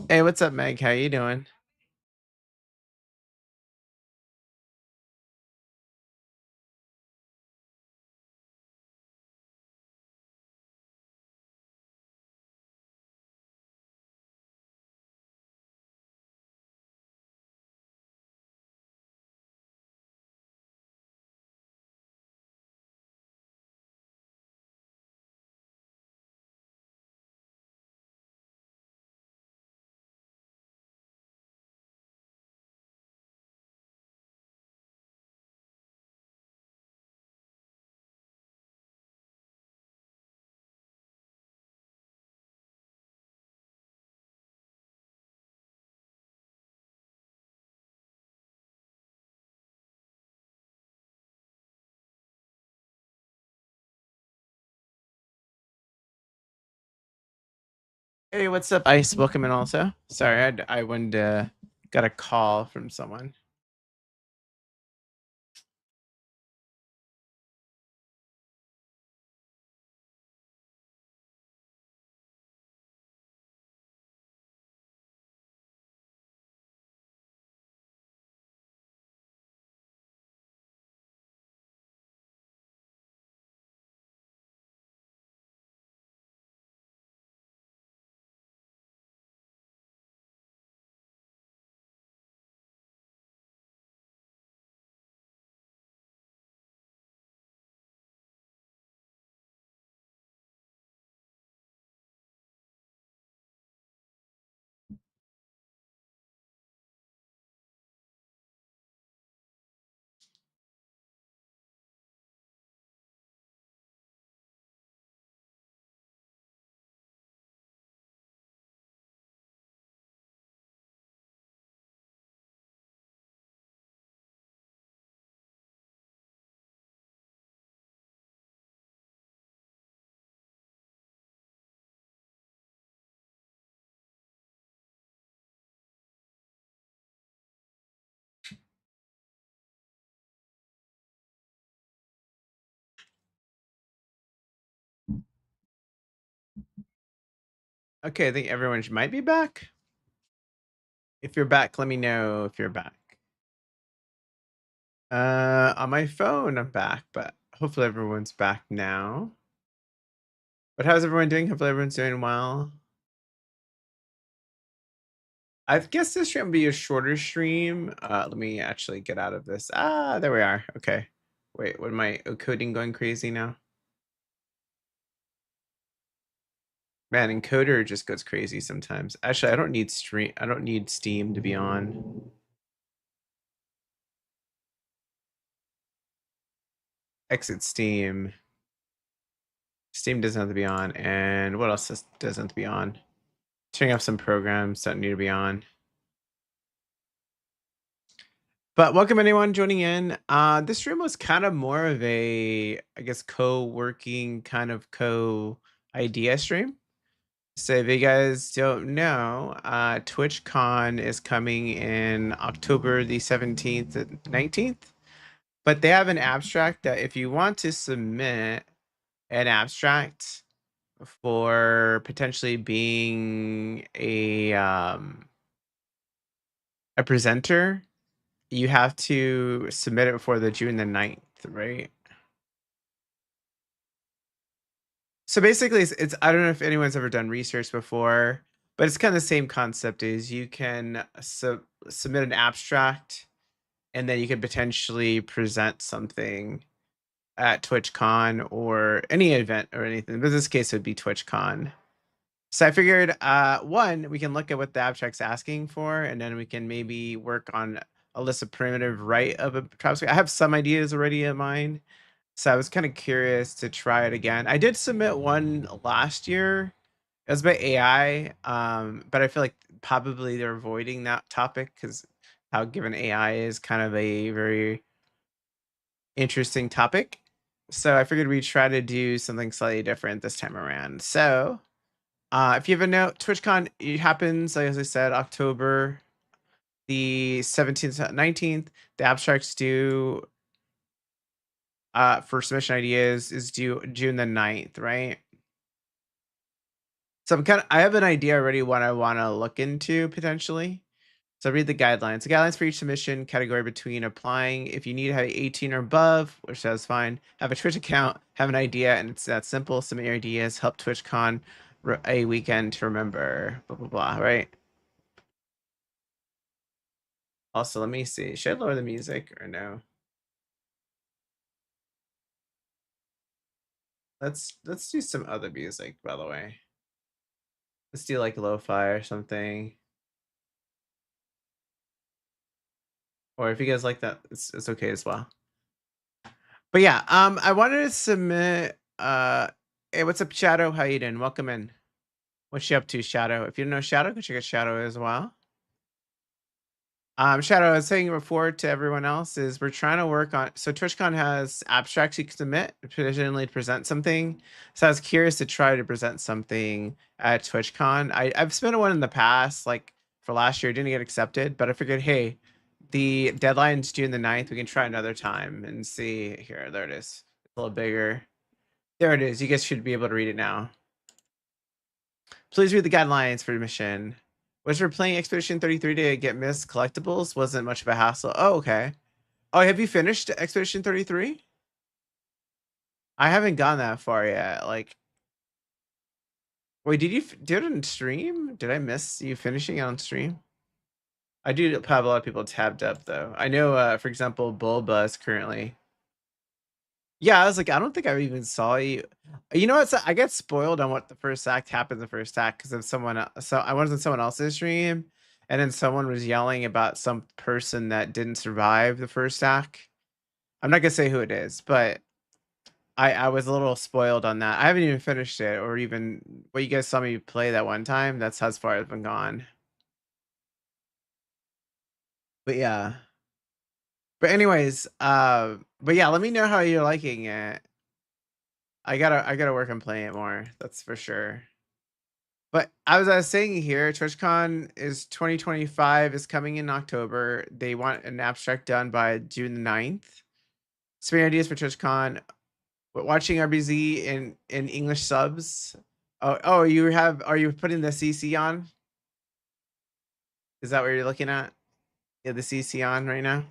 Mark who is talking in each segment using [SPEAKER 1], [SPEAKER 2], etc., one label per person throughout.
[SPEAKER 1] Hey, what's up, Meg? How you doing? Hey, what's up, Ice? Welcome in also. Sorry, I went got a call from someone. Okay, I think everyone might be back. If you're back, let me know if you're back. On my phone, I'm back, but hopefully everyone's back now. But how's everyone doing? Hopefully everyone's doing well. I guess this stream will be a shorter stream. Let me actually get out of this. Ah, there we are. Okay. Wait, what am I coding going crazy now? Man, encoder just goes crazy sometimes. Actually, I don't need Steam to be on. Exit Steam. Steam doesn't have to be on. And what else doesn't have to be on? Turning off some programs that need to be on. But welcome anyone joining in. This stream was kind of more of a, I guess, co-working kind of co-idea stream. So if you guys don't know, TwitchCon is coming in October the 17th and 19th. But they have an abstract that if you want to submit an abstract for potentially being a presenter, you have to submit it for the June the 9th, right? So basically it's I don't know if anyone's ever done research before, but it's kind of the same concept is you can submit an abstract and then you could potentially present something at TwitchCon or any event or anything. But in this case, it would be TwitchCon. So I figured, one, we can look at what the abstract's asking for, and then we can maybe work on a list of primitive right of a trap. I have some ideas already in mind. So I was kind of curious to try it again. I did submit one last year. It was about AI, but I feel like probably they're avoiding that topic because how given AI is kind of a very interesting topic. So I figured we'd try to do something slightly different this time around. So if you have a note, TwitchCon it happens, like as I said, October the 17th, 19th. The abstracts due for submission ideas is due June the 9th, right? So I have an idea already what I want to look into potentially. So read the guidelines. The guidelines for each submission category between applying if you need to have 18 or above, which that's fine. Have a Twitch account, have an idea, and it's that simple. Submit your ideas, help TwitchCon a weekend to remember. Blah blah blah. Right. Also, let me see. Should I lower the music or no? Let's do some other music, by the way. Let's do like lo-fi or something. Or if you guys like that, it's okay as well. But yeah, I wanted to submit hey, what's up, Shadow? How you doing? Welcome in. What's you up to, Shadow? If you don't know Shadow, go check out Shadow as well. Shadow, I was saying before to everyone else is we're trying to work on so TwitchCon has abstracts you can submit traditionally to present something. So I was curious to try to present something at TwitchCon. I've submitted one in the past, like for last year, didn't get accepted, but I figured, hey, the deadline's June the 9th. We can try another time and see here. There it is. It's a little bigger. There it is. You guys should be able to read it now. Please read the guidelines for admission. Was for playing Expedition 33 to get missed collectibles wasn't much of a hassle. Oh, okay. Oh, have you finished Expedition 33? I haven't gone that far yet. Like, wait, did you do it on stream? Did I miss you finishing it on stream? I do have a lot of people tabbed up though. I know, for example, Bulba is currently. Yeah, I was like, I don't think I even saw you. You know what? I get spoiled on what the first act happened in the first act because of someone. So I was in someone else's stream, and then someone was yelling about some person that didn't survive the first act. I'm not gonna say who it is, but I was a little spoiled on that. I haven't even finished it, or even what you guys saw me play that one time. That's as far as I've been gone. But yeah. But anyways, but yeah, let me know how you're liking it. I gotta work on playing it more. That's for sure. But I was saying here, TwitchCon is 2025 is coming in October. They want an abstract done by June the 9th. Spare ideas for TwitchCon. But watching RBZ in English subs. Oh, are you putting the CC on? Is that what you're looking at? Yeah, the CC on right now.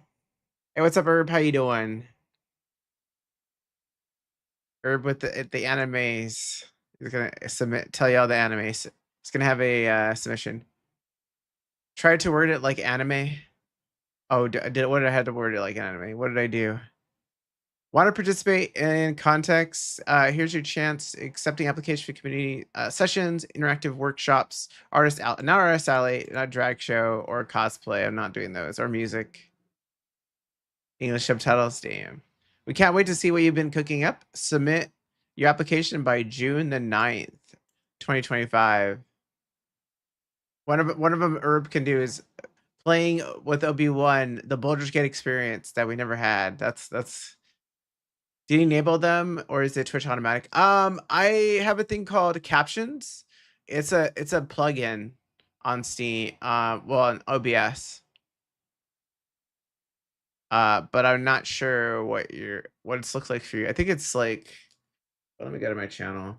[SPEAKER 1] Hey, what's up, Herb? How you doing? Herb with the animes. He's gonna tell you all the animes. He's gonna have a submission. Try to word it like anime. Oh, what did I have to word it like anime? What did I do? Want to participate in context? Here's your chance. Accepting application for community sessions, interactive workshops, not artist alley, not drag show or cosplay. I'm not doing those or music. English subtitles. Damn. We can't wait to see what you've been cooking up. Submit your application by June the 9th, 2025. One of them Herb can do is playing with Obi-Wan, the Baldur's Gate experience that we never had. That's Do you enable them or is it Twitch automatic? I have a thing called Captions. It's a plugin on Steam. Well, on OBS. But I'm not sure what it looks like for you. I think it's like. Let me go to my channel.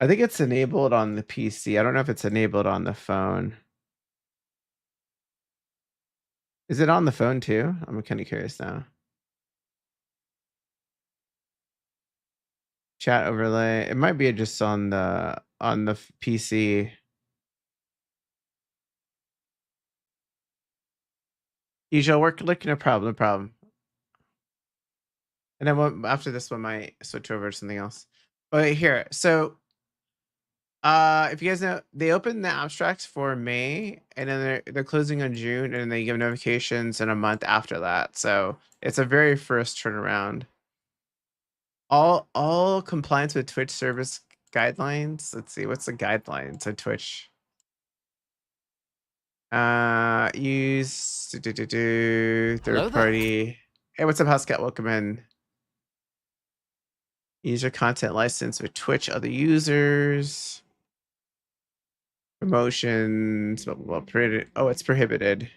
[SPEAKER 1] I think it's enabled on the PC. I don't know if it's enabled on the phone. Is it on the phone too? I'm kind of curious now. Chat overlay. It might be just on the PC. Usual work click, no problem, no problem. And then after this one might switch over to something else. But here, so if you guys know, they open the abstracts for May, and then they're closing on June, and they give notifications in a month after that. So it's a very first turnaround. All compliance with Twitch service guidelines. Let's see, what's the guidelines of Twitch? Use third party. Hey, what's up, Housecat? Welcome in. User content license with Twitch, other users. Promotions, blah, blah, blah, prohibited. Oh, it's prohibited.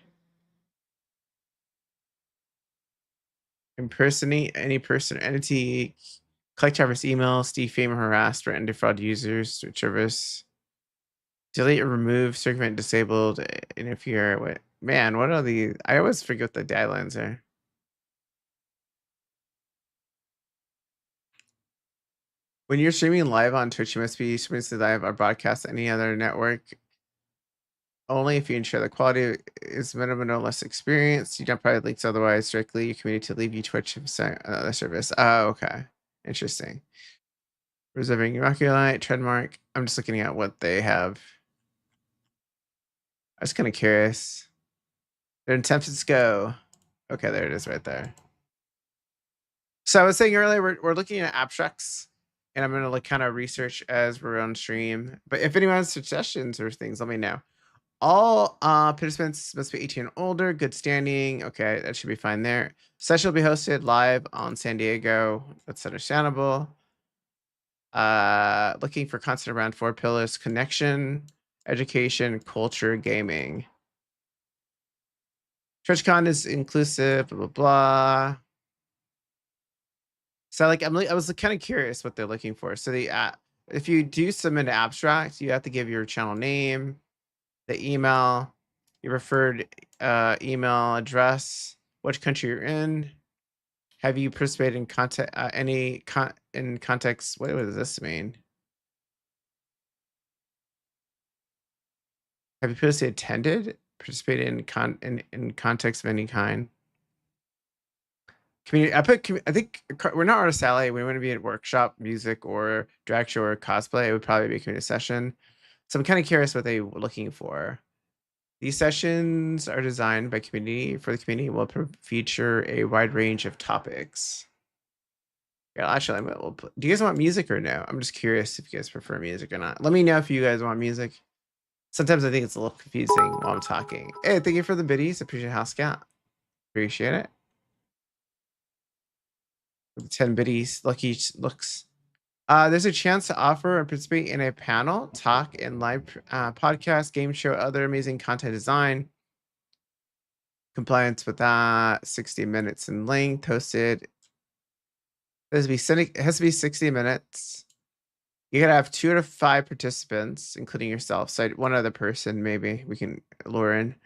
[SPEAKER 1] Impersonate any person or entity. Collect Traverse emails, defame or harass, threaten defraud users, switch service, delete or remove, circumvent, disabled, interfere. Wait, man, what are the? I always forget what the guidelines are. When you're streaming live on Twitch, you must be streaming to live or broadcast any other network only if you ensure the quality is minimum or less experienced. You don't provide links otherwise directly your community to leave you Twitch another service. Oh, okay. Interesting. Reserving your Oculite, trademark. I'm just looking at what they have. I was kind of curious. They're in San Francisco. Okay, there it is right there. So I was saying earlier, we're looking at abstracts, and I'm gonna like kind of research as we're on stream. But if anyone has suggestions or things, let me know. All participants must be 18 and older, good standing. Okay, that should be fine there. Session will be hosted live on San Diego. That's understandable. Looking for content around 4 pillars: connection, education, culture, gaming. TwitchCon is inclusive, blah, blah, blah. So like I was kind of curious what they're looking for. So if you do submit an abstract, you have to give your channel name, the email, your preferred email address, which country you're in. Have you participated in in context? What does this mean? Have you participated in context of any kind? Community. I think we're not artist alley. We want to be at workshop, music, or drag show or cosplay. It would probably be a community session. So I'm kind of curious what they were looking for. These sessions are designed by community for the community and will feature a wide range of topics. Yeah, actually, do you guys want music or no? I'm just curious if you guys prefer music or not. Let me know if you guys want music. Sometimes I think it's a little confusing while I'm talking. Hey, thank you for the biddies. Appreciate House Cat. Appreciate it. With the 10 biddies, lucky looks. There's a chance to offer and participate in a panel, talk, and live podcast, game show, other amazing content design. Compliance with that, 60 minutes in length, hosted. It has to be 60 minutes. You gotta have 2 to 5 participants, including yourself. So one other person, maybe we can lure in.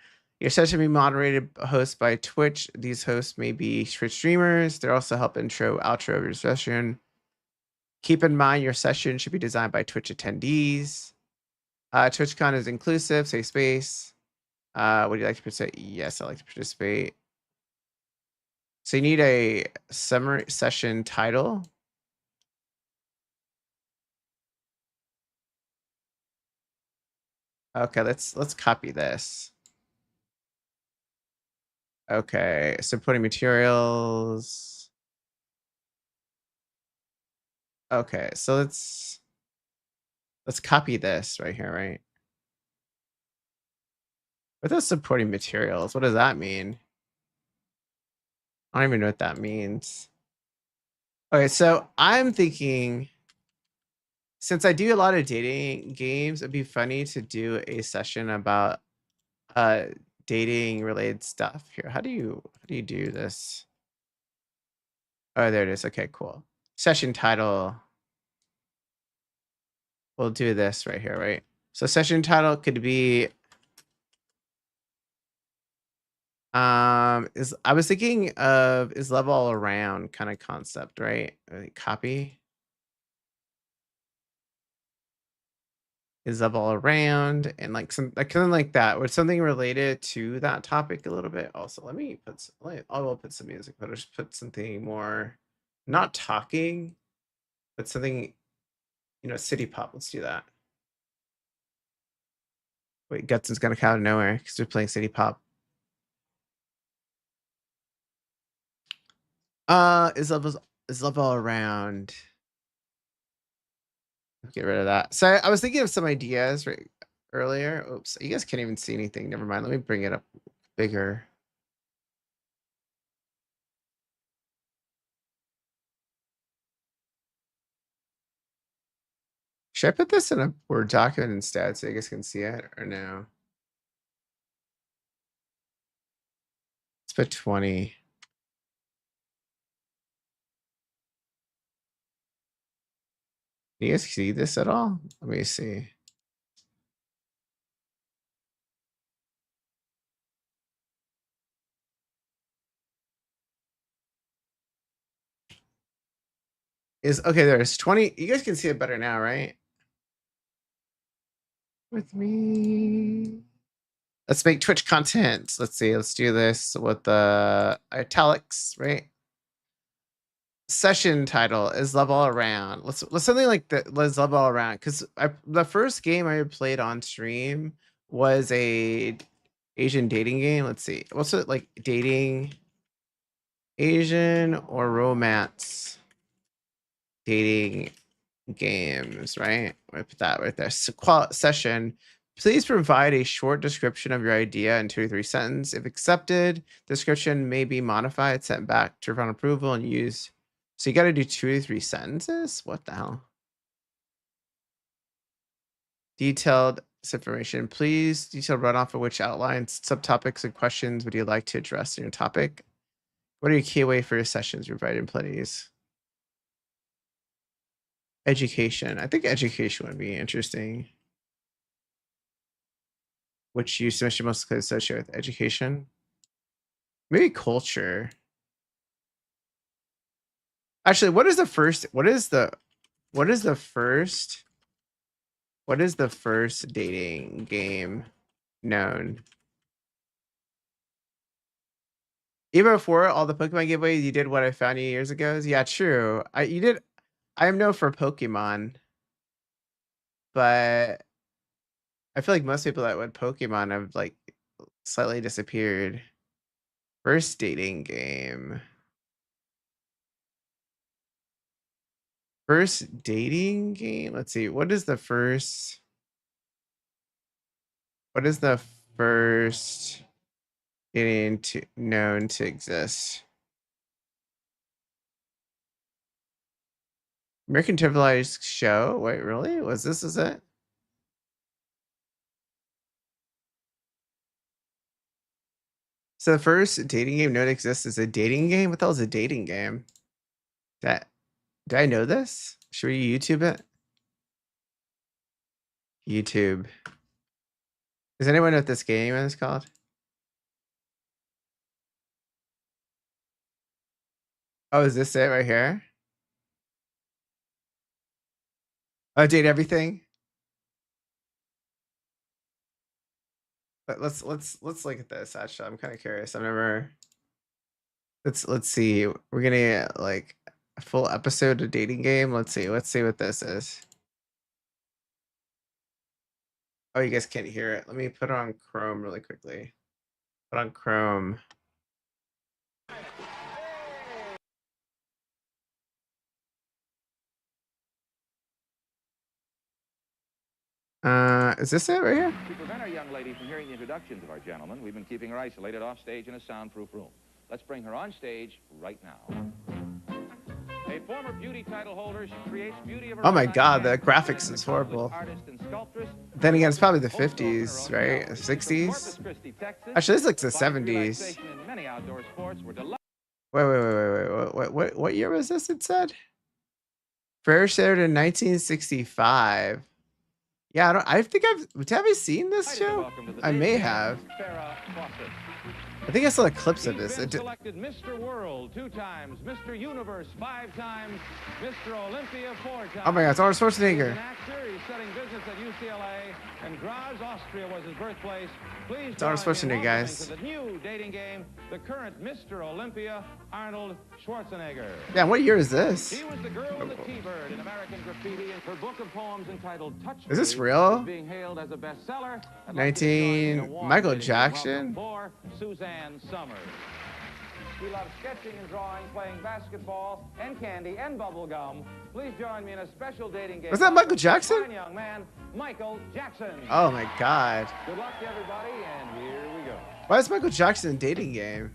[SPEAKER 1] Your session will be moderated, host by Twitch. These hosts may be Twitch streamers. They also help intro, outro of your session. Keep in mind your session should be designed by Twitch attendees. TwitchCon is inclusive, safe space. Would you like to participate? Yes, I like to participate. So you need a summary session title. Okay, let's copy this. Okay, supporting materials. Okay, so let's copy this right here, right? What are supporting materials? What does that mean? I don't even know what that means. Okay, so I'm thinking since I do a lot of dating games, it'd be funny to do a session about uh dating related stuff here. How do you do this? Oh, there it is. Okay, cool. Session title. We'll do this right here, right? So session title could be is I was thinking of is love all around kind of concept, right? Copy is love all around and like some like kind of like that with something related to that topic a little bit. Also, let me put I will put some music, but I'll just put something more not talking, but something city pop. Let's do that. Wait, Gutson's gonna come out of nowhere because we're playing city pop. Is love all around? Get rid of that. So I was thinking of some ideas right earlier. Oops, you guys can't even see anything. Never mind. Let me bring it up bigger. Should I put this in a Word document instead so you guys can see it or no? Let's put 20. Can you guys see this at all? Let me see. Is okay, there's 20. You guys can see it better now, right? With me. Let's make Twitch content. Let's see. Let's do this with the italics, right? Session title is Love All Around. Let's something like that. Let's Love All Around, because the first game I played on stream was a Asian dating game. Let's see. What's it like? Dating Asian or romance dating games, right? I put that right there. Session. Please provide a short description of your idea in 2 to 3 sentences. If accepted, description may be modified, sent back to final approval, and used. So you got to do 2 to 3 sentences? What the hell? Detailed information. Please detailed runoff of which outlines, subtopics, and questions would you like to address in your topic? What are your key way for your sessions? Provided please. Education. I think education would be interesting. Which you submission most closely associated with education. Maybe culture. Actually, what is the first dating game known? Even before all the Pokemon giveaways, you did what I found you years ago? Yeah, true. I am known for Pokemon, but I feel like most people that went Pokemon have like slightly disappeared. First dating game. First dating game? Let's see. What is the first dating known to exist? American televised show? Wait, really? Is it? So the first dating game known to exist is a dating game? What the hell is a dating game? Did I know this? Should we YouTube it? YouTube. Does anyone know what this game is called? Oh, is this it right here? Oh, date everything. But let's look at this. Actually, I'm kind of curious. I've never. Let's see. We're gonna get like a full episode of dating game. Let's see. Let's see what this is. Oh, you guys can't hear it. Let me put it on Chrome really quickly. Put on Chrome. Is this it right here?
[SPEAKER 2] To prevent our young lady from hearing the introductions of our gentlemen, we've been keeping her isolated off stage in a soundproof room. Let's bring her on stage right now. A former beauty title holder, she creates beauty of her
[SPEAKER 1] Oh my god, the graphics is horrible. Then again, it's probably the 50s, right? 60s? Actually, this looks the 70s. Wait. What year was this, it said? First aired in 1965. Yeah, have I seen this show? I may have. I think I saw the clips of this.
[SPEAKER 2] Selected Mr. World 2 times, Mr. Universe 5 times, Mr. Olympia 4 times.
[SPEAKER 1] Oh my god, it's Arnold Schwarzenegger.
[SPEAKER 2] He's an actor. He's studying business at UCLA, and Graz, Austria was his birthplace. Please
[SPEAKER 1] it's Arnold Schwarzenegger, guys.
[SPEAKER 2] To the new dating game, the current Mr. Olympia, Arnold Schwarzenegger.
[SPEAKER 1] Yeah, what year is this?
[SPEAKER 2] He was the girl with the T-bird in American graffiti, and her book of poems entitled Touch
[SPEAKER 1] Is this
[SPEAKER 2] Me
[SPEAKER 1] real?
[SPEAKER 2] is being hailed as a bestseller.
[SPEAKER 1] 19 Michael Jackson.
[SPEAKER 2] Suzanne Summers. He loves sketching and drawing, playing basketball, and candy, and bubble gum. Please join me in a special dating game.
[SPEAKER 1] Was that Michael Jackson?
[SPEAKER 2] Fine young man, Michael Jackson.
[SPEAKER 1] Oh my god.
[SPEAKER 2] Good luck to everybody, and here we go.
[SPEAKER 1] Why is Michael Jackson a dating game?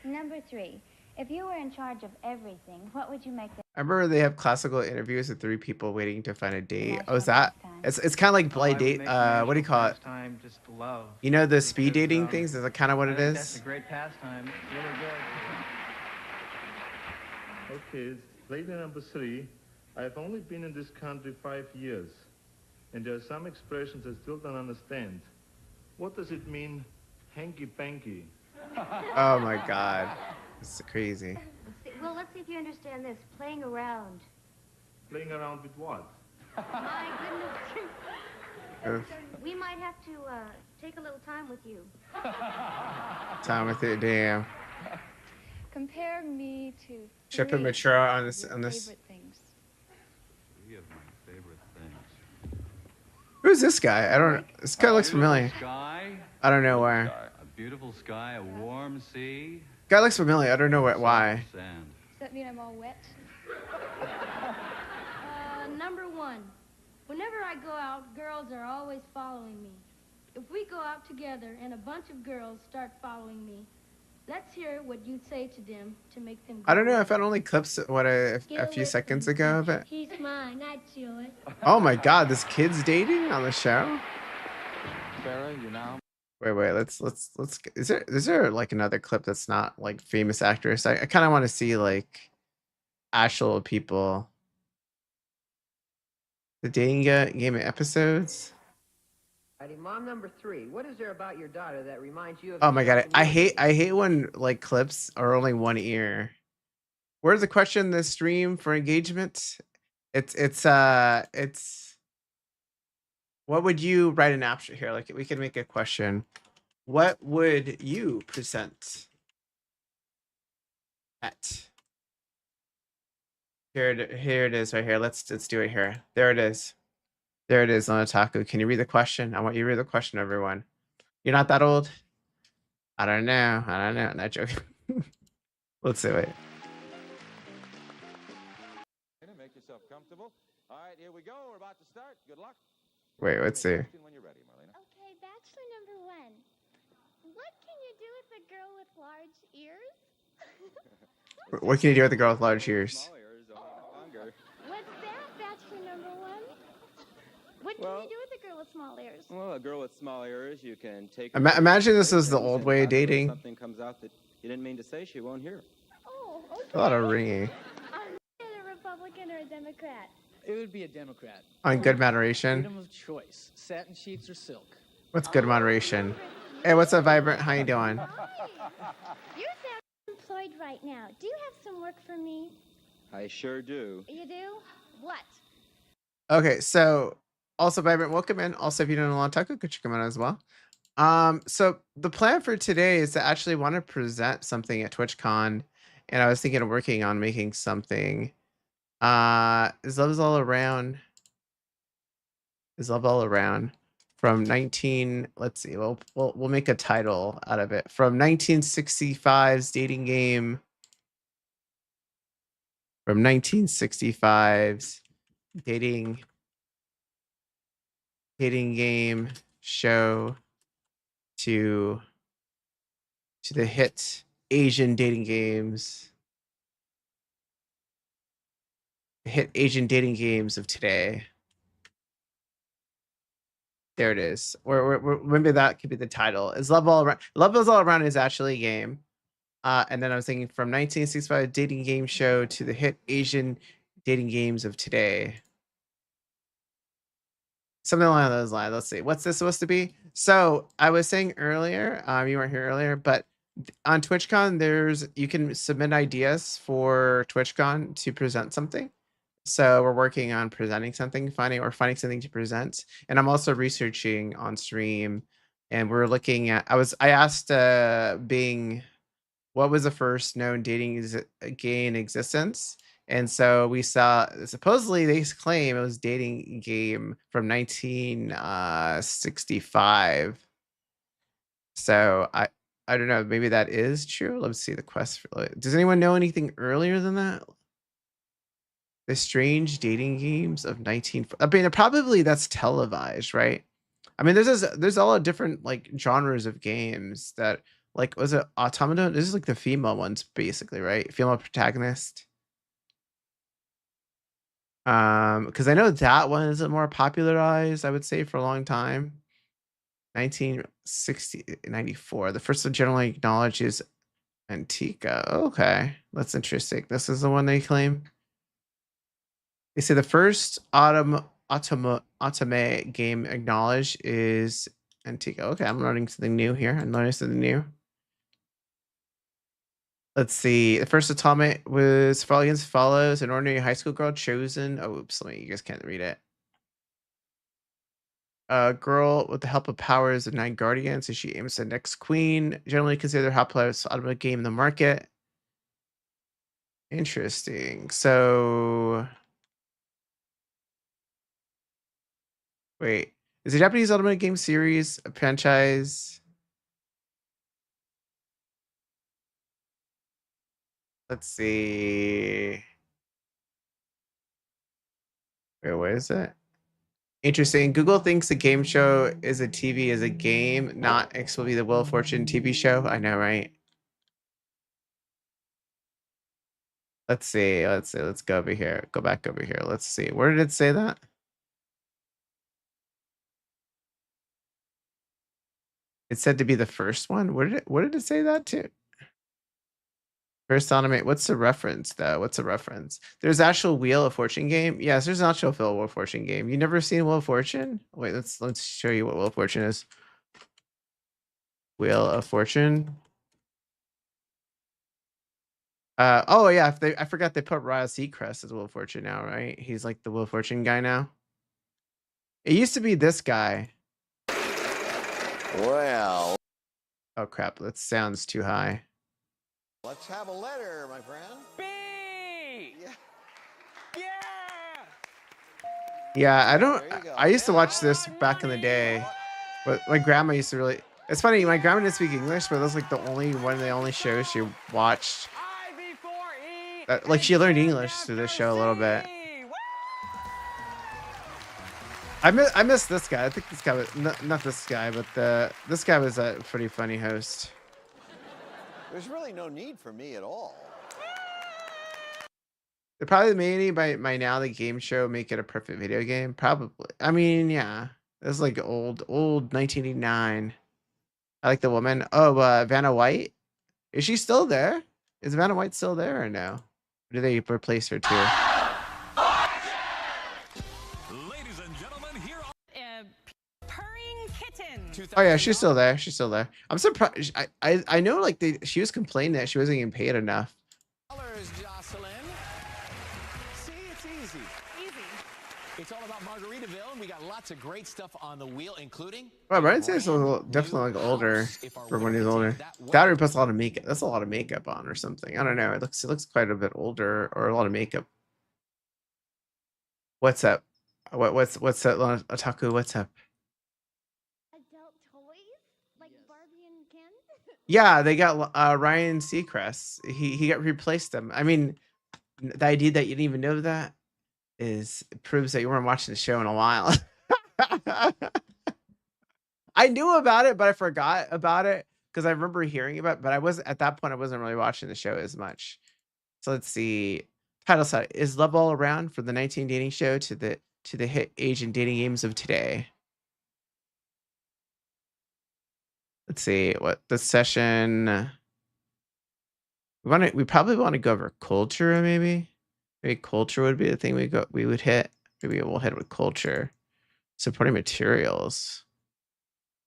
[SPEAKER 3] Number 3. If you were in charge of everything, what would you make the
[SPEAKER 1] I remember they have classical interviews with 3 people waiting to find a date. Oh, is that? It's kind of like blind date. What do you call it?
[SPEAKER 4] Just love.
[SPEAKER 1] You know the speed dating things? Is that kind of what it
[SPEAKER 4] That's a
[SPEAKER 1] is?
[SPEAKER 4] great pastime. Really good.
[SPEAKER 5] Okay, lady number 3,
[SPEAKER 4] I've only been in this country 5 years, and there are some expressions I still don't understand. What does it mean, hanky-panky?
[SPEAKER 1] Oh my god. This is crazy.
[SPEAKER 3] Well, let's see if you understand this. Playing around.
[SPEAKER 4] Playing around with what?
[SPEAKER 3] My goodness.
[SPEAKER 1] Oof.
[SPEAKER 3] We might have to take a little time with you.
[SPEAKER 1] Time with it, damn.
[SPEAKER 5] Compare me to
[SPEAKER 1] Should I put
[SPEAKER 5] three
[SPEAKER 1] mature on
[SPEAKER 5] of
[SPEAKER 1] this
[SPEAKER 5] your
[SPEAKER 1] on this?
[SPEAKER 5] favorite things.
[SPEAKER 6] Three of my favorite things.
[SPEAKER 1] Who's this guy? I don't. This guy looks familiar.
[SPEAKER 6] Sky,
[SPEAKER 1] I don't know why.
[SPEAKER 6] a beautiful sky, a warm sea,
[SPEAKER 1] Guy looks familiar. I don't know why.
[SPEAKER 6] sand.
[SPEAKER 5] Does that mean I'm all wet?
[SPEAKER 7] Number one, whenever I go out, girls are always following me. If we go out together and a bunch of girls start following me, let's hear what you'd say to them to make them go
[SPEAKER 1] I don't know. I
[SPEAKER 7] away.
[SPEAKER 1] found only clips a few seconds ago of it.
[SPEAKER 7] He's mine, I'd chew it.
[SPEAKER 1] Oh my god, this kid's dating on the show.
[SPEAKER 2] Farrah, you now.
[SPEAKER 1] Wait. Let's. Is there like another clip that's not like famous actors? I kind of want to see like actual people. The dating game episodes.
[SPEAKER 8] Alrighty, mom number 3. What is there about your daughter that reminds you of?
[SPEAKER 1] Oh my god, I hate when like clips are only one ear. Where's the question in the stream for engagement? It's what would you write an abstract here? Like we could make a question. What would you present at? Here it is right here. Let's do it here. There it is. There it is on Otaku. Can you read the question? I want you to read the question, everyone. You're not that old? I don't know. Not joking. Let's do it.
[SPEAKER 2] Make yourself comfortable. All right, here we go. We're about to start. Good luck.
[SPEAKER 1] Wait, let's see.
[SPEAKER 2] When you're ready, Marlena.
[SPEAKER 3] Okay, bachelor number 1. What can you do with a girl with large ears?
[SPEAKER 1] What can you do with the girl with large ears?
[SPEAKER 3] What's that, bachelor number 1? What can you do with a girl with small ears?
[SPEAKER 9] Well, a girl with small ears, you can take.
[SPEAKER 1] Imagine this was the old way of dating.
[SPEAKER 9] Something comes out that you didn't mean to say, she won't hear.
[SPEAKER 3] Oh, okay.
[SPEAKER 1] A lot of ringing.
[SPEAKER 3] A Republican or a Democrat?
[SPEAKER 10] It would be a Democrat.
[SPEAKER 1] On good moderation.
[SPEAKER 10] Freedom of choice. Satin sheets or silk.
[SPEAKER 1] What's good moderation? Hey, what's up, Vibrant? How you doing?
[SPEAKER 3] You're employed right now. Do you have some work for me?
[SPEAKER 9] I sure do.
[SPEAKER 3] You do? What?
[SPEAKER 1] Okay, so also Vibrant, welcome in. Also, if you don't know Otaku, could you come on as well? So the plan for today is to actually want to present something at TwitchCon, and I was thinking of working on making something. Is Love All Around? Is Love All Around from 19? Let's see. We'll make a title out of it from 1965's dating game. From 1965's dating game show to the hit Asian dating games. Hit Asian dating games of today. There it is. Or maybe that could be the title. Is Love All Around? Love Is All Around is actually a game. And then I was thinking from 1965 dating game show to the hit Asian dating games of today. Something along those lines. Let's see. What's this supposed to be? So I was saying earlier, you weren't here earlier, but on TwitchCon, you can submit ideas for TwitchCon to present something. So we're working on presenting something, finding something to present. And I'm also researching on stream, and we're looking at, I asked Bing, what was the first known dating game in existence? And so we saw, supposedly they claim it was dating game from 1965. So I don't know, maybe that is true. Let's see the quest. Does anyone know anything earlier than that? The strange dating games of 19. I mean, probably that's televised, right? I mean, there's all different like genres of games that, like, was it Automata? This is like the female ones, basically, right? Female protagonist. Because I know that one is more popularized, I would say, for a long time. 94. The first one generally acknowledged is Antica. Okay, that's interesting. This is the one they claim. They say the first Otome game acknowledged is Antigua. Okay, I'm learning something new here. I'm learning something new. Let's see. The first automate was Fall Against Follows, an ordinary high school girl chosen. Oh, oops. You guys can't read it. A girl with the help of powers of 9 guardians, and she aims the next queen. Generally considered the hot-plus automate game in the market. Interesting. So, wait. Is the Japanese automate game series a franchise? Let's see. Wait, what is it? Interesting. Google thinks the game show is a TV is a game, not exclusively the Wheel of Fortune TV show. I know, right? Let's see. Let's see. Let's go over here. Go back over here. Let's see. Where did it say that? It said to be the first one. What did it say that to? First automate. What's the reference though? What's the reference? There's actual Wheel of Fortune game. Yes, there's an actual Wheel of Fortune game. You never seen Wheel of Fortune? Wait, let's show you what Wheel of Fortune is. Wheel of Fortune. Oh yeah, I forgot they put Ryan Seacrest as Wheel of Fortune now, right? He's like the Wheel of Fortune guy now. It used to be this guy.
[SPEAKER 11] Well.
[SPEAKER 1] Oh crap, that sounds too high.
[SPEAKER 11] Let's have a letter, my friend.
[SPEAKER 12] B!
[SPEAKER 11] Yeah.
[SPEAKER 1] Yeah, I used to watch this back in the day, but my grandma used to really. It's funny, my grandma didn't speak English, but that was like the only shows she watched. Like she learned English through this show a little bit. I miss this guy. I think this guy was not this guy, but this guy was a pretty funny host.
[SPEAKER 11] There's really no need for me at all.
[SPEAKER 1] They probably made by now the game show make it a perfect video game. Probably. I mean, yeah. This is like old 1989. I like the woman. Oh, Vanna White. Is she still there? Is Vanna White still there or no? Or do they replace her too?
[SPEAKER 12] Ladies and gentlemen, here purring kitten.
[SPEAKER 1] Oh yeah, she's still there. She's still there. I'm surprised. I know like she was complaining that she wasn't getting paid enough.
[SPEAKER 12] Jocelyn. See, it's easy. It's all about Margaritaville, and we got lots of great stuff on the wheel, including.
[SPEAKER 1] Well, Brian says definitely like older for when he's older. That or puts a lot of makeup. That's a lot of makeup on or something. I don't know. It looks quite a bit older or a lot of makeup. What's up? What's that? Otaku? What's up?
[SPEAKER 3] Adult toys? Like Barbie and Ken?
[SPEAKER 1] Yeah, they got Ryan Seacrest. He got replaced them. I mean, the idea that you didn't even know that proves that you weren't watching the show in a while. I knew about it, but I forgot about it because I remember hearing about it, but I wasn't at that point. I wasn't really watching the show as much. So let's see. Title set is Love All Around from the 19 dating show to the hit Asian dating games of today. Let's see what the session. We probably want to go over culture, maybe. Maybe culture would be the thing we would hit. Maybe we'll hit with culture. Supporting materials.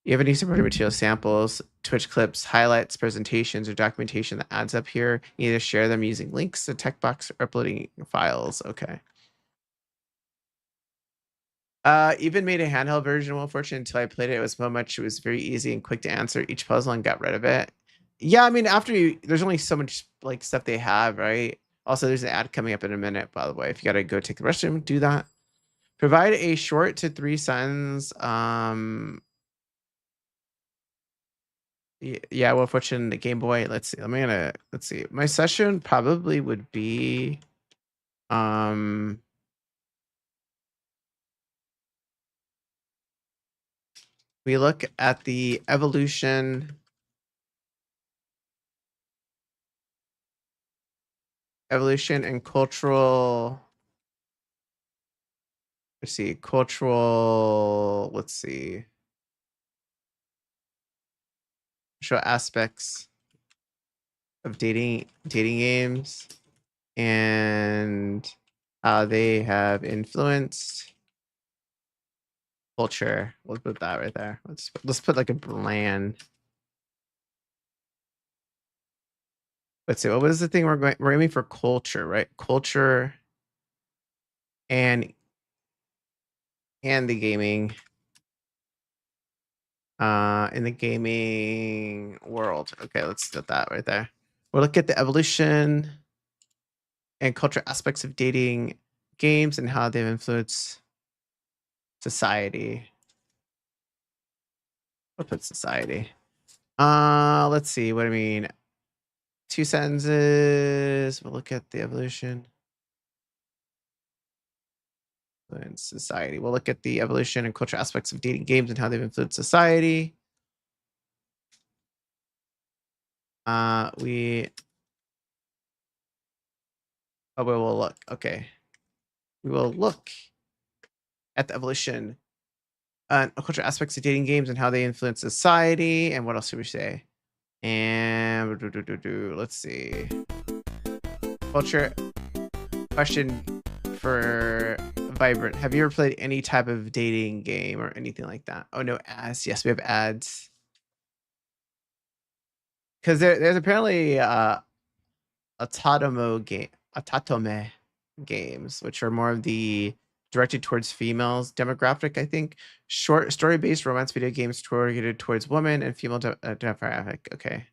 [SPEAKER 1] You have any supporting material samples, Twitch clips, highlights, presentations, or documentation that adds up here? You either share them using links, a text box, or uploading files. Okay. Even made a handheld version of Wheel of Fortune until I played it. It was so much. It was very easy and quick to answer each puzzle and got rid of it. Yeah, I mean, there's only so much like stuff they have, right? Also, there's an ad coming up in a minute, by the way. If you got to go take the restroom, do that. Provide a short to 3 sentence. Yeah, Wheel of Fortune, the Game Boy. Let's see. Let's see. My session probably would be we look at the evolution and cultural. Let's see, cultural. Let's see. Show aspects of dating games and how they have influenced culture. We'll put that right there. Let's put like a bland. Let's see. What was the thing we're aiming for? Culture, right? Culture and the gaming. In the gaming world. Okay, let's put that right there. We'll look at the evolution and culture aspects of dating games and how they've influenced society. We'll put society. Let's see. What I mean. 2 sentences. We'll look at the evolution and society. We'll look at the evolution and culture aspects of dating games and how they've influenced society. We will look. Okay. We will look at the evolution and culture aspects of dating games and how they influence society. And what else should we say? And let's see. Culture question for Vibrant. Have you ever played any type of dating game or anything like that? Oh, no, ads. Yes, we have ads. Because there's apparently Atatome games, which are more of the directed towards females demographic, I think. Short story-based romance video games targeted towards women and female demographic. Okay.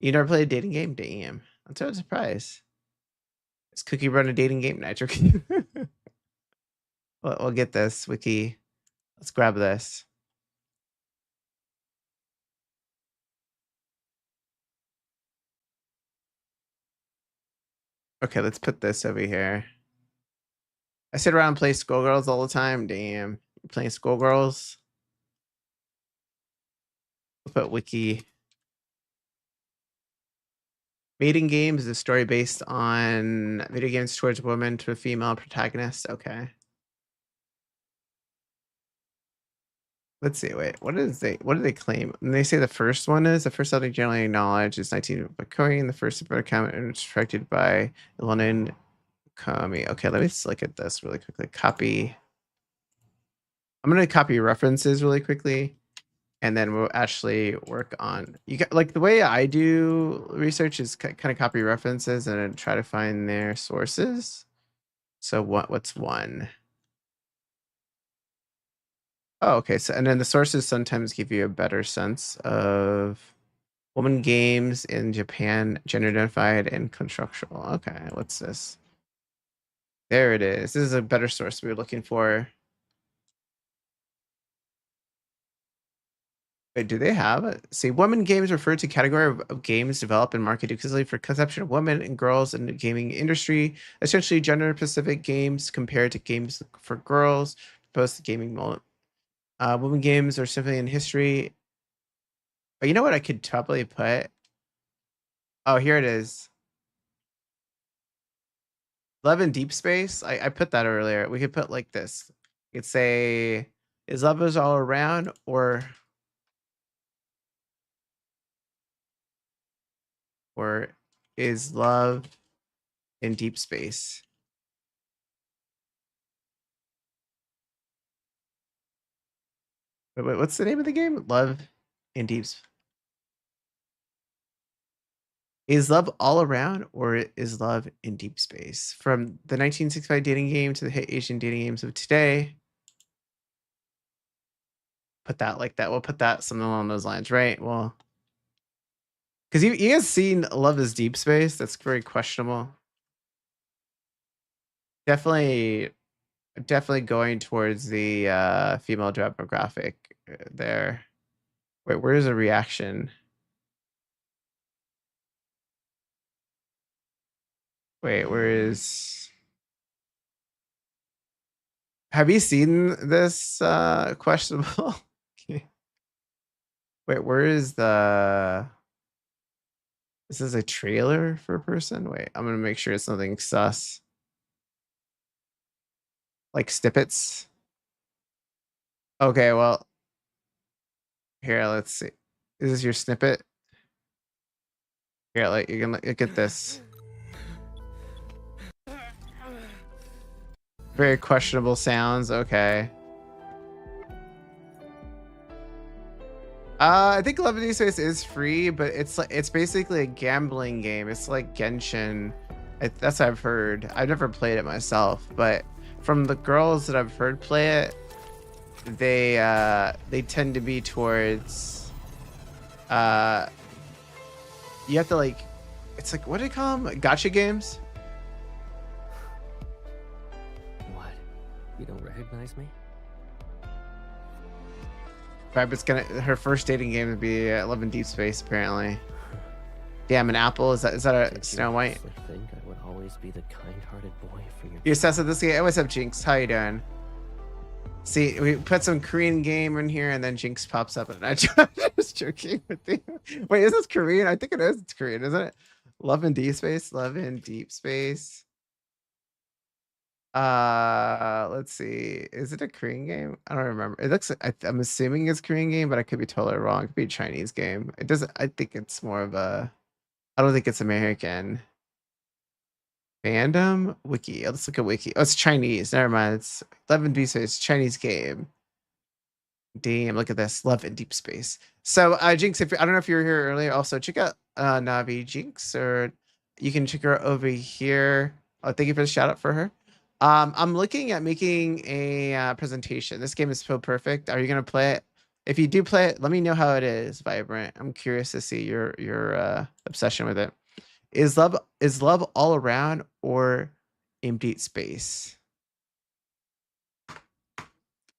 [SPEAKER 1] You never played a dating game? Damn. I'm so surprised. Is Cookie Run a dating game? Nitro. We'll get this, Wiki. Let's grab this. Okay, let's put this over here. I sit around and play Skullgirls all the time. Damn. You playing Skullgirls? We'll put Wiki. Mating games is a story based on video games towards women to a female protagonist. Okay. Let's see. Wait, what do they claim? And they say the first one is the first something generally acknowledged is 19 by Cohen. The first account was directed by Ilonin Kami. Okay, let me just look at this really quickly. Copy. I'm gonna copy references really quickly, and then we'll actually work on. You got like the way I do research is kind of copy references and then try to find their sources. So what's one? Oh, okay. So, and then the sources sometimes give you a better sense of woman games in Japan, gender identified and constructional. Okay, what's this? There it is. This is a better source we were looking for. Wait, do they have it? See, women games refer to category of games developed and marketed exclusively for conception of women and girls in the gaming industry. Essentially, gender-specific games compared to games for girls. Post gaming moment. Women games are simply in history. But you know what I could probably put? Oh, here it is. Love in Deep Space. I put that earlier. We could put like this. You could say, is love is all around or is love in deep space? Wait, what's the name of the game? Love in Deep Space. Is love all around or is love in deep space? From the 1965 dating game to the hit Asian dating games of today. Put that like that. We'll put that something along those lines, right? Well, because you guys seen Love is Deep Space? That's very questionable. Definitely going towards the female demographic there. Wait, where's a reaction? Wait, where is... Have you seen this questionable? Wait, where is the... This is a trailer for a person? Wait, I'm gonna make sure it's something sus. Like snippets. Okay, well. Here, let's see. Is this your snippet? Here, like you can look at this. Very questionable sounds. Okay. I think Love and Deep Space is free, but it's basically a gambling game. It's like Genshin. That's what I've heard. I've never played it myself, but from the girls that I've heard play it, they tend to be towards you have to like, it's like, what do they call them? Gacha games?
[SPEAKER 13] What? You don't recognize me?
[SPEAKER 1] Right, it's her first dating game would be Love and Deep Space, apparently. Damn, an apple? Is that a Snow White?
[SPEAKER 13] I think I would always be the kind-hearted boy for your.
[SPEAKER 1] You assess this game. What's up, Jinx? How you doing? See, we put some Korean game in here, and then Jinx pops up, and I just joking with you. Wait, is this Korean? I think it is. It's Korean, isn't it? Love and Deep Space. Love and Deep Space. Let's see. Is it a Korean game? I don't remember. It looks. I'm assuming it's a Korean game, but I could be totally wrong. It could be a Chinese game. It doesn't. I think it's more of a. I don't think it's American. Fandom wiki. Let's look at wiki. Oh, it's Chinese. Never mind. It's Love and Deep Space. Chinese game. Damn, look at this. Love and Deep Space. So, Jinx, if I don't know if you were here earlier, also check out Navi Jinx, or you can check her over here. Oh, thank you for the shout out for her. I'm looking at making a presentation. This game is so perfect. Are you gonna play it? If you do play it, let me know how it is, Vibrant. I'm curious to see your obsession with it. Is love all around or in Deep Space?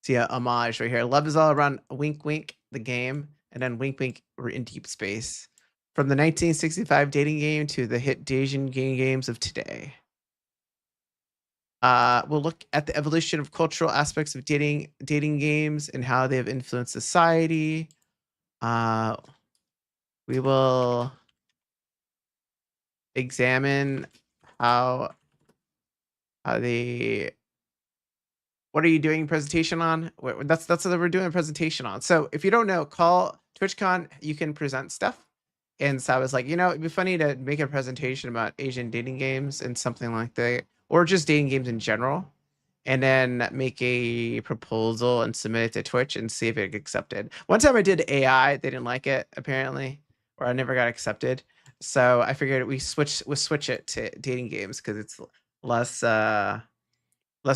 [SPEAKER 1] See a homage right here. Love is all around. Wink, wink. The game, and then wink, wink. We're in Deep Space. From the 1965 dating game to the hit Asian games of today. We'll look at the evolution of cultural aspects of dating games and how they have influenced society. We will examine how the what are you doing presentation on? That's what we're doing a presentation on. So if you don't know, call TwitchCon. You can present stuff. And so I was like, it'd be funny to make a presentation about Asian dating games and something like that, or just dating games in general, and then make a proposal and submit it to Twitch and see if it gets accepted. One time I did AI, they didn't like it apparently, or I never got accepted. So I figured we'll switch it to dating games because it's less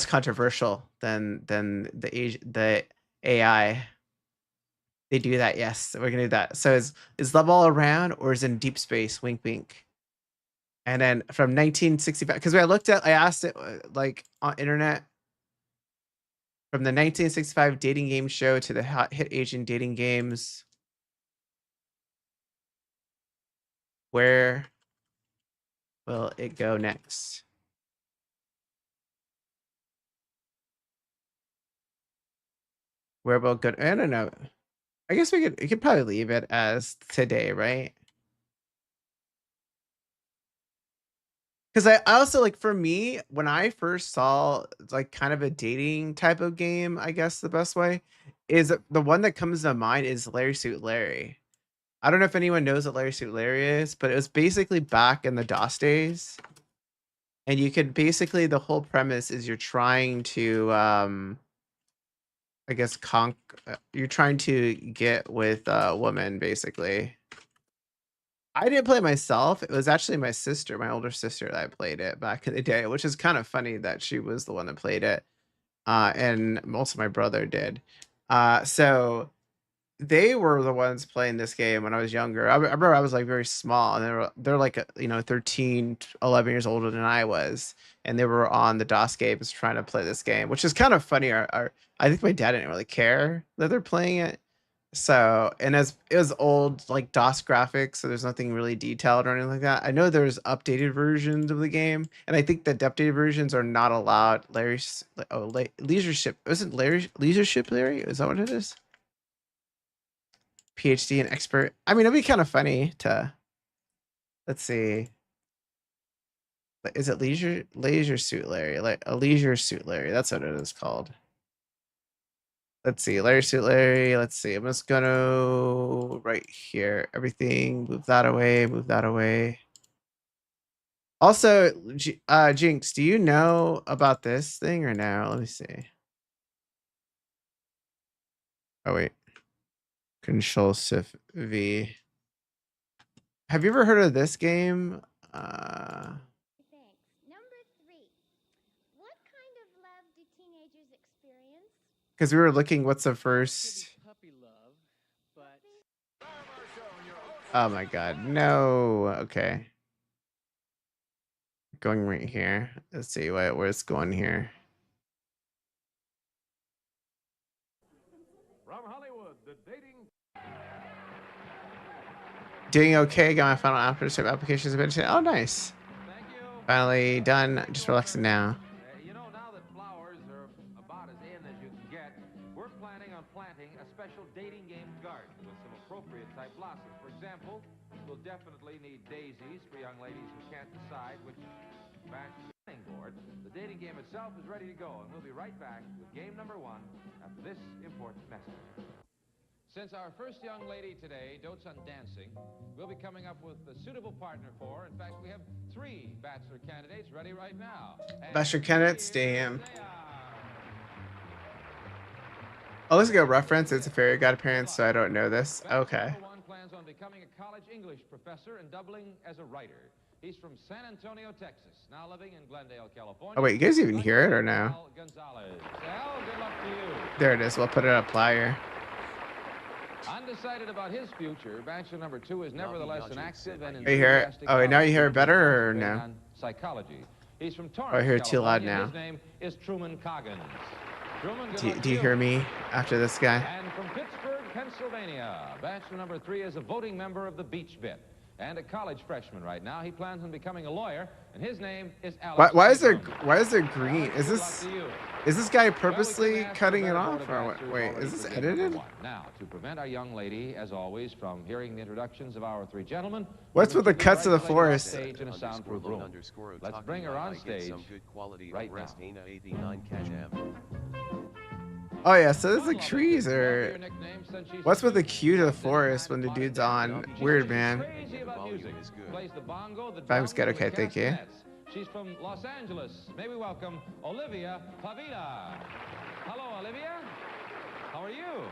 [SPEAKER 1] controversial than the AI. They do that, yes. We're gonna do that. So is love all around or is in Deep Space? Wink, wink. And then from 1965, because I asked it like on internet, from the 1965 dating game show to the hit Asian dating games, where will it go next? Where will it go? I don't know. I guess we could probably leave it as today, right? Because I also, like, for me, when I first saw like kind of a dating type of game, I guess the best way is the one that comes to mind is Larry Suit Larry. I don't know if anyone knows what Larry Suit Larry is, but it was basically back in the DOS days. And you could basically, the whole premise is you're trying to I guess you're trying to get with a woman, basically. I didn't play it myself. It was actually my sister, my older sister, that played it back in the day, which is kind of funny that she was the one that played it. And also my brother did. So they were the ones playing this game when I was younger. I remember I was like very small, and they're like 13, 11 years older than I was, and they were on the DOS games trying to play this game, which is kind of funny. I think my dad didn't really care that they're playing it. So, and as it was old like DOS graphics, so there's nothing really detailed or anything like that. I know there's updated versions of the game, and I think the updated versions are not allowed. Leisure Ship, isn't Leisure Ship Larry? Is that what it is? PhD and expert. I mean, it'd be kind of funny to, let's see. Is it Leisure Suit Larry? Like a Leisure Suit Larry. That's what it is called. Let's see. Larry Suit Larry. Let's see. I'm just gonna right here. Everything. Move that away. Move that away. Also, Jinx, do you know about this thing or no? Let me see. Oh wait, Control Shift V. Have you ever heard of this game?
[SPEAKER 3] Thanks. Number 3. What kind of love do teenagers experience?
[SPEAKER 1] Because we were looking, what's the first?
[SPEAKER 10] Puppy love, but
[SPEAKER 1] Oh my god, no. Okay. Going right here. Let's see where it's going here.
[SPEAKER 2] From Hollywood, the dating.
[SPEAKER 1] Doing okay. Got my final aftership applications eventually. Oh, nice.
[SPEAKER 2] Thank you.
[SPEAKER 1] Finally done. Just relaxing now.
[SPEAKER 2] You know, now that flowers are about as in as you can get, we're planning on planting a special dating game garden with some appropriate type blossoms. For example, we'll definitely need daisies for young ladies who can't decide which batch to be playing board. The dating game itself is ready to go, and we'll be right back with game number 1 after this important message. Since our first young lady today dotes on dancing, we'll be coming up with a suitable partner for her. In fact, we have 3 bachelor candidates ready right now.
[SPEAKER 1] Bachelor candidates, damn. Oh, let's go reference. It's a fairy god appearance, so I don't know this. Okay.
[SPEAKER 2] Number 1 plans on becoming a college English professor and doubling as a writer. He's from San Antonio, Texas, now living in Glendale, California.
[SPEAKER 1] Oh wait, you guys even hear it or no?
[SPEAKER 2] Al Gonzalez. Al, good luck to you.
[SPEAKER 1] There it is. We'll put it up flyer.
[SPEAKER 2] Undecided about his future, bachelor number 2 is nevertheless an active and
[SPEAKER 1] You hear it?
[SPEAKER 2] enthusiastic
[SPEAKER 1] Oh, wait, now you hear it
[SPEAKER 2] college
[SPEAKER 1] better or
[SPEAKER 2] student
[SPEAKER 1] no?
[SPEAKER 2] on psychology. He's from Torrance,
[SPEAKER 1] Oh, I hear it too loud
[SPEAKER 2] California.
[SPEAKER 1] now.
[SPEAKER 2] His name is Truman Coggins. Truman, good
[SPEAKER 1] Do
[SPEAKER 2] luck to
[SPEAKER 1] you hear me after this guy?
[SPEAKER 2] And from Pittsburgh, Pennsylvania, bachelor number 3 is a voting member of the Beach Bit and a college freshman right now. He plans on becoming a lawyer, and his name is Alex.
[SPEAKER 1] Why is there
[SPEAKER 2] Ingram.
[SPEAKER 1] green?
[SPEAKER 2] Alex, good luck to you.
[SPEAKER 1] Is this guy
[SPEAKER 2] Well, we
[SPEAKER 1] purposely
[SPEAKER 2] couldn't ask
[SPEAKER 1] cutting
[SPEAKER 2] for a
[SPEAKER 1] it
[SPEAKER 2] better
[SPEAKER 1] off
[SPEAKER 2] board
[SPEAKER 1] or
[SPEAKER 2] of
[SPEAKER 1] what?
[SPEAKER 2] answers
[SPEAKER 1] Wait,
[SPEAKER 2] already
[SPEAKER 1] is this
[SPEAKER 2] for game number
[SPEAKER 1] edited?
[SPEAKER 2] 1. Now, to prevent our young lady, as always, from hearing the introductions of our 3 gentlemen,
[SPEAKER 1] What's
[SPEAKER 2] we're
[SPEAKER 1] with the
[SPEAKER 2] gonna keep
[SPEAKER 1] cuts
[SPEAKER 2] her
[SPEAKER 1] of the
[SPEAKER 2] right on
[SPEAKER 1] forest?
[SPEAKER 2] stage in a soundproof room. Let's bring her on stage right now.
[SPEAKER 1] Oh yeah, so there's like trees
[SPEAKER 2] Your
[SPEAKER 1] or
[SPEAKER 2] nickname since she's
[SPEAKER 1] what's with the
[SPEAKER 2] from
[SPEAKER 1] cue to the
[SPEAKER 2] Houston,
[SPEAKER 1] forest when the
[SPEAKER 2] Body
[SPEAKER 1] dude's
[SPEAKER 2] Dance.
[SPEAKER 1] on?
[SPEAKER 2] She's
[SPEAKER 1] Weird, man.
[SPEAKER 2] crazy about music. Plays the bongo, the
[SPEAKER 1] Vibe's
[SPEAKER 2] drums,
[SPEAKER 1] good,
[SPEAKER 2] and the
[SPEAKER 1] okay, thank you.
[SPEAKER 2] castanets. She's from Los Angeles. May we welcome Olivia Pavina. Hello, Olivia. How are you?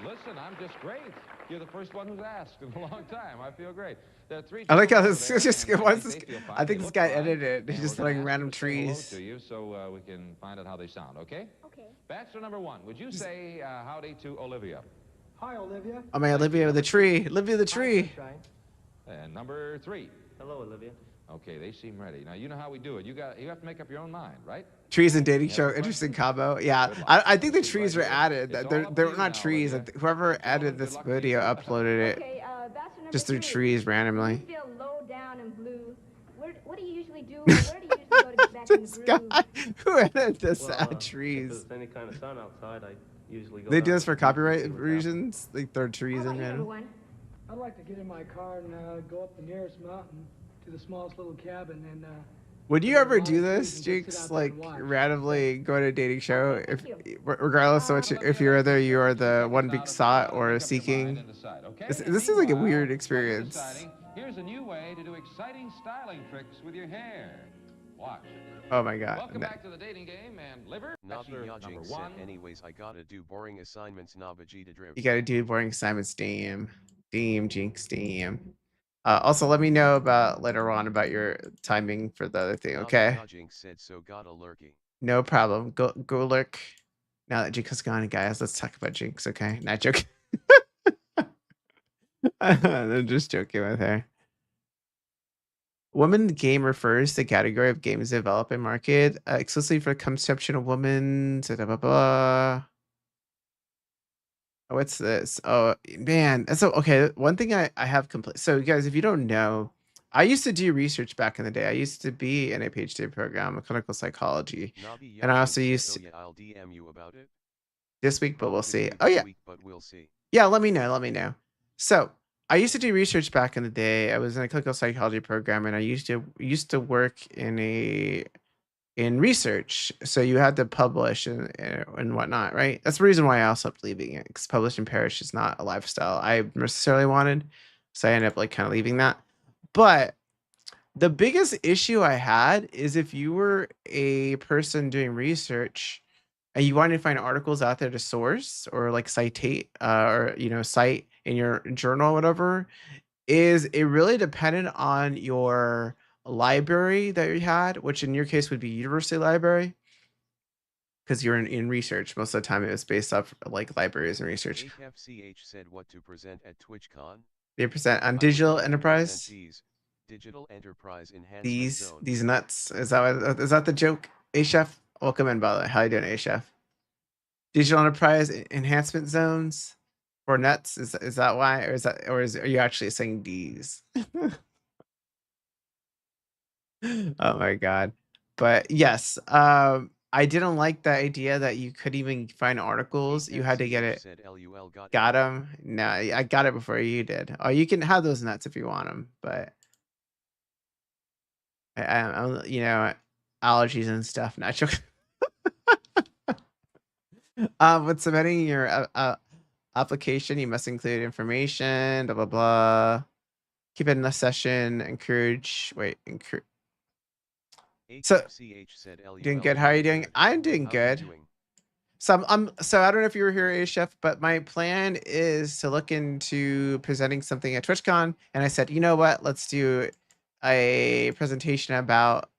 [SPEAKER 2] Listen, I'm just great. You're the first one who's asked in a long time. I feel great. There are 3
[SPEAKER 1] I like how
[SPEAKER 2] gentlemen
[SPEAKER 1] this
[SPEAKER 2] over
[SPEAKER 1] is
[SPEAKER 2] there,
[SPEAKER 1] just.
[SPEAKER 2] and
[SPEAKER 1] Why is
[SPEAKER 2] they
[SPEAKER 1] this?
[SPEAKER 2] feel fine.
[SPEAKER 1] I
[SPEAKER 2] They
[SPEAKER 1] think this
[SPEAKER 2] look
[SPEAKER 1] guy
[SPEAKER 2] fine.
[SPEAKER 1] edited it. He's
[SPEAKER 2] And
[SPEAKER 1] just
[SPEAKER 2] we're gonna
[SPEAKER 1] like
[SPEAKER 2] ask
[SPEAKER 1] random
[SPEAKER 2] them to say hello
[SPEAKER 1] trees.
[SPEAKER 2] to you so we can find out how they sound, okay?
[SPEAKER 3] Okay.
[SPEAKER 2] Bachelor number 1, would you say howdy to Olivia?
[SPEAKER 10] Hi, Olivia.
[SPEAKER 1] Oh my, Olivia the tree. Olivia the tree.
[SPEAKER 2] And number 3.
[SPEAKER 10] Hello, Olivia.
[SPEAKER 2] Okay, they seem ready. Now, you know how we do it. You have to make up your own mind, right?
[SPEAKER 1] Trees and dating show. Interesting combo. Yeah, I think the trees were added. They're not trees. Whoever added this video uploaded it
[SPEAKER 7] Okay, bachelor number
[SPEAKER 1] just through
[SPEAKER 7] 3.
[SPEAKER 1] trees randomly.
[SPEAKER 7] You feel low down and blue. What do you usually do? Or where do you usually go to get back in the
[SPEAKER 1] This
[SPEAKER 7] groove?
[SPEAKER 1] guy who edited this
[SPEAKER 10] Well,
[SPEAKER 1] add
[SPEAKER 10] If
[SPEAKER 1] trees.
[SPEAKER 10] there's any kind of sun outside, I usually go.
[SPEAKER 1] They
[SPEAKER 10] down
[SPEAKER 1] do this
[SPEAKER 10] to
[SPEAKER 1] for
[SPEAKER 10] the beach and
[SPEAKER 1] copyright
[SPEAKER 10] see what's
[SPEAKER 1] reasons. Like throw
[SPEAKER 7] How
[SPEAKER 1] trees
[SPEAKER 7] about
[SPEAKER 1] in
[SPEAKER 7] you, number
[SPEAKER 1] random.
[SPEAKER 7] 1?
[SPEAKER 14] I'd like to get in my car and go up the nearest mountain to the smallest little cabin and.
[SPEAKER 1] Would you ever do this,
[SPEAKER 14] Just sit
[SPEAKER 1] Jinx?
[SPEAKER 14] out there
[SPEAKER 1] Like
[SPEAKER 14] and watch.
[SPEAKER 1] randomly go to a dating show,
[SPEAKER 7] Okay,
[SPEAKER 1] if
[SPEAKER 7] thank you.
[SPEAKER 1] regardless of if you're whether you are the one being sought or seeking. This is like a weird experience.
[SPEAKER 2] Here's a new way to do exciting styling tricks with your hair. Watch.
[SPEAKER 1] Oh my god.
[SPEAKER 2] Welcome
[SPEAKER 1] No.
[SPEAKER 2] back to the dating game and liver. Bachelor number 1.
[SPEAKER 6] Anyways, I gotta do boring assignments. Navajita drip.
[SPEAKER 1] You gotta do boring assignments. Damn. Damn, Jinx. Damn. Also, let me know about later on about your timing for the other thing, okay?
[SPEAKER 6] Jinx said so. Got a lurky.
[SPEAKER 1] No problem. Go lurk. Now that Jinx is gone, guys, let's talk about Jinx, okay? Not joking. I'm just joking with her. Woman game refers to the category of games developed and marketed exclusively for the consumption of women. Blah, blah, blah. What's this? Oh man, so okay. One thing I have complete. So guys, if you don't know, I used to do research back in the day. I used to be in a PhD program in clinical psychology, and I also used to,
[SPEAKER 6] I'll DM you about it
[SPEAKER 1] this week, but we'll see.
[SPEAKER 6] this
[SPEAKER 1] Oh yeah,
[SPEAKER 6] week, but we'll see.
[SPEAKER 1] yeah. Let me know. Let me know. So I used to do research back in the day. I was in a clinical psychology program, and I used to work in research. So you had to publish and whatnot, right? That's the reason why I also ended up leaving it, because publish and perish is not a lifestyle I necessarily wanted. So I ended up like kind of leaving that. But The biggest issue I had is if you were a person doing research and you wanted to find articles out there to source or like citate or cite in your journal or whatever, is it really depended on your library that you had, which in your case would be university library, because you're in research. Most of the time it was based off like libraries and research.
[SPEAKER 15] HFCH said what to present at TwitchCon.
[SPEAKER 1] They present on
[SPEAKER 15] I would
[SPEAKER 1] digital
[SPEAKER 15] like to
[SPEAKER 1] enterprise.
[SPEAKER 15] present these Digital Enterprise Enhancement
[SPEAKER 1] These
[SPEAKER 15] Zones.
[SPEAKER 1] nuts. Is that the joke? A Chef, welcome in, by the way. How you doing, A Chef? Digital enterprise enhancement zones for nuts. Is that why, or are you actually saying D's? Oh my god. But yes, I didn't like the idea that you could even find articles. You had to get it.
[SPEAKER 15] Said LUL
[SPEAKER 1] Got them? No, I got it before you did. Oh, you can have those nuts if you want them, but I'm allergies and stuff. Not joking. With submitting your application, you must include information. Blah blah blah. Keep it in the session. Encourage. So, doing good. How are you doing? I'm doing good. So so I don't know if you were here, A Chef, but my plan is to look into presenting something at TwitchCon, and I said, you know what? Let's do a presentation about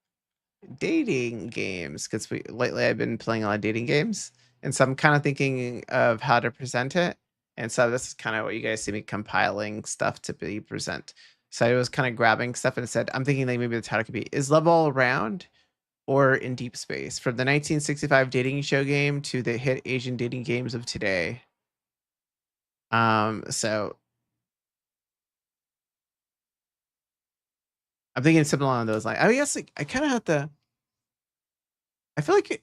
[SPEAKER 1] dating games, because lately I've been playing a lot of dating games, and so I'm kind of thinking of how to present it. And so this is kind of what you guys see me compiling stuff to be present. So I was kind of grabbing stuff and said, I'm thinking like maybe the title could be, is love all around or in deep space? From the 1965 dating show game to the hit Asian dating games of today. So I'm thinking something along those lines. I guess like, I kind of have to, I feel like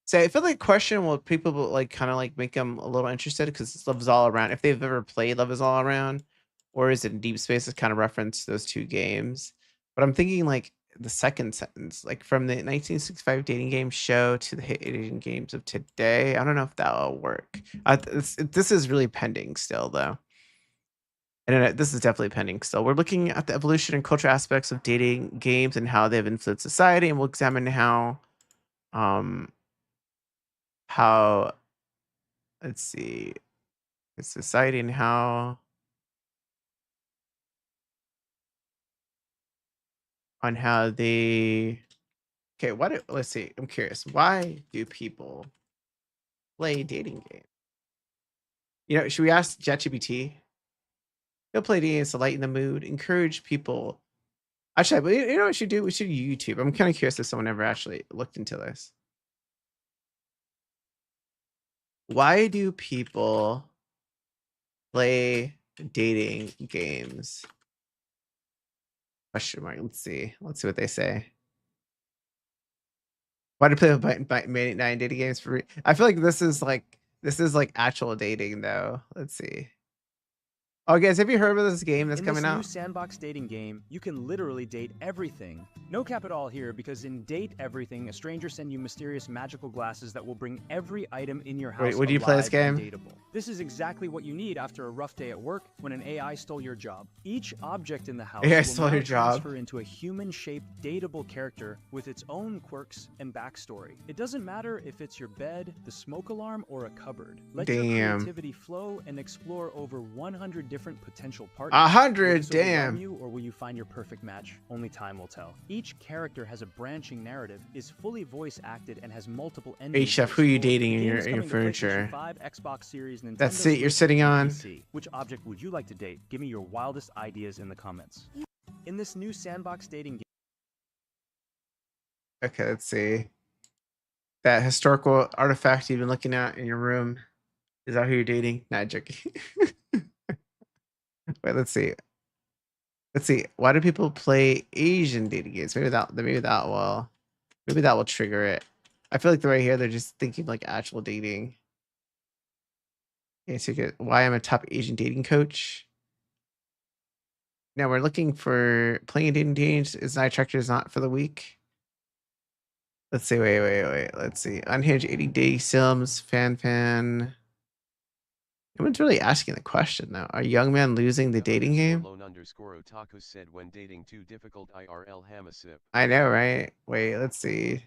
[SPEAKER 1] the question will people will like kind of like make them a little interested, because Love is All Around, if they've ever played Love is All Around, or is it in Deep Space, is kind of reference those two games. But I'm thinking like the second sentence, like from the 1965 dating game show to the hit Asian games of today. I don't know if that'll work. This is really pending still though. And this is definitely pending still. We're looking at the evolution and cultural aspects of dating games and how they've influenced society, and we'll examine how let's see, society and how they, okay, let's see, I'm curious, why do people play dating games? Should we ask ChatGPT? He'll play games to lighten the mood, encourage people. Actually, but you know what we should do? We should YouTube. I'm kind of curious if someone ever actually looked into this. Why do people play dating games? Question mark. Let's see what they say. Why do people play 9 dating games for? I feel like this is like actual dating though. Let's see. Oh, guys, have you heard of this game that's coming out?
[SPEAKER 16] In this new sandbox dating game, you can literally date everything. No cap at all here, because in Date Everything, a stranger sends you mysterious magical glasses that will bring every item in your house
[SPEAKER 1] Wait, would you play this game?
[SPEAKER 16] dateable. This is exactly what you need after a rough day at work when an AI stole your job. Each object in the house
[SPEAKER 1] AI
[SPEAKER 16] will
[SPEAKER 1] stole
[SPEAKER 16] now
[SPEAKER 1] your job.
[SPEAKER 16] transfer into a human-shaped, dateable character with its own quirks and backstory. It doesn't matter if it's your bed, the smoke alarm, or a cupboard. Let your creativity flow and explore over 100 different potential partners.
[SPEAKER 1] 100,
[SPEAKER 16] Will this overwhelm
[SPEAKER 1] damn.
[SPEAKER 16] you, or will you find your perfect match? Only time will tell. Each character has a branching narrative, is fully voice acted, and has multiple endings.
[SPEAKER 1] Hey Chef, who are you dating in
[SPEAKER 16] The game
[SPEAKER 1] your
[SPEAKER 16] is coming to
[SPEAKER 1] furniture?
[SPEAKER 16] PlayStation 5, Xbox Series, Nintendo
[SPEAKER 1] That seat you're
[SPEAKER 16] Switch,
[SPEAKER 1] sitting
[SPEAKER 16] and
[SPEAKER 1] on?
[SPEAKER 16] PC. Which object would you like to date? Give me your wildest ideas in the comments. In this new sandbox dating game.
[SPEAKER 1] Okay, let's see. That historical artifact you've been looking at in your room, is that who you're dating? Not joking. Wait, let's see. Why do people play Asian dating games? Maybe that will trigger it. I feel like the right here they're just thinking like actual dating. Okay, so why I'm a top Asian dating coach. Now we're looking for playing dating games. Is not attractive, is not for the weak. Let's see. Wait. Let's see. Unhinged 80 Day Sims, fan. No one's really asking the question though. Are young men losing the dating game?
[SPEAKER 15] Lone underscore otaku said when dating too difficult IRL Hamasip.
[SPEAKER 1] I know, right? Wait, let's see.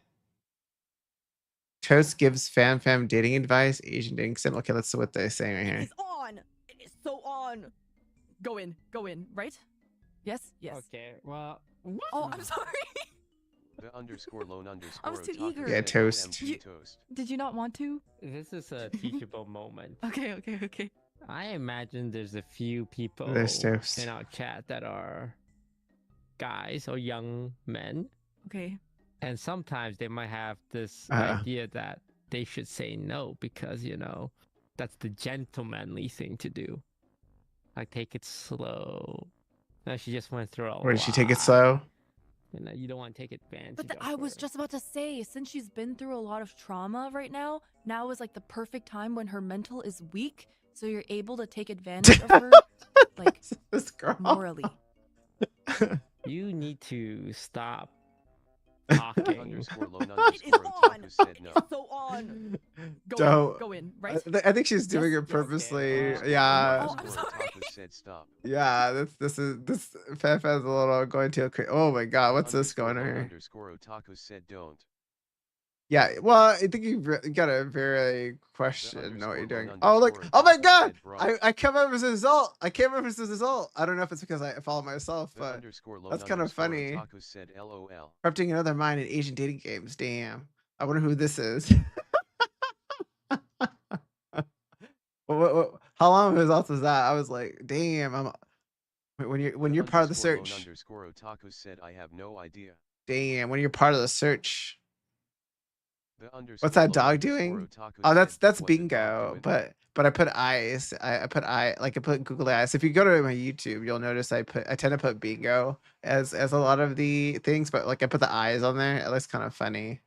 [SPEAKER 1] Toast gives fam dating advice. Asian dating sim. Okay, that's what they're saying right here.
[SPEAKER 17] It's on. It is so on. Go in, right? Yes, yes.
[SPEAKER 10] Okay, well.
[SPEAKER 17] Oh, I'm sorry.
[SPEAKER 15] The underscore lone underscore
[SPEAKER 17] I was too
[SPEAKER 15] otaku
[SPEAKER 17] eager.
[SPEAKER 1] Yeah,
[SPEAKER 15] said
[SPEAKER 1] toast.
[SPEAKER 15] OMG toast.
[SPEAKER 17] Did you not want to?
[SPEAKER 10] This is a teachable moment.
[SPEAKER 17] Okay.
[SPEAKER 10] I imagine there's a few people
[SPEAKER 1] There's toast.
[SPEAKER 10] in our chat that are guys or young men.
[SPEAKER 17] Okay.
[SPEAKER 10] And sometimes they might have this idea that they should say no because, you know, that's the gentlemanly thing to do. Like, take it slow. No, she just went through a
[SPEAKER 1] Or did she take it
[SPEAKER 10] lot.
[SPEAKER 1] slow?
[SPEAKER 10] You know, you don't want to take advantage
[SPEAKER 17] But
[SPEAKER 10] of
[SPEAKER 17] I was
[SPEAKER 10] her.
[SPEAKER 17] just about to say, since she's been through a lot of trauma right now is like the perfect time when her mental is weak, so you're able to take advantage of her, like,
[SPEAKER 1] this girl.
[SPEAKER 17] morally.
[SPEAKER 10] You need to stop talking.
[SPEAKER 15] Underscore lone
[SPEAKER 17] It is
[SPEAKER 15] underscore
[SPEAKER 17] on.
[SPEAKER 15] otaku said no.
[SPEAKER 17] So on.
[SPEAKER 1] Don't.
[SPEAKER 17] Go in, right?
[SPEAKER 1] I think she's doing it purposely. Yeah.
[SPEAKER 17] Oh, I'm sorry.
[SPEAKER 15] Otaku said stop.
[SPEAKER 1] Yeah, this Fan's a little going to crazy. Oh my god, what's this going on here?
[SPEAKER 15] Underscore otaku said don't.
[SPEAKER 1] Yeah, well, I think you got a very question. Know what you're doing?
[SPEAKER 15] underscore
[SPEAKER 1] Oh look!
[SPEAKER 15] underscore
[SPEAKER 1] Oh my
[SPEAKER 15] otaku
[SPEAKER 1] god!
[SPEAKER 15] said bro.
[SPEAKER 1] I came up as a result. I came up as a result. I don't know if it's because I follow myself,
[SPEAKER 15] The
[SPEAKER 1] but
[SPEAKER 15] underscore lone
[SPEAKER 1] that's kind of
[SPEAKER 15] underscore
[SPEAKER 1] funny.
[SPEAKER 15] Otaku said LOL.
[SPEAKER 1] Corrupting another mind in Asian dating games. Damn. I wonder who this is. How long of a result was that? I was like, damn. When you're part of the
[SPEAKER 15] Underscore lone
[SPEAKER 1] search.
[SPEAKER 15] underscore otaku said I have no idea.
[SPEAKER 1] Damn. When you're part of the search.
[SPEAKER 15] The underscore
[SPEAKER 1] What's that
[SPEAKER 15] lone
[SPEAKER 1] dog
[SPEAKER 15] underscore
[SPEAKER 1] doing?
[SPEAKER 15] otaku
[SPEAKER 1] Oh, that's
[SPEAKER 15] said, "What the dog
[SPEAKER 1] bingo.
[SPEAKER 15] doing?"
[SPEAKER 1] But I put eyes. I put Google eyes. If you go to my YouTube, you'll notice I tend to put bingo as a lot of the things, but like I put the eyes on there. It looks kind of funny.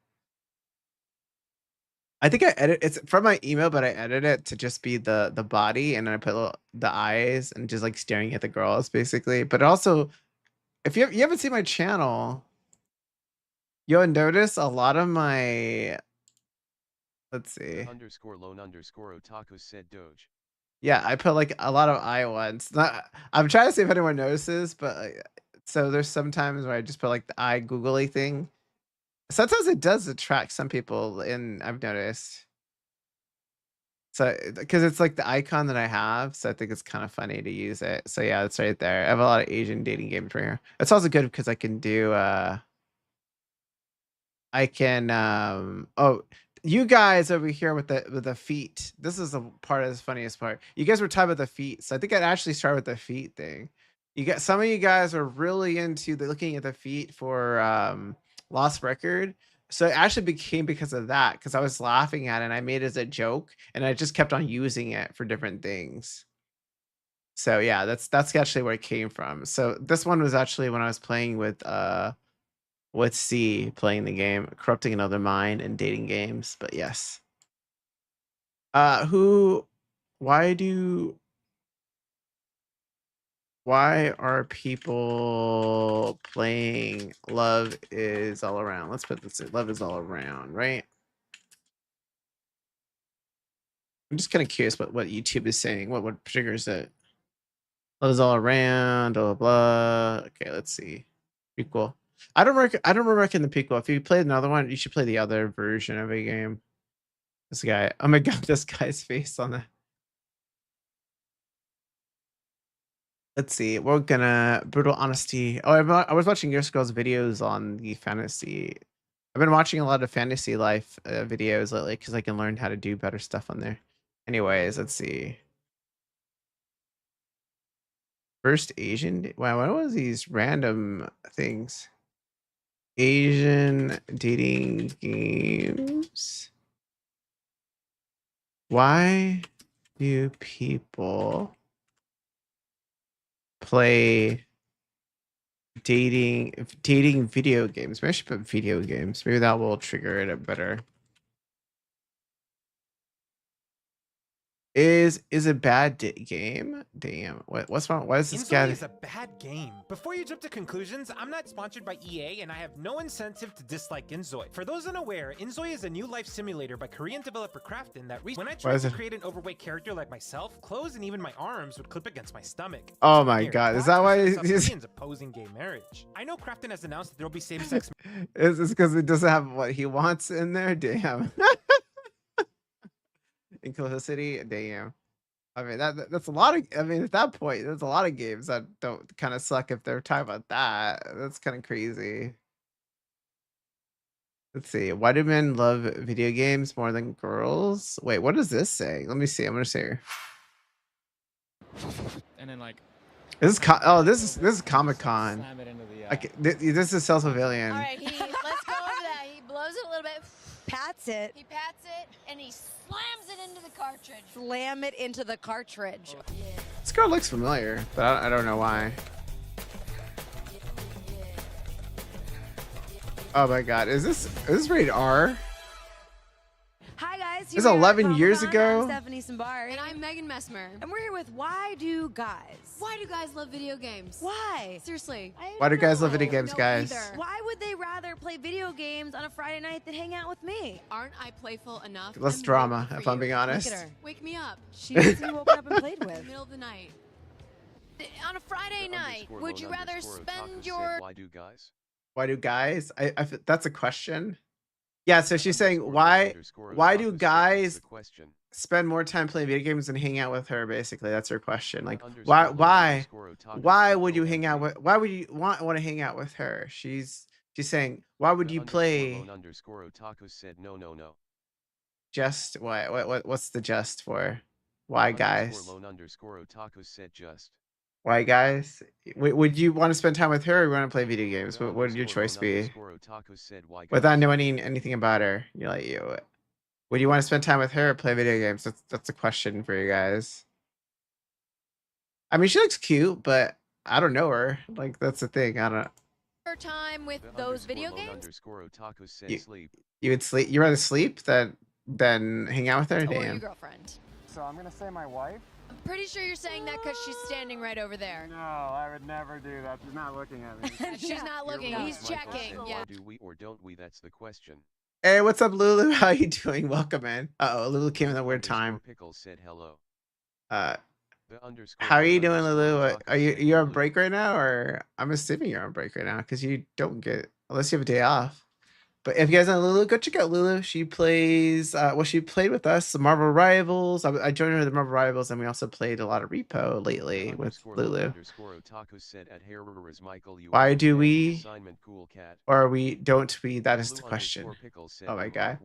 [SPEAKER 1] I think I edit it's from my email, but I edit it to just be the body, and then I put the eyes and just like staring at the girls basically. But also, if you haven't seen my channel, you'll notice a lot of my. Let's see.
[SPEAKER 15] The underscore lone underscore otaku said Doge.
[SPEAKER 1] Yeah, I put like a lot of eye ones. I'm trying to see if anyone notices, but so there's some times where I just put like the eye googly thing. Sometimes it does attract some people, and I've noticed. So because it's like the icon that I have, so I think it's kind of funny to use it. So yeah, it's right there. I have a lot of Asian dating games right here. It's also good because I can do I can oh, you guys over here with the feet. This is the part of the funniest part. You guys were talking about the feet, so I think I'd actually start with the feet thing. You got some of you guys are really into looking at the feet for Lost Record. So it actually became because of that, because I was laughing at it and I made it as a joke, and I just kept on using it for different things. So yeah, that's actually where it came from. So this one was actually when I was playing with C, playing the game, corrupting another mind and dating games. But yes. Why are people playing Love Is All Around? Let's put this in. Love Is All Around, right? I'm just kind of curious what YouTube is saying. What triggers it? Love Is All Around, blah, blah, blah. Okay, let's see. Pretty cool. I don't remember the prequel. If you played another one, you should play the other version of a game. This guy. Oh my god, this guy's face on that. Let's see. We're gonna brutal honesty. Oh, I was watching your girls' videos on the fantasy. I've been watching a lot of fantasy life videos lately because I can learn how to do better stuff on there. Anyways, let's see. First Asian. Wow, what was these random things? Asian dating games. Why do people play dating video games? Maybe I should put video games. Maybe that will trigger it better. Is a bad game? Damn. What's wrong? Why is this guy?
[SPEAKER 18] Inzoi is a bad game. Before you jump to conclusions, I'm not sponsored by EA, and I have no incentive to dislike Inzoi. For those unaware, Inzoi is a new life simulator by Korean developer Krafton that when I tried to create an overweight character like myself, clothes and even my arms would clip against my stomach.
[SPEAKER 1] Oh my god, is that why he's
[SPEAKER 18] opposing gay marriage? I know Krafton has announced that there will be same-sex.
[SPEAKER 1] Is this because it doesn't have what he wants in there? Damn. Inclusivity, damn. I mean that's a lot of. I mean at that point, there's a lot of games that don't kind of suck if they're talking about that. That's kind of crazy. Let's see. Why do men love video games more than girls? Wait, what is this saying? Let me see. I'm gonna see here.
[SPEAKER 19] And then like.
[SPEAKER 1] This is Comic-Con. This is Self-Pavilion.
[SPEAKER 20] All right, let's go over that. He blows it a little bit.
[SPEAKER 21] Pats it.
[SPEAKER 20] He pats it, and he slams it into the cartridge.
[SPEAKER 21] Slam it into the cartridge.
[SPEAKER 20] Yeah.
[SPEAKER 1] This girl looks familiar, but I don't know why. Oh my god, is this rated R?
[SPEAKER 21] Hi guys,
[SPEAKER 1] this is 11 years ago.
[SPEAKER 21] I'm Stephanie Sambari.
[SPEAKER 20] And I'm Megan Messmer.
[SPEAKER 21] And we're here with Why Do Guys?
[SPEAKER 20] Why do guys love video games?
[SPEAKER 21] Why?
[SPEAKER 20] Seriously.
[SPEAKER 1] Why do guys love video games, guys?
[SPEAKER 21] Why would they rather play video games on a Friday night than hang out with me?
[SPEAKER 20] Aren't I playful enough?
[SPEAKER 1] Less drama, if I'm being honest.
[SPEAKER 21] Look at her.
[SPEAKER 20] Wake me up.
[SPEAKER 21] She needs to be woken up and played with.
[SPEAKER 20] Middle of the night. On a Friday night, would you rather spend your...
[SPEAKER 15] Why do guys?
[SPEAKER 1] Why do guys? That's a question. Yeah, so she's saying why do guys spend more time playing video games than hang out with her? Basically, that's her question. Like why would you hang out with? Why would you want to hang out with her? She's saying why would you play?
[SPEAKER 15] Otaku said no.
[SPEAKER 1] Just what's the just for? Why guys?
[SPEAKER 15] Otaku said just.
[SPEAKER 1] Why guys? Would you want to spend time with her or want to play video games? What would your choice be? Without knowing anything about her, you're like you. Would you want to spend time with her or play video games? That's a question for you guys. I mean, she looks cute, but I don't know her. Like that's the thing. I don't.
[SPEAKER 20] Time with those video games.
[SPEAKER 1] You would sleep. You rather sleep than hang out with her.
[SPEAKER 20] Or
[SPEAKER 1] Damn.
[SPEAKER 20] your girlfriend.
[SPEAKER 22] So I'm gonna say my wife.
[SPEAKER 20] I'm pretty sure you're saying that because she's standing right over there.
[SPEAKER 22] No, I would never do that. She's not looking at me.
[SPEAKER 20] She's not looking. He's checking. Yeah.
[SPEAKER 15] Do we or don't we? That's the question.
[SPEAKER 1] Hey, what's up, Lulu? How you doing? Welcome in. Uh-oh, Lulu came in a weird time.
[SPEAKER 15] Pickle said hello.
[SPEAKER 1] How are you doing, Lulu? Are you on break right now, or I'm assuming you're on break right now because you don't get unless you have a day off. But if you guys know Lulu, go check out Lulu. She plays. She played with us, the Marvel Rivals. I joined her in the Marvel Rivals, and we also played a lot of Repo lately with Lulu. Why do we, or we don't we? That is the question. Oh my god.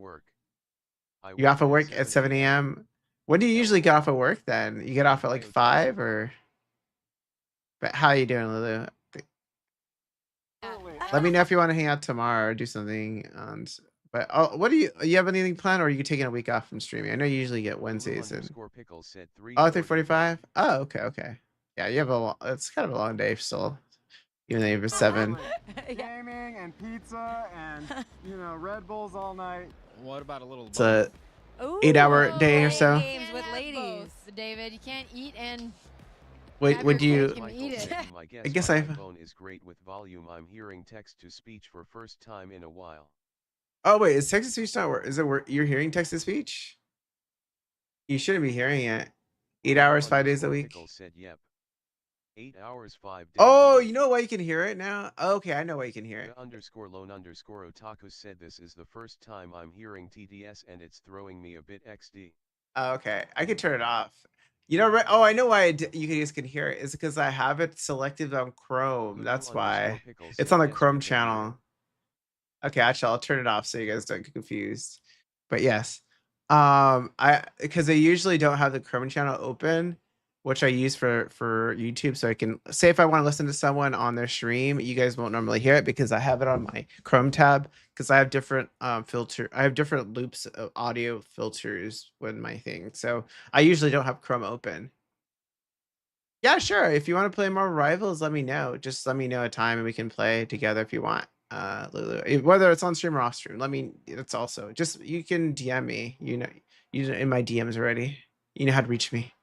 [SPEAKER 1] You off of work at 7 a.m. When do you usually get off of work? Then you get off at like 5 or. But how are you doing, Lulu? Let me know if you want to hang out tomorrow or do something. But what do you have anything planned, or are you taking a week off from streaming? I know you usually get Wednesdays and 3:45. Oh, okay. Yeah, you have it's kind of a long day still, even though you have 7.
[SPEAKER 22] Gaming and pizza and Red Bulls all night.
[SPEAKER 19] What about a little?
[SPEAKER 1] It's a 8-hour day or so.
[SPEAKER 20] Games with ladies, David. You can't eat and.
[SPEAKER 1] Would you?
[SPEAKER 15] I
[SPEAKER 1] guess
[SPEAKER 15] my phone is great with volume. I'm hearing text to speech for first time in a while.
[SPEAKER 1] Oh wait, is text to speech not work? Is it work? You're hearing text to speech? You shouldn't be hearing it. 8 hours, 5 days a week.
[SPEAKER 15] Said, yep. 8 hours, 5 days.
[SPEAKER 1] Oh, you know why you can hear it now? Okay, I know why you can hear it.
[SPEAKER 15] _lone_otaku said this is the first time I'm hearing TDS and it's throwing me a bit XD.
[SPEAKER 1] Okay, I can turn it off. You know, oh, I know why you guys can hear it. It's because I have it selected on Chrome. That's why. It's on the Chrome channel. Okay, actually, I'll turn it off so you guys don't get confused. But yes, because I usually don't have the Chrome channel open, which I use for YouTube, so I can say if I want to listen to someone on their stream, you guys won't normally hear it because I have it on my Chrome tab because I have different different loops of audio filters with my thing. So I usually don't have Chrome open. Yeah, sure. If you want to play more Rivals, let me know. Just let me know a time and we can play together if you want. Lulu, whether it's on stream or off stream. It's also just you can DM me. You know in my DMs already. You know how to reach me.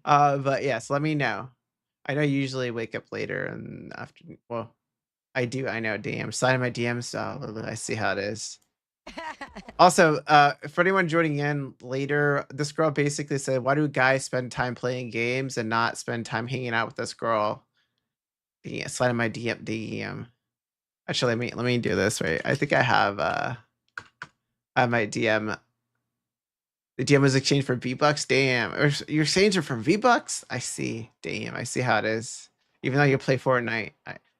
[SPEAKER 1] But yes, let me know. I know you usually wake up later and after. Well, I do. I know. Damn, slide in my DMs. Oh, I see how it is. Also, for anyone joining in later, this girl basically said, "Why do guys spend time playing games and not spend time hanging out with this girl?" Yeah, slide in my DM. Actually, let me do this right. I think I have my DM. The DM was exchanged for V-Bucks. Damn, you're exchanging for V-Bucks? I see. Damn, I see how it is. Even though you play Fortnite,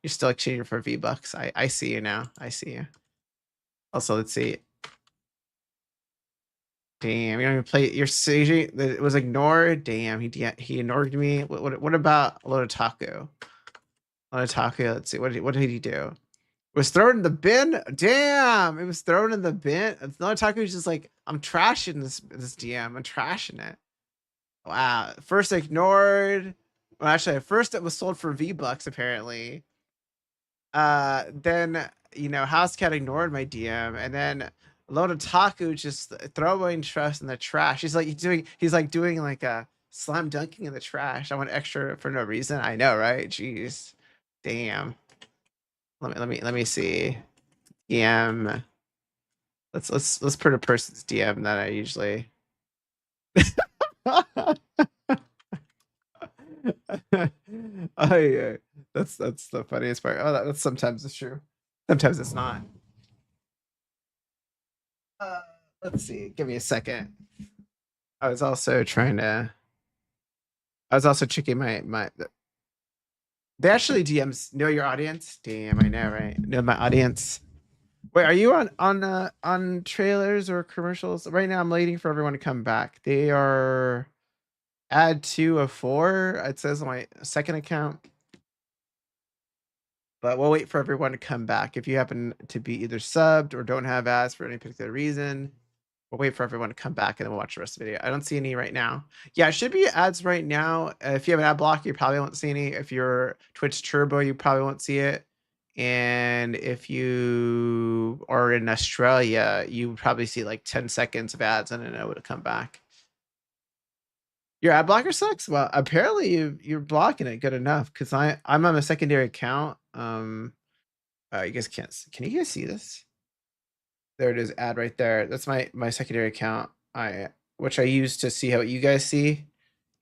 [SPEAKER 1] you're still exchanging for V-Bucks. I see you now. I see you. Also, let's see. Damn, you don't even play. You're saging. It was ignored. Damn, he ignored me. What about Lototaku? Lototaku. Let's see. What did he do? It was thrown in the bin. Damn, it was thrown in the bin. Lototaku was just like, I'm trashing this DM. I'm trashing it. Wow. First ignored. Well, actually, at first it was sold for V-Bucks apparently. Then House Cat ignored my DM, and then Lototaku just throwing trust in the trash. He's like doing like a slam dunking in the trash. I want extra for no reason. I know, right? Jeez, damn. Let me see. DM. Let's put a person's DM that I usually. Oh yeah, that's the funniest part. Oh, that's sometimes it's true. Sometimes it's not. Let's see. Give me a second. I was also checking my. They actually DMs know your audience. Damn, I know, right? Know my audience. Wait, are you on trailers or commercials? Right now, I'm waiting for everyone to come back. They are add 2 of 4. It says on my second account. But we'll wait for everyone to come back. If you happen to be either subbed or don't have ads for any particular reason, we'll wait for everyone to come back and then we'll watch the rest of the video. I don't see any right now. Yeah, it should be ads right now. If you have an ad block, you probably won't see any. If you're Twitch Turbo, you probably won't see it. And if you are in Australia, you probably see like 10 seconds of ads and then it would come back. Your ad blocker sucks? Well, apparently you're blocking it good enough because I'm on a secondary account. You guys can't. Can you guys see this? There it is, ad right there. That's my secondary account. Which I use to see how you guys see,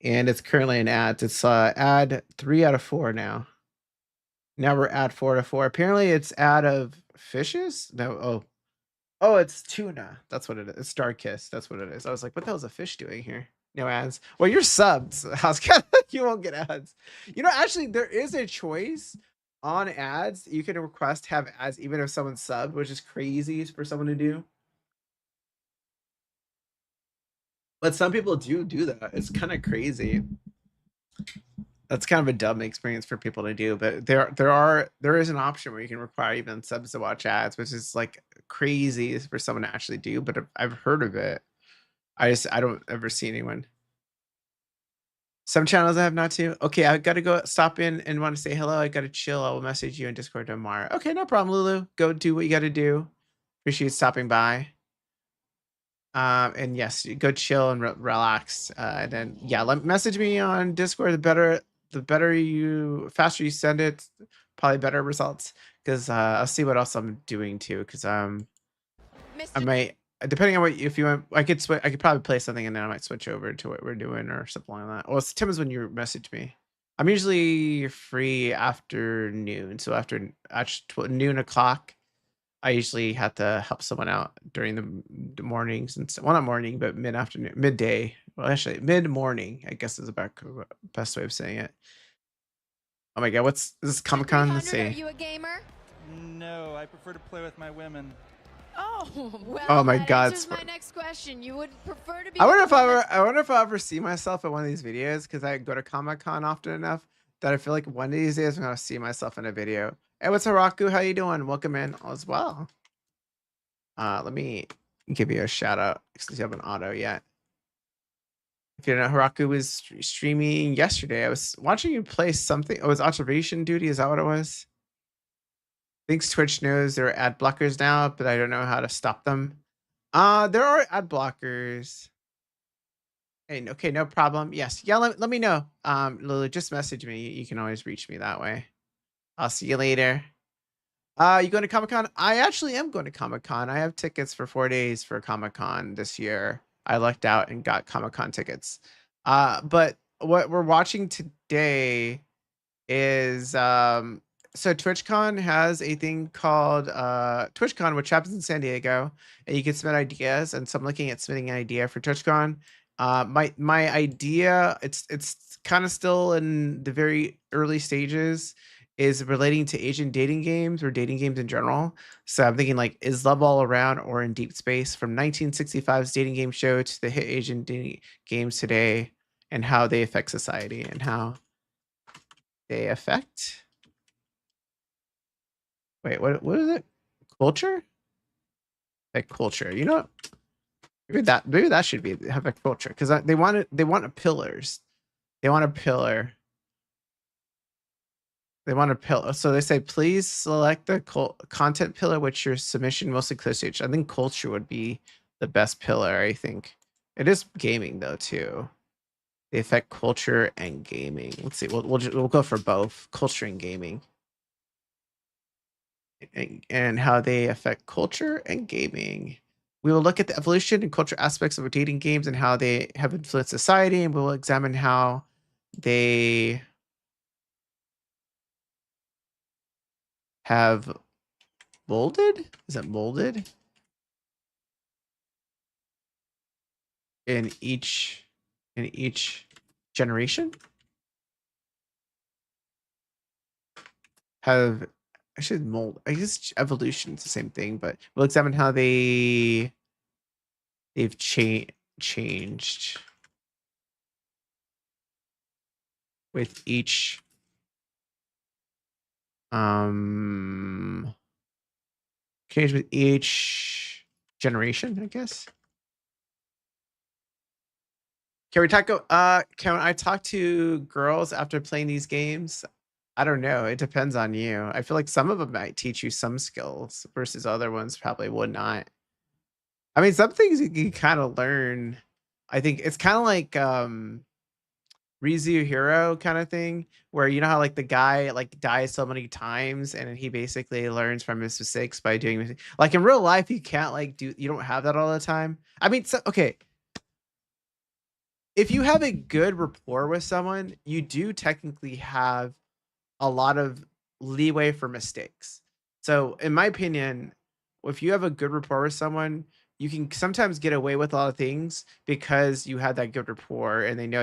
[SPEAKER 1] and it's currently an ad. It's ad 3 out of 4 now. Now we're at 4 out of 4. Apparently it's ad of fishes. No, oh, it's tuna. That's what it is. It's Starkiss. That's what it is. I was like, what the hell is a fish doing here? No ads. Well, you're subs. You won't get ads. Actually, there is a choice on ads. You can request to have ads even if someone's subbed, which is crazy for someone to do. But some people do that. It's kind of crazy. That's kind of a dumb experience for people to do. But there is an option where you can require even subs to watch ads, which is like crazy for someone to actually do. But I've heard of it. I don't ever see anyone. Some channels I have not to. Okay, I gotta go stop in and want to say hello. I gotta chill. I will message you in Discord tomorrow. Okay, no problem, Lulu. Go do what you gotta do. Appreciate stopping by. And yes, go chill and relax. And then message me on Discord. Faster you send it, probably better results. Because I'll see what else I'm doing too. Because I might. Depending on if you want, I could probably play something and then I might switch over to what we're doing or something like that. Well, Tim is when you message me. I'm usually free after noon. So after noon o'clock, I usually have to help someone out during the mornings and not morning, but mid-afternoon, midday. Well, actually mid-morning, I guess is the best way of saying it. Oh my God, is this Comic-Con? Let's see.
[SPEAKER 20] Are you a gamer?
[SPEAKER 4] No, I prefer to play with my women.
[SPEAKER 20] Oh, well,
[SPEAKER 1] oh my God!
[SPEAKER 20] This is my next question. You would prefer to be.
[SPEAKER 1] I wonder if I ever see myself in one of these videos because I go to Comic-Con often enough that I feel like one of these days I'm gonna see myself in a video. Hey, what's Haraku? How you doing? Welcome in as well. Let me give you a shout out since you haven't auto yet. If you don't know, Haraku was streaming yesterday. I was watching you play something. It was Observation Duty. Is that what it was? I think Twitch knows there are ad blockers now, but I don't know how to stop them. There are ad blockers. And okay, no problem. Yes. Yeah, let me know. Lily, just message me. You can always reach me that way. I'll see you later. You going to Comic-Con? I actually am going to Comic-Con. I have tickets for 4 days for Comic-Con this year. I lucked out and got Comic-Con tickets. But what we're watching today is so TwitchCon has a thing called TwitchCon, which happens in San Diego, and you can submit ideas. And so I'm looking at submitting an idea for TwitchCon. My idea, it's kind of still in the very early stages, is relating to Asian dating games or dating games in general. So I'm thinking like, is Love All Around or In Deep Space from 1965's dating game show to the hit Asian dating games today, and how they affect society and how they affect. Wait, what is it? Culture? Like culture. You know what? Maybe that should be have a culture, because they want pillars. They want a pillar. They want a pillar. So they say, please select the content pillar which your submission mostly close to. I think culture would be the best pillar. I think it is gaming though too. They affect culture and gaming. Let's see. We'll go for both culture and gaming, and how they affect culture and gaming. We will look at the evolution and culture aspects of dating games and how they have influenced society, and we will examine how they have molded. Is it molded in each generation? Have I should mold. I guess evolution is the same thing, but we'll examine how they've changed with each change with each generation, I guess. Can we talk? Can I talk to girls after playing these games? I don't know. It depends on you. I feel like some of them might teach you some skills versus other ones probably would not. I mean, some things you can kind of learn. I think it's kind of like Rizu Hero kind of thing, where you know how like the guy like dies so many times and he basically learns from his mistakes by doing like in real life you can't like you don't have that all the time. I mean, so okay. If you have a good rapport with someone, you do technically have a lot of leeway for mistakes. So in my opinion, if you have a good rapport with someone, you can sometimes get away with a lot of things because you had that good rapport and they know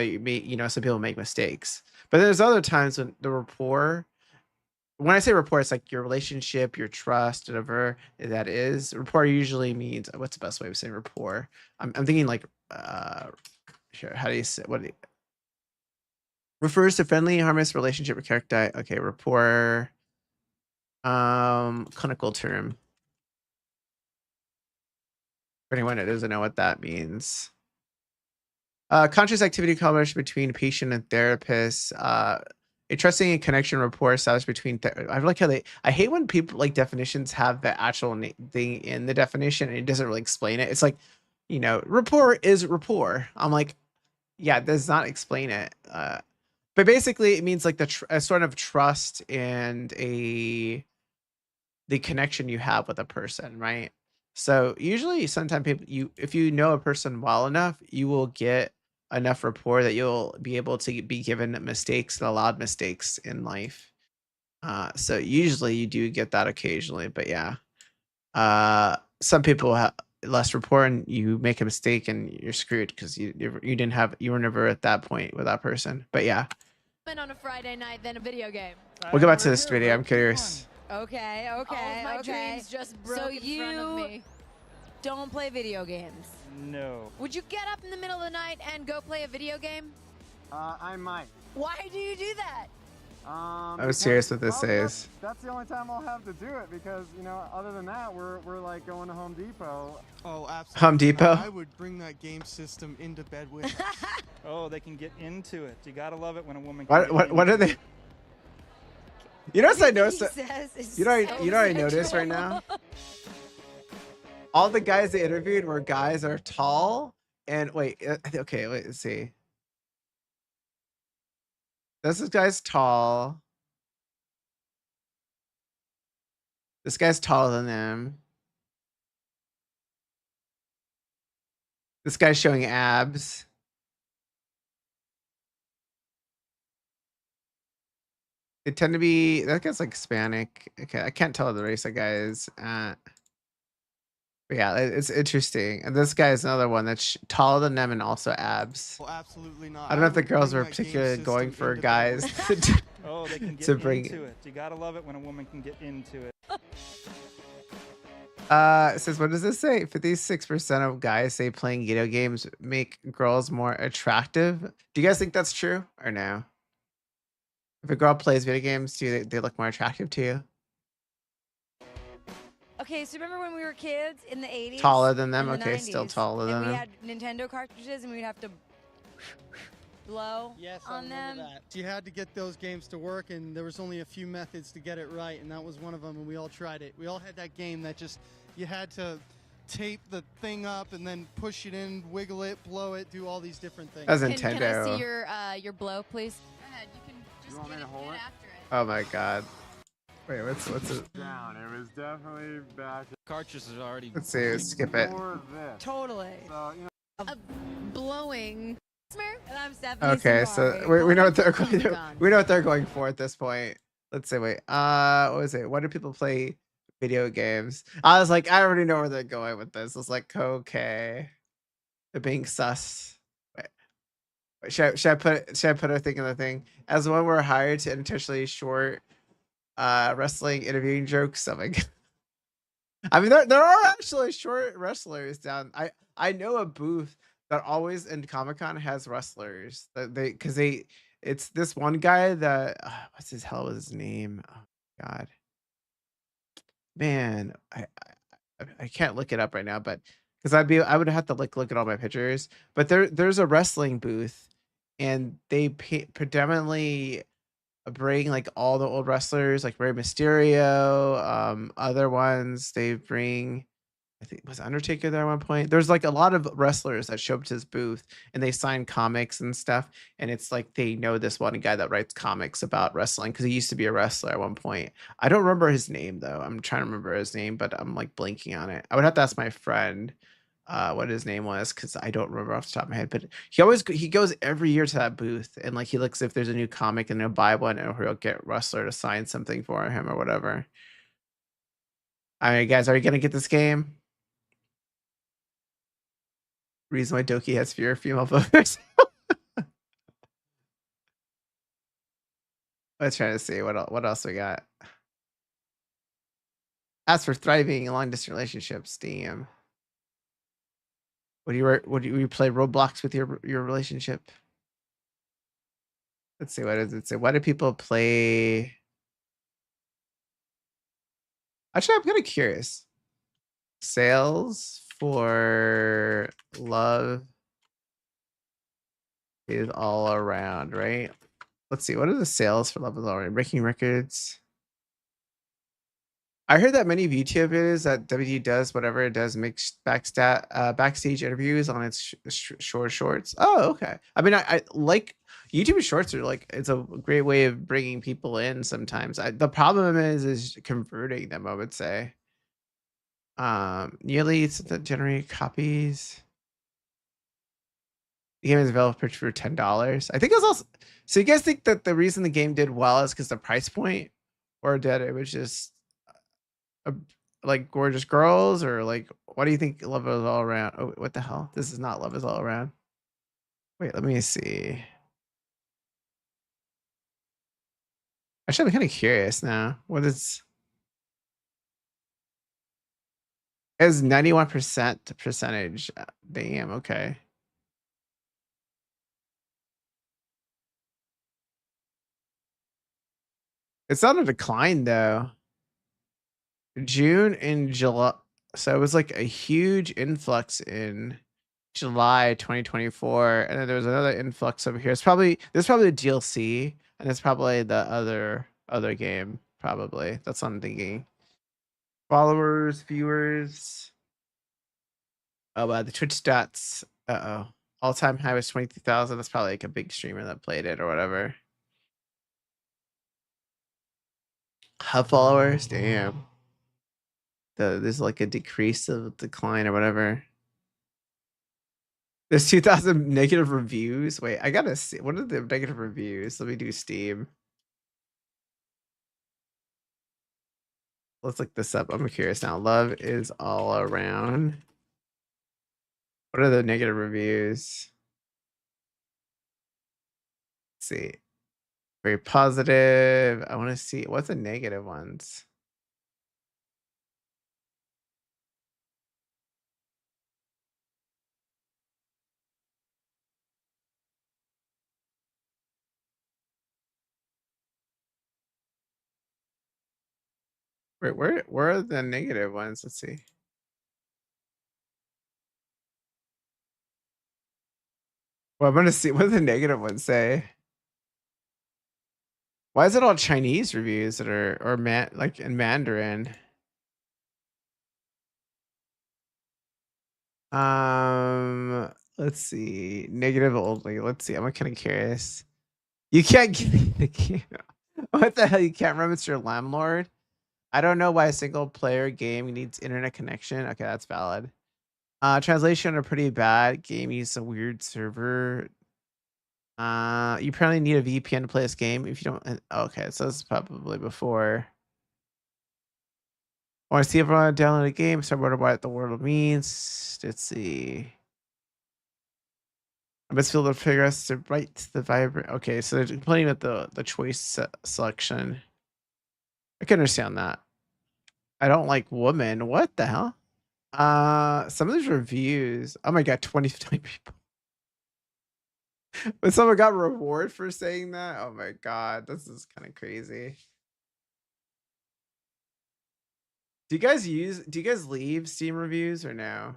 [SPEAKER 1] some people make mistakes. But there's other times when the rapport, when I say rapport, it's like your relationship, your trust, whatever that is. Rapport usually means, what's the best way of saying rapport? I'm thinking like, sure, how do you say, refers to friendly, harmless relationship or character. Okay, rapport. Clinical term. For anyone that doesn't know what that means. Conscious activity collaboration between patient and therapist. A trusting and connection rapport established between. I like how I hate when people like definitions have the actual thing in the definition and it doesn't really explain it. It's like, rapport is rapport. I'm like, yeah, it does not explain it. But basically, it means like a sort of trust and the connection you have with a person, right? So usually, sometimes if you know a person well enough, you will get enough rapport that you'll be able to be given mistakes and allowed mistakes in life. So usually, you do get that occasionally, but yeah, some people have less rapport and you make a mistake and you're screwed because you were never at that point with that person. But yeah.
[SPEAKER 21] On a Friday night than a video game.
[SPEAKER 1] We'll go back to this video. I'm curious.
[SPEAKER 21] Okay.
[SPEAKER 20] All of my dreams just broke in front of me.
[SPEAKER 21] Don't play video games.
[SPEAKER 4] No.
[SPEAKER 21] Would you get up in the middle of the night and go play a video game?
[SPEAKER 22] I might.
[SPEAKER 21] Why do you do that?
[SPEAKER 1] I was serious what this says.
[SPEAKER 22] That's the only time I'll have to do it because, other than that, we're like going to Home Depot.
[SPEAKER 5] Oh, absolutely.
[SPEAKER 1] Home Depot?
[SPEAKER 5] I would bring that game system into bed with us.
[SPEAKER 4] Oh, they can get into it. You gotta love it when a woman.
[SPEAKER 1] What are they? You know what I noticed? You know what I noticed right now? All the guys they interviewed were guys that are tall And wait, okay, wait, let's see. This guy's tall. This guy's taller than him. This guy's showing abs. They tend to be, that guy's like Hispanic. Okay, I can't tell the race that guy is at. But yeah, it's interesting. And this guy is another one that's taller than them and also abs.
[SPEAKER 5] Well, absolutely not.
[SPEAKER 1] I don't know if the girls
[SPEAKER 5] bring
[SPEAKER 1] were
[SPEAKER 5] that game
[SPEAKER 1] particularly
[SPEAKER 5] system
[SPEAKER 1] going for
[SPEAKER 5] into
[SPEAKER 1] guys
[SPEAKER 5] bedwetting.
[SPEAKER 4] Oh, they can get
[SPEAKER 1] to bring
[SPEAKER 4] into it. You gotta love it when a woman can get into it.
[SPEAKER 1] It says, what does this say? 56% of guys say playing video games make girls more attractive. Do you guys think that's true or no? If a girl plays video games, do they look more attractive to you?
[SPEAKER 21] Okay, so remember when we were kids in the 80s?
[SPEAKER 1] Taller than them?
[SPEAKER 21] in the
[SPEAKER 1] Okay, still
[SPEAKER 21] 90s,
[SPEAKER 1] taller than
[SPEAKER 21] and we
[SPEAKER 1] them.
[SPEAKER 21] had Nintendo cartridges and we'd have to blow on them.
[SPEAKER 5] You had to get those games to work, and there was only a few methods to get it right, and that was one of them, and we all tried it. We all had that game that just, you had to tape the thing up and then push it in, wiggle it, blow it, do all these different things.
[SPEAKER 1] That was
[SPEAKER 21] Can I
[SPEAKER 1] Nintendo.
[SPEAKER 21] see your blow, please? Go ahead, you can just
[SPEAKER 22] want me to hold it?
[SPEAKER 21] after it.
[SPEAKER 1] Oh my god. Wait, what's it?
[SPEAKER 22] Down. It was definitely back.
[SPEAKER 12] Cartridges are already.
[SPEAKER 1] Let's see, skip it.
[SPEAKER 22] More of this.
[SPEAKER 21] Totally.
[SPEAKER 22] So, you know,
[SPEAKER 20] Blowing.
[SPEAKER 21] And I'm Stephanie
[SPEAKER 1] Okay, so
[SPEAKER 21] Samari.
[SPEAKER 1] we know what they're going
[SPEAKER 21] Oh my God.
[SPEAKER 1] we know what they're going for at this point. Let's see, wait. What was it? Why do people play video games? I was like, I already know where they're going with this. It's like, okay. They're being sus. Wait, should I put a thing in the thing? As one we're hired to intentionally short wrestling interviewing jokes. Oh my god. I mean, there are actually short wrestlers down. I know a booth that always in Comic-Con has wrestlers. It's this one guy that what's his hell was his name? Oh god. Man, I can't look it up right now, but because I would have to like look at all my pictures. But there's a wrestling booth, and they predominantly bring like all the old wrestlers, like Rey Mysterio, other ones. They bring, I think, was Undertaker there at one point. There's like a lot of wrestlers that show up to this booth, and they sign comics and stuff. And it's like they know this one guy that writes comics about wrestling because he used to be a wrestler at one point. I don't remember his name though. I'm trying to remember his name, but I'm like blanking on it. I would have to ask my friend what his name was because I don't remember off the top of my head. But he goes every year to that booth, and like he looks if there's a new comic and he'll buy one, or he'll get wrestler to sign something for him or whatever. All right, guys, are you gonna get this game? Reason why Doki has fewer female voters. Let's try to see what else we got. As for thriving in long distance relationships, damn. Would you play Roblox with your relationship? Let's see, what does it say? Why do people play? Actually, I'm kind of curious. Sales for love is all around, right? Let's see. What are the sales for love is all around? Breaking records. I heard that many YouTube videos that WWE does, whatever it does, makes backstage interviews on its shorts. Oh, okay. I mean, I like YouTube shorts are like, it's a great way of bringing people in sometimes. The problem is converting them, I would say. Nearly to generate copies. The game is available for $10. I think it was also, so you guys think that the reason the game did well is because the price point, or that it was just like gorgeous girls, or like what do you think Love is All Around? Oh, what the hell? This is not Love is All Around. Wait, let me see. Actually, I'm kind of curious now. What is? It's 91% percentage. Damn. Okay. It's on a decline though. June and July, so it was like a huge influx in July 2024, and then there was another influx over here. There's probably the DLC, and it's probably the other game. Probably that's what I'm thinking. Followers, viewers. Oh, the Twitch stats Uh-oh. All-time high was 23,000. That's probably like a big streamer that played it or whatever. Hub followers? Damn. There's like a decrease of decline or whatever. There's 2,000 negative reviews. Wait, I gotta see. What are the negative reviews? Let me do Steam. Let's look this up. I'm curious now. Love is all around. What are the negative reviews? Let's see. Very positive. I want to see what's the negative ones. Wait, where are the negative ones? Let's see. Well, I'm gonna see what the negative ones say. Why is it all Chinese reviews that are or like in Mandarin? Let's see. Negative only. Let's see. I'm kind of curious. You can't give me the game. What the hell? You can't remember it's your landlord? I don't know why a single player game needs internet connection. Okay, that's valid. Translation are pretty bad. Game uses a weird server. You probably need a VPN to play this game. If you don't, okay, so this is probably before. I want to see everyone download a game. So wonder what the world means. Let's see. I best feel to figure out to write the vibrant. Okay, so they're complaining about the choice selection. I can understand that. I don't like woman. What the hell? Some of these reviews. Oh my god, 20 people. But someone got reward for saying that. Oh my god, this is kind of crazy. Do you guys leave Steam reviews or no?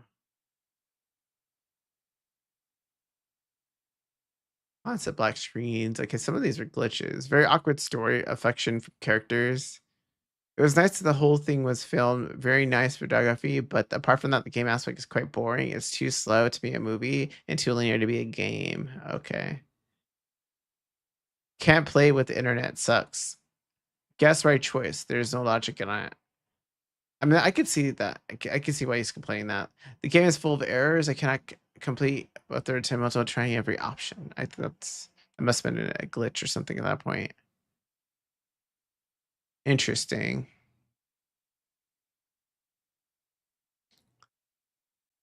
[SPEAKER 1] Concept black screens. Okay, some of these are glitches. Very awkward story, affection from characters. It was nice that the whole thing was filmed. Very nice photography, but apart from that, the game aspect is quite boring. It's too slow to be a movie and too linear to be a game. Okay. Can't play with the internet. Sucks. Guess right choice. There's no logic in it. I mean, I could see that. I could see why he's complaining that. The game is full of errors. I cannot complete a third time also trying every option. I think that must have been a glitch or something at that point. Interesting.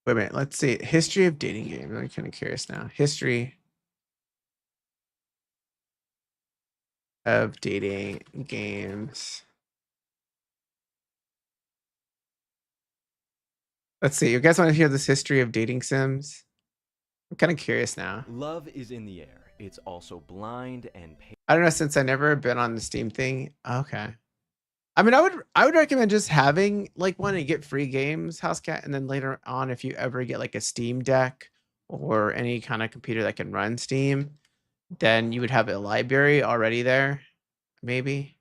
[SPEAKER 1] Wait a minute. Let's see. History of dating games. I'm kind of curious now. History of dating games. Let's see. You guys want to hear this history of dating sims? I'm kind of curious now.
[SPEAKER 8] Love is in the air. It's also blind and
[SPEAKER 1] I don't know, since I've never been on the Steam thing. Okay. I mean, I would recommend just having like one and get free games, Housecat, and then later on, if you ever get like a Steam Deck or any kind of computer that can run Steam, then you would have a library already there, maybe.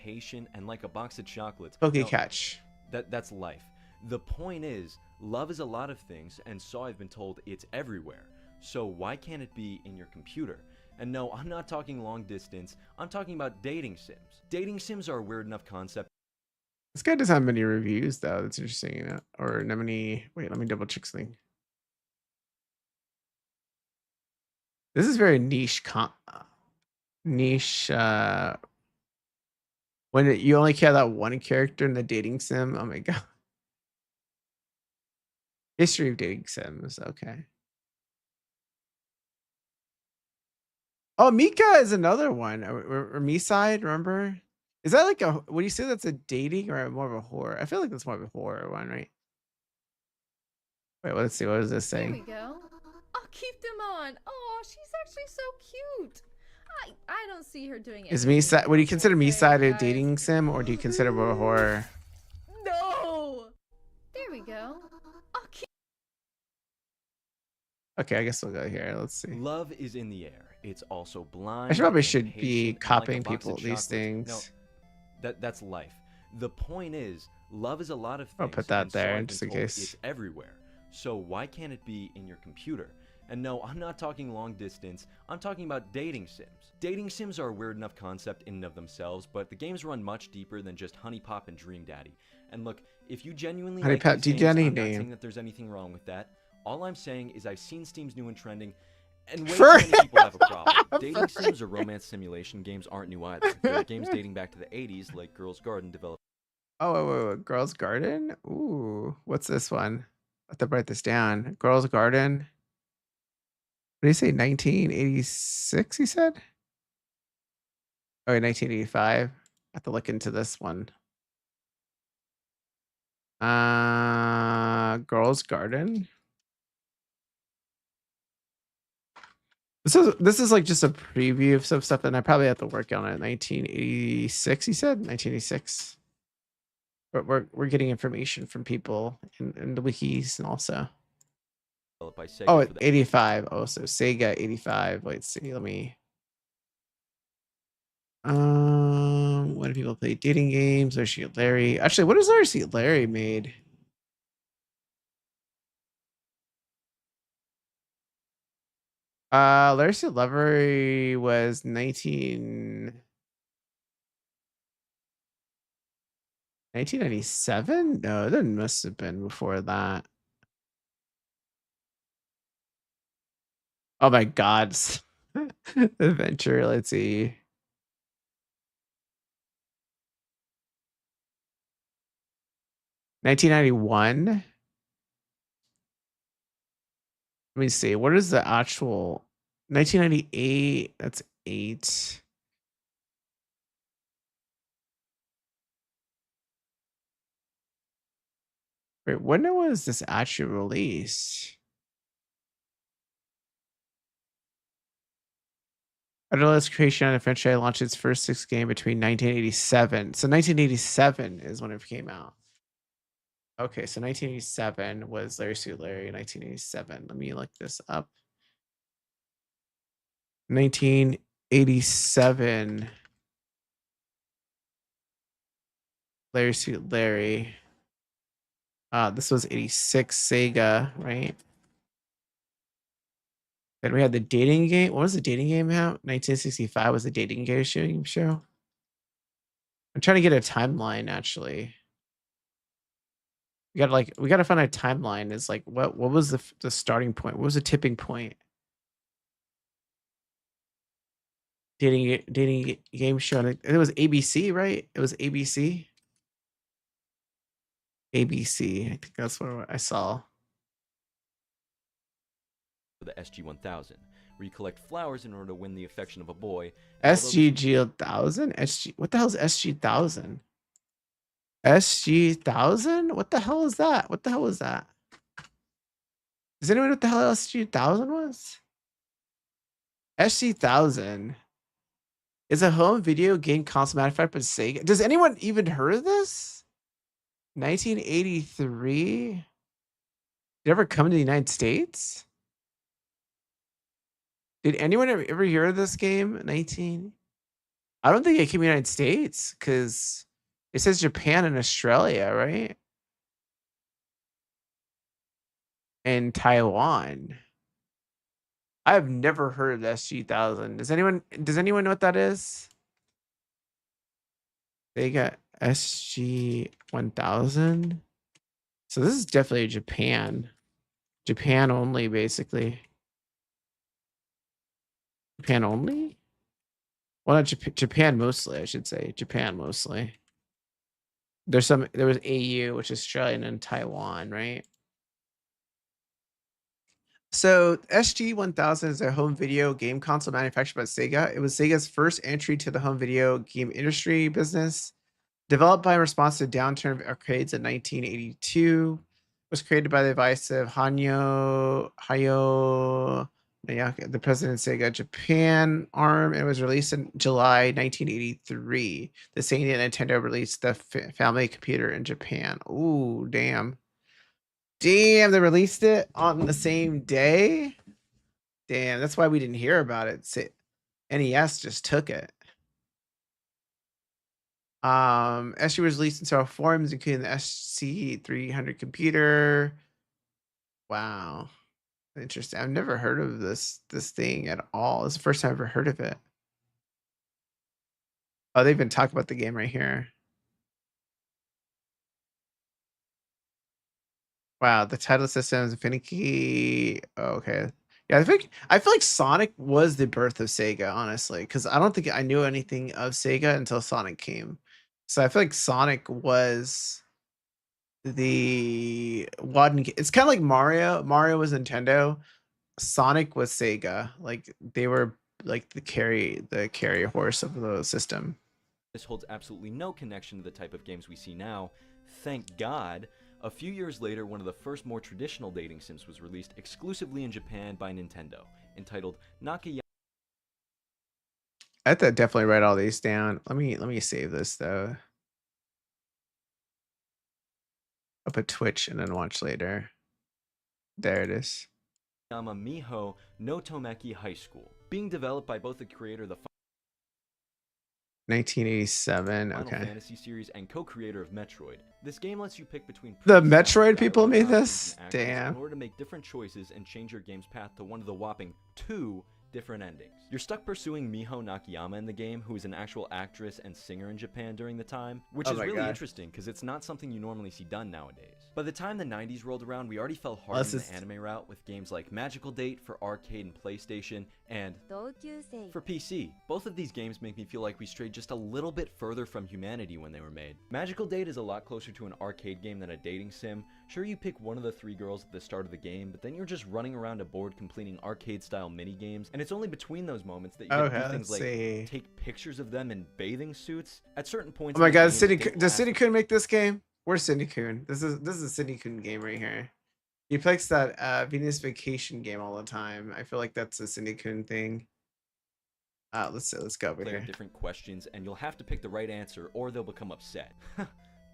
[SPEAKER 8] Patient and like a box of chocolates.
[SPEAKER 1] Okay, catch.
[SPEAKER 8] That's life. The point is, love is a lot of things, and so I've been told it's everywhere. So why can't it be in your computer? And no, I'm not talking long distance. I'm talking about dating sims. Dating sims are a weird enough concept.
[SPEAKER 1] This guy doesn't have many reviews though. That's interesting. Or not many. Wait, let me double check something. This is very niche. Niche. When you only care that one character in the dating sim. Oh my god. History of dating sims. Okay. Oh, Mika is another one. Or Me-Side, remember? Is that like a, would you say that's a dating or more of a horror? I feel like that's more of a horror one, right? Wait, let's see. What is this saying?
[SPEAKER 19] There we go. I'll keep them on. Oh, she's actually so cute. I don't see her doing it.
[SPEAKER 1] Is Me-Side, would you consider Me-Side a dating sim or do you consider more of a horror?
[SPEAKER 19] No. There we go. I'll keep.
[SPEAKER 1] Okay, I guess we'll go here. Let's see.
[SPEAKER 8] Love is in the air. It's also blind.
[SPEAKER 1] I probably should be copying people these things.
[SPEAKER 8] No, that's life. The point is, love is a lot of things.
[SPEAKER 1] I'll put that there just in case.
[SPEAKER 8] It's everywhere. So why can't it be in your computer? And no, I'm not talking long distance, I'm talking about dating sims. Dating sims are a weird enough concept in and of themselves, but the games run much deeper than just Honey Pop and Dream Daddy. And look, if you genuinely
[SPEAKER 1] Honey
[SPEAKER 8] like
[SPEAKER 1] Pop,
[SPEAKER 8] these
[SPEAKER 1] Dream
[SPEAKER 8] games,
[SPEAKER 1] Daddy,
[SPEAKER 8] I'm not
[SPEAKER 1] damn.
[SPEAKER 8] saying that there's anything wrong with that. All I'm saying is I've seen Steam's new and trending, and way
[SPEAKER 1] For-
[SPEAKER 8] too many people have a problem. Dating sims or romance simulation games aren't new either. There are games dating back to the 80s, like Girls Garden, developed.
[SPEAKER 1] Oh, wait. Girls Garden? Ooh, what's this one? I have to write this down. Girls Garden. What did he say? 1986, he said? Oh, 1985. I have to look into this one. Girls Garden. This is like just a preview of some stuff, and I probably have to work on it. 1986, he said? 1986. But we're getting information from people in the wikis and also.
[SPEAKER 8] By Sega
[SPEAKER 1] Oh,
[SPEAKER 8] for the
[SPEAKER 1] 85. Oh, so Sega 85. Let's see. Let me. When do people play dating games? Larry Suit Larry. Actually, what is Larry Suit Larry made? Larry Suit Larry was 1997? No, that must have been before that. Oh my God. Adventure, let's see. $1991. Let me see. What is the actual 1998? That's 8. Wait, when was this actually released? Adolescent Creation and eventually launched its first 6 game between 1987. So 1987 is when it came out. Okay, so 1987 was Larry Suit Larry. 1987. Let me look this up. 1987. Larry Suit Larry. This was 86 Sega, right? Then we had the dating game. What was the dating game out? 1965 was the dating game show. I'm trying to get a timeline actually. We gotta find a timeline. It's like what was the starting point? What was the tipping point? Dating game show. It was ABC, right? It was ABC. ABC. I think that's what I saw.
[SPEAKER 8] The SG-1000, where you collect flowers in order to win the affection of a boy.
[SPEAKER 1] SG-1000? SG. What the hell is SG-1000? SG-1000? What the hell is that? What the hell was that? Does anyone know what the hell SG-1000 was? SG-1000 is a home video game console manufactured by Sega. Does anyone even heard of this? 1983? Did it ever come to the United States? Did anyone ever hear of this game? I don't think it came to the United States because it says Japan and Australia, right? And Taiwan. I've never heard of SG-1000. Does anyone know what that is? They got SG-1000. So this is definitely Japan. Japan only, basically. Japan only? Well, not Japan mostly, I should say. Japan mostly. There was AU, which is Australian, and Taiwan, right? So SG-1000 is a home video game console manufactured by Sega. It was Sega's first entry to the home video game industry business. Developed by in response to the downturn of arcades in 1982. Was created by the advice of Hayao Miyake, the president of Sega Japan arm, and was released in July 1983. The same year Nintendo released the family computer in Japan. Ooh, damn. Damn, they released it on the same day? Damn, that's why we didn't hear about it. NES just took it. SG was released in several forms, including the SC300 computer, Wow. Interesting. I've never heard of this thing at all. It's the first time I've ever heard of it. Oh, they even talk about the game right here. Wow, the title system is finicky. Oh, okay. Yeah, I feel like Sonic was the birth of Sega, honestly, because I don't think I knew anything of Sega until Sonic came. So I feel like Sonic was the one. It's kind of like Mario. Mario was Nintendo. Sonic was Sega. Like they were like the carry horse of the system.
[SPEAKER 8] This holds absolutely no connection to the type of games we see now. Thank God. A few years later, one of the first more traditional dating sims was released exclusively in Japan by Nintendo, entitled Nakayama.
[SPEAKER 1] I have to definitely write all these down. Let me save this though. I'll put Twitch and then watch later. There it is.
[SPEAKER 8] Miho no Tomeki High School, being developed by both the creator of the
[SPEAKER 1] 1987.
[SPEAKER 8] Final
[SPEAKER 1] Okay.
[SPEAKER 8] Fantasy series and co-creator of Metroid. This game lets you pick between
[SPEAKER 1] The Metroid people made this? Damn.
[SPEAKER 8] in order to make different choices and change your game's path to one of the whopping 2 different endings. You're stuck pursuing Miho Nakayama in the game, who is an actual actress and singer in Japan during the time, which
[SPEAKER 1] Oh
[SPEAKER 8] is
[SPEAKER 1] my
[SPEAKER 8] really
[SPEAKER 1] God.
[SPEAKER 8] interesting because it's not something you normally see done nowadays. By the time the 90s rolled around, we already fell hard
[SPEAKER 1] Unless
[SPEAKER 8] in
[SPEAKER 1] it's-
[SPEAKER 8] the anime route with games like Magical Date for arcade and PlayStation, and for PC. Both of these games make me feel like we strayed just a little bit further from humanity when they were made. Magical Date is a lot closer to an arcade game than a dating sim. Sure, you pick one of the 3 girls at the start of the game, but then you're just running around a board completing arcade-style mini-games, and it's only between those moments that you get to
[SPEAKER 1] Okay,
[SPEAKER 8] do things
[SPEAKER 1] let's
[SPEAKER 8] like
[SPEAKER 1] see.
[SPEAKER 8] take pictures of them in bathing suits. At certain points
[SPEAKER 1] Oh my
[SPEAKER 8] in the
[SPEAKER 1] God,
[SPEAKER 8] game,
[SPEAKER 1] Cindy,
[SPEAKER 8] the game
[SPEAKER 1] does
[SPEAKER 8] asks
[SPEAKER 1] Cindy Kun make this game? Where's Cindy Kun? This is a Cindy Kun game right here. He picks that Venus Vacation game all the time. I feel like that's a Cindy Kun thing. Let's go over
[SPEAKER 8] player
[SPEAKER 1] here.
[SPEAKER 8] different questions, and you'll have to pick the right answer or they'll become upset.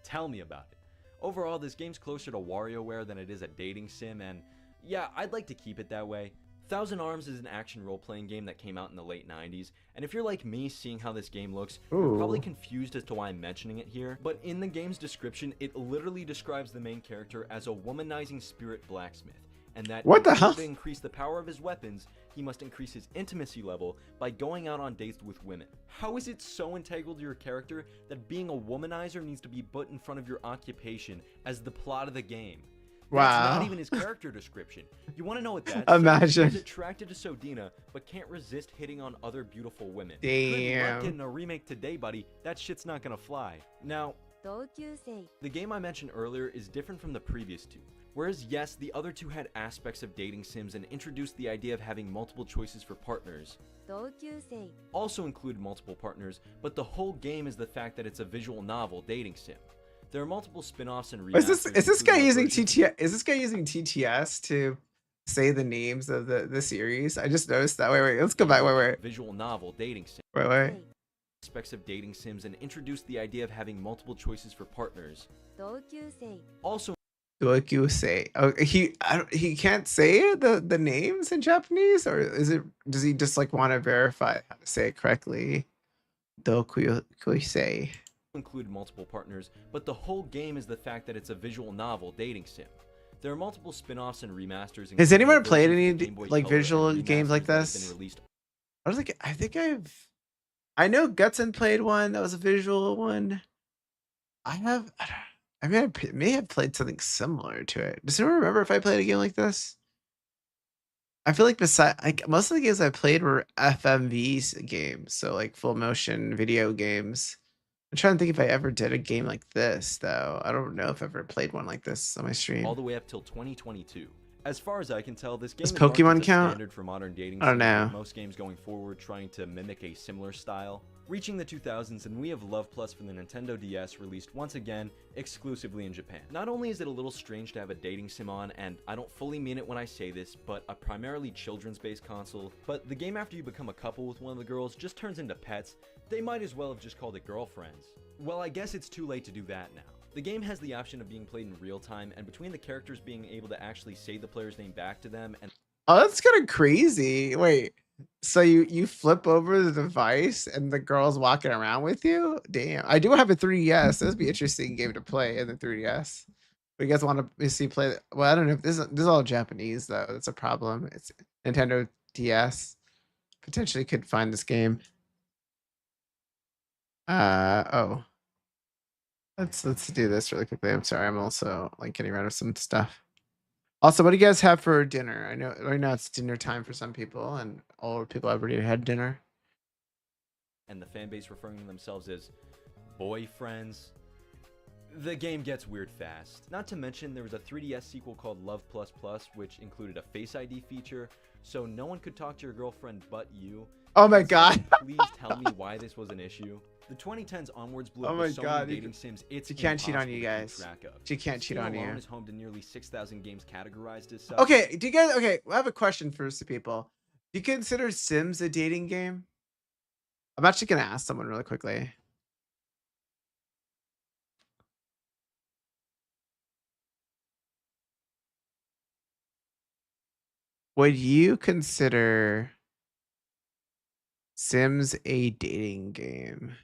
[SPEAKER 8] Tell me about it. Overall, this game's closer to WarioWare than it is a dating sim, and yeah, I'd like to keep it that way. Thousand Arms is an action role-playing game that came out in the late 90s, and if you're like me seeing how this game looks, you're probably
[SPEAKER 1] Ooh.
[SPEAKER 8] confused as to why I'm mentioning it here, but in the game's description, it literally describes the main character as a womanizing spirit blacksmith, and that
[SPEAKER 1] What the
[SPEAKER 8] in order
[SPEAKER 1] hell?
[SPEAKER 8] to increase the power of his weapons, he must increase his intimacy level by going out on dates with women. How is it so integral to your character that being a womanizer needs to be put in front of your occupation as the plot of the game? That's
[SPEAKER 1] Wow.
[SPEAKER 8] not even his character description. You want to know what that's
[SPEAKER 1] Imagine.
[SPEAKER 8] He's attracted to Sodina, but can't resist hitting on other beautiful women. Good
[SPEAKER 1] Damn.
[SPEAKER 8] luck getting a remake today, buddy. That shit's not gonna fly. Now, the game I mentioned earlier is different from the previous 2. Whereas yes, the other 2 had aspects of dating sims and introduced the idea of having multiple choices for partners, also include multiple partners, but the whole game is the fact that it's a visual novel dating sim. There are multiple spin-offs and remasters.
[SPEAKER 1] Is this guy
[SPEAKER 8] including a
[SPEAKER 1] using
[SPEAKER 8] version-
[SPEAKER 1] TTS? Is this guy using TTS to say the names of the series? I just noticed that. Wait, let's go back. Wait.
[SPEAKER 8] Visual novel dating sim.
[SPEAKER 1] Wait.
[SPEAKER 8] Aspects of dating sims and introduced the idea of having multiple choices for partners. Also,
[SPEAKER 1] Say. Oh, he can't say the names in Japanese, or does he just like want to verify how to say it correctly? Say.
[SPEAKER 8] include multiple partners, but the whole game is the fact that it's a visual novel dating sim. There are multiple spin-offs and remasters.
[SPEAKER 1] Has
[SPEAKER 8] including
[SPEAKER 1] anyone
[SPEAKER 8] versions
[SPEAKER 1] played
[SPEAKER 8] for
[SPEAKER 1] any
[SPEAKER 8] Game Boy
[SPEAKER 1] like
[SPEAKER 8] Color and
[SPEAKER 1] visual games like
[SPEAKER 8] remasters that have
[SPEAKER 1] this?
[SPEAKER 8] been released.
[SPEAKER 1] I know Gutson played one that was a visual one. I may have played something similar to it. Does anyone remember if I played a game like this? I feel like most of the games I played were FMV's games, so like full motion video games. I'm trying to think if I ever did a game like this, though. I don't know if I ever played one like this on my stream.
[SPEAKER 8] All the way up till 2022. As far as I can tell, this game
[SPEAKER 1] Does
[SPEAKER 8] is marked
[SPEAKER 1] Pokemon
[SPEAKER 8] as a
[SPEAKER 1] count?
[SPEAKER 8] standard for modern dating
[SPEAKER 1] I don't
[SPEAKER 8] sims,
[SPEAKER 1] know.
[SPEAKER 8] with most games going forward trying to mimic a similar style. Reaching the 2000s, and we have Love Plus for the Nintendo DS released once again, exclusively in Japan. Not only is it a little strange to have a dating sim on, and I don't fully mean it when I say this, but a primarily children's-based console, but the game after you become a couple with one of the girls just turns into pets. They might as well have just called it girlfriends. Well, I guess it's too late to do that now. The game has the option of being played in real time, and between the characters being able to actually say the player's name back to them and
[SPEAKER 1] Oh, that's kind of crazy. Wait, so you flip over the device and the girl's walking around with you? Damn, I do have a 3DS. This would be an interesting game to play in the 3DS. You guys want to see play? Well, I don't know if this is all Japanese though. That's a problem. It's Nintendo DS. Potentially could find this game. Oh. Let's do this really quickly. I'm sorry. I'm also like getting rid of some stuff. Also, what do you guys have for dinner? I know right now it's dinner time for some people, and all people have already had dinner.
[SPEAKER 8] And the fan base referring to themselves as boyfriends. The game gets weird fast. Not to mention there was a 3DS sequel called Love Plus Plus, which included a Face ID feature, so no one could talk to your girlfriend but you.
[SPEAKER 1] Oh my god.
[SPEAKER 8] Please tell me why this was an issue. The 2010s onwards blew
[SPEAKER 1] Oh
[SPEAKER 8] up
[SPEAKER 1] my
[SPEAKER 8] with so
[SPEAKER 1] god,
[SPEAKER 8] many dating sims, it's
[SPEAKER 1] she can't cheat on you
[SPEAKER 8] impossible to
[SPEAKER 1] guys.
[SPEAKER 8] keep track of.
[SPEAKER 1] She can't cheat
[SPEAKER 8] Steam
[SPEAKER 1] on you.
[SPEAKER 8] alone is home to nearly 6,000 games categorized as such.
[SPEAKER 1] Okay, do you guys? Okay, I have a question for some people. Do you consider Sims a dating game? I'm actually gonna ask someone really quickly. Would you consider Sims a dating game?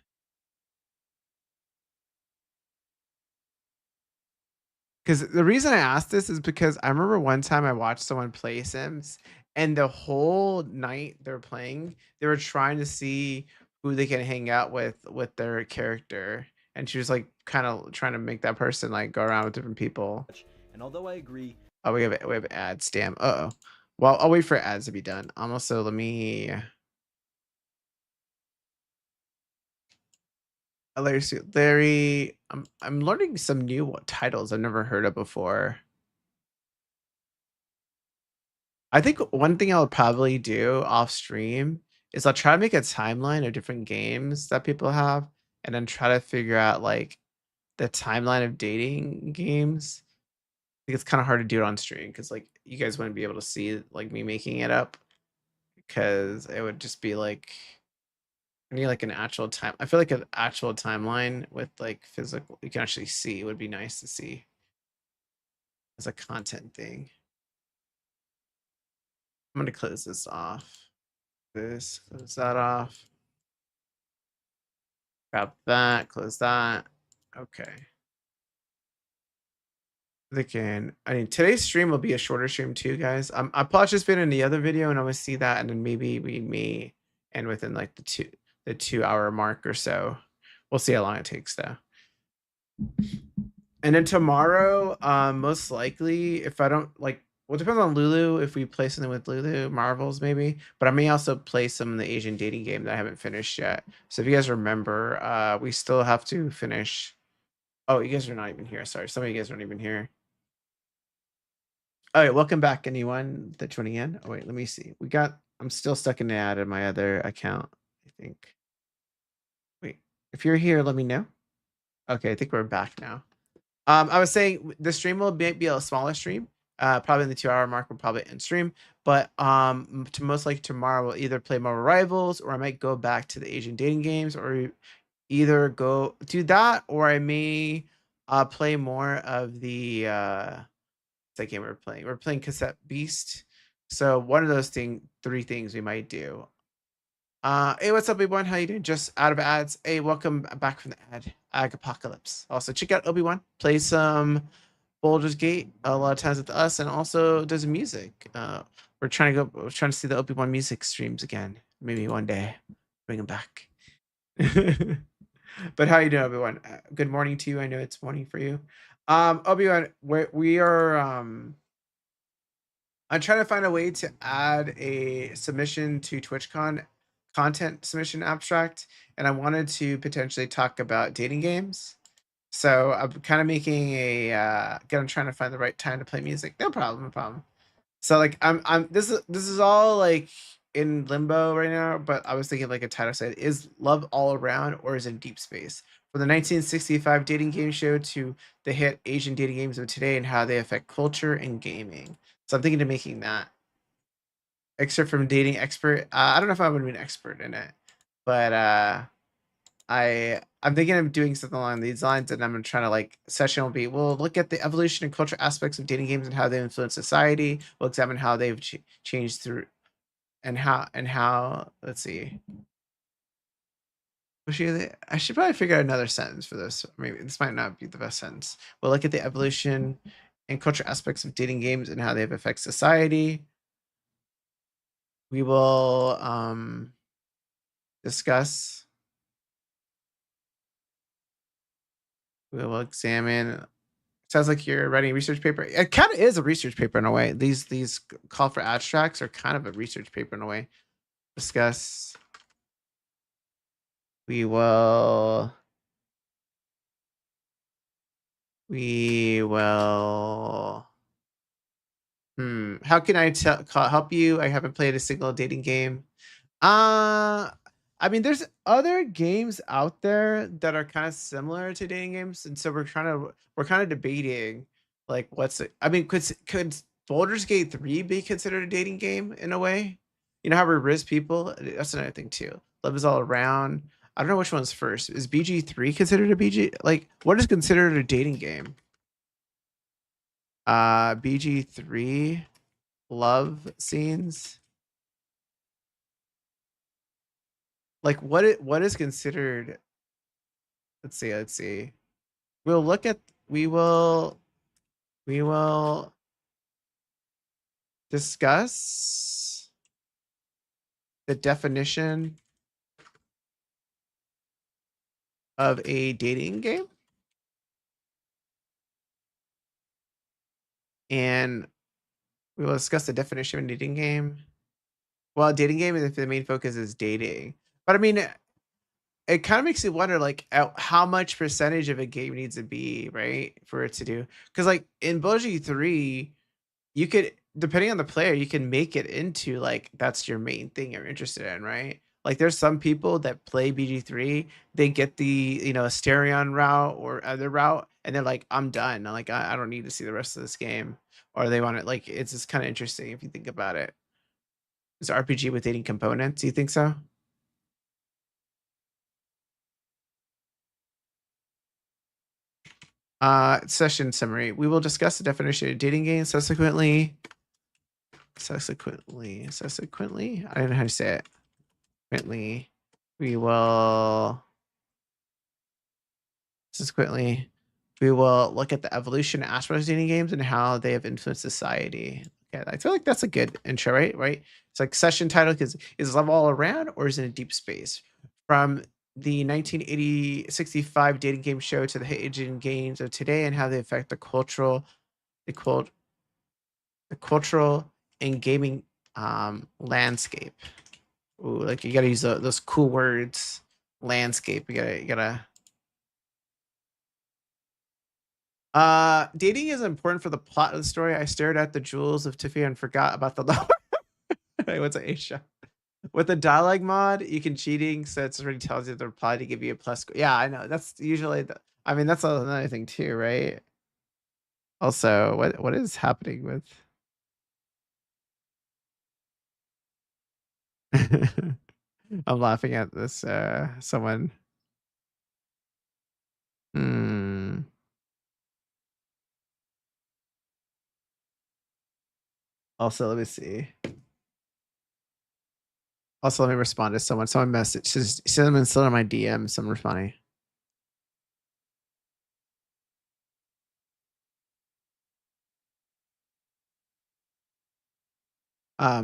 [SPEAKER 1] Because the reason I asked this is because I remember one time I watched someone play Sims, and the whole night they're playing, they were trying to see who they can hang out with their character, and she was like kind of trying to make that person like go around with different people.
[SPEAKER 8] And although I agree,
[SPEAKER 1] Oh, we have ads. Damn. Uh oh. Well, I'll wait for ads to be done. Also, let me. Larry, I'm learning some new titles I've never heard of before. I think one thing I'll probably do off stream is I'll try to make a timeline of different games that people have, and then try to figure out like the timeline of dating games. I think it's kind of hard to do it on stream because like you guys wouldn't be able to see like me making it up because it would just be like I need like an actual time. I feel like an actual timeline with like physical you can actually see would be nice to see as a content thing. I'm gonna close this off. Close that off. Grab that, close that. Okay. I mean, today's stream will be a shorter stream too, guys. I'll participate in the other video and I will see that, and then maybe we may end within like the 2 hour mark or so. We'll see how long it takes though. And then tomorrow, most likely, if I don't like, well, it depends on Lulu. If we play something with Lulu, Marvels maybe, but I may also play some of the Asian dating game that I haven't finished yet. So if you guys remember, we still have to finish. Oh, you guys are not even here. Sorry, some of you guys aren't even here. All right, welcome back, anyone that's joining in. Oh wait, let me see. I'm still stuck in the ad in my other account, I think. Wait, if you're here, let me know. Okay, I think we're back now. I was saying the stream will be a smaller stream. Probably in the 2 hour mark, we'll probably end stream. But to most likely tomorrow, we'll either play more Rivals, or I might go back to the Asian dating games, or either go do that, or I may play more of the that game we're playing. We're playing Cassette Beast. So one of those three things we might do. Hey, what's up, Obi-Wan? How you doing? Just out of ads. Hey, welcome back from the Ag Apocalypse. Also, check out Obi-Wan. Play some Baldur's Gate a lot of times with us, and also does music. We're trying to see the Obi-Wan music streams again. Maybe one day, bring them back. But how you doing, Obi-Wan? Good morning to you. I know it's morning for you. Obi-Wan, we are I'm trying to find a way to add a submission to TwitchCon content submission abstract, and I wanted to potentially talk about dating games. So I'm kind of making I'm trying to find the right time to play music. No problem. So like this is all like in limbo right now, but I was thinking like a title said, is love all around or is it deep space? From the 1965 dating game show to the hit Asian dating games of today and how they affect culture and gaming. So I'm thinking of making that. Excerpt from Dating Expert. I don't know if I would be an expert in it, but I'm thinking of doing something along these lines, and I'm trying to like session will be we'll look at the evolution and cultural aspects of dating games and how they influence society. We'll examine how they've changed through and how let's see. I should probably figure out another sentence for this. Maybe this might not be the best sentence. We'll look at the evolution and cultural aspects of dating games and how they have affected society. We will discuss. We will examine. Sounds like you're writing a research paper. It kind of is a research paper in a way. These call for abstracts are kind of a research paper in a way. Discuss. We will. How can I help you? I haven't played a single dating game. I mean, there's other games out there that are kind of similar to dating games, and so we're kind of debating like I mean, could Baldur's Gate 3 be considered a dating game in a way? You know how we risk people? That's another thing too. Love is all around. I don't know which one's first. Is BG3 considered a BG? Like, what is considered a dating game? BG3 love scenes. Like what is considered? Let's see. We will discuss the definition of a dating game. And we will discuss the definition of a dating game. Well, dating game is if the main focus is dating. But I mean, it kind of makes you wonder, like, how much percentage of a game needs to be, right, for it to do. Because, like, in BG 3, you could, depending on the player, you can make it into, like, that's your main thing you're interested in, right? Like, there's some people that play BG3, they get the, Asterion route or other route, and they're like, I'm done. I'm like, I don't need to see the rest of this game. Or they want it, like, it's just kind of interesting if you think about it. Is RPG with dating components? Do you think so? Session summary. We will discuss the definition of dating game subsequently. I don't know how to say it. We will look at the evolution aspects of dating games and how they have influenced society. Okay, I feel like that's a good intro, right? It's like session title is love all around or is it a deep space? From the 1965 dating game show to the hit Asian games of today and how they affect the cultural and gaming landscape. Ooh, like you gotta use those cool words. Landscape. You gotta. Dating is important for the plot of the story. I stared at the jewels of Tiffy and forgot about the love. What's an Asia? With the dialogue mod, you can cheating, so it already tells you the reply to give you a plus. Yeah, I know. That's usually I mean, that's another thing too, right? Also, what is happening with? I'm laughing at this. Someone. Also, let me see. Also, let me respond to someone. Someone messaged. Someone still in my DM. Someone responding.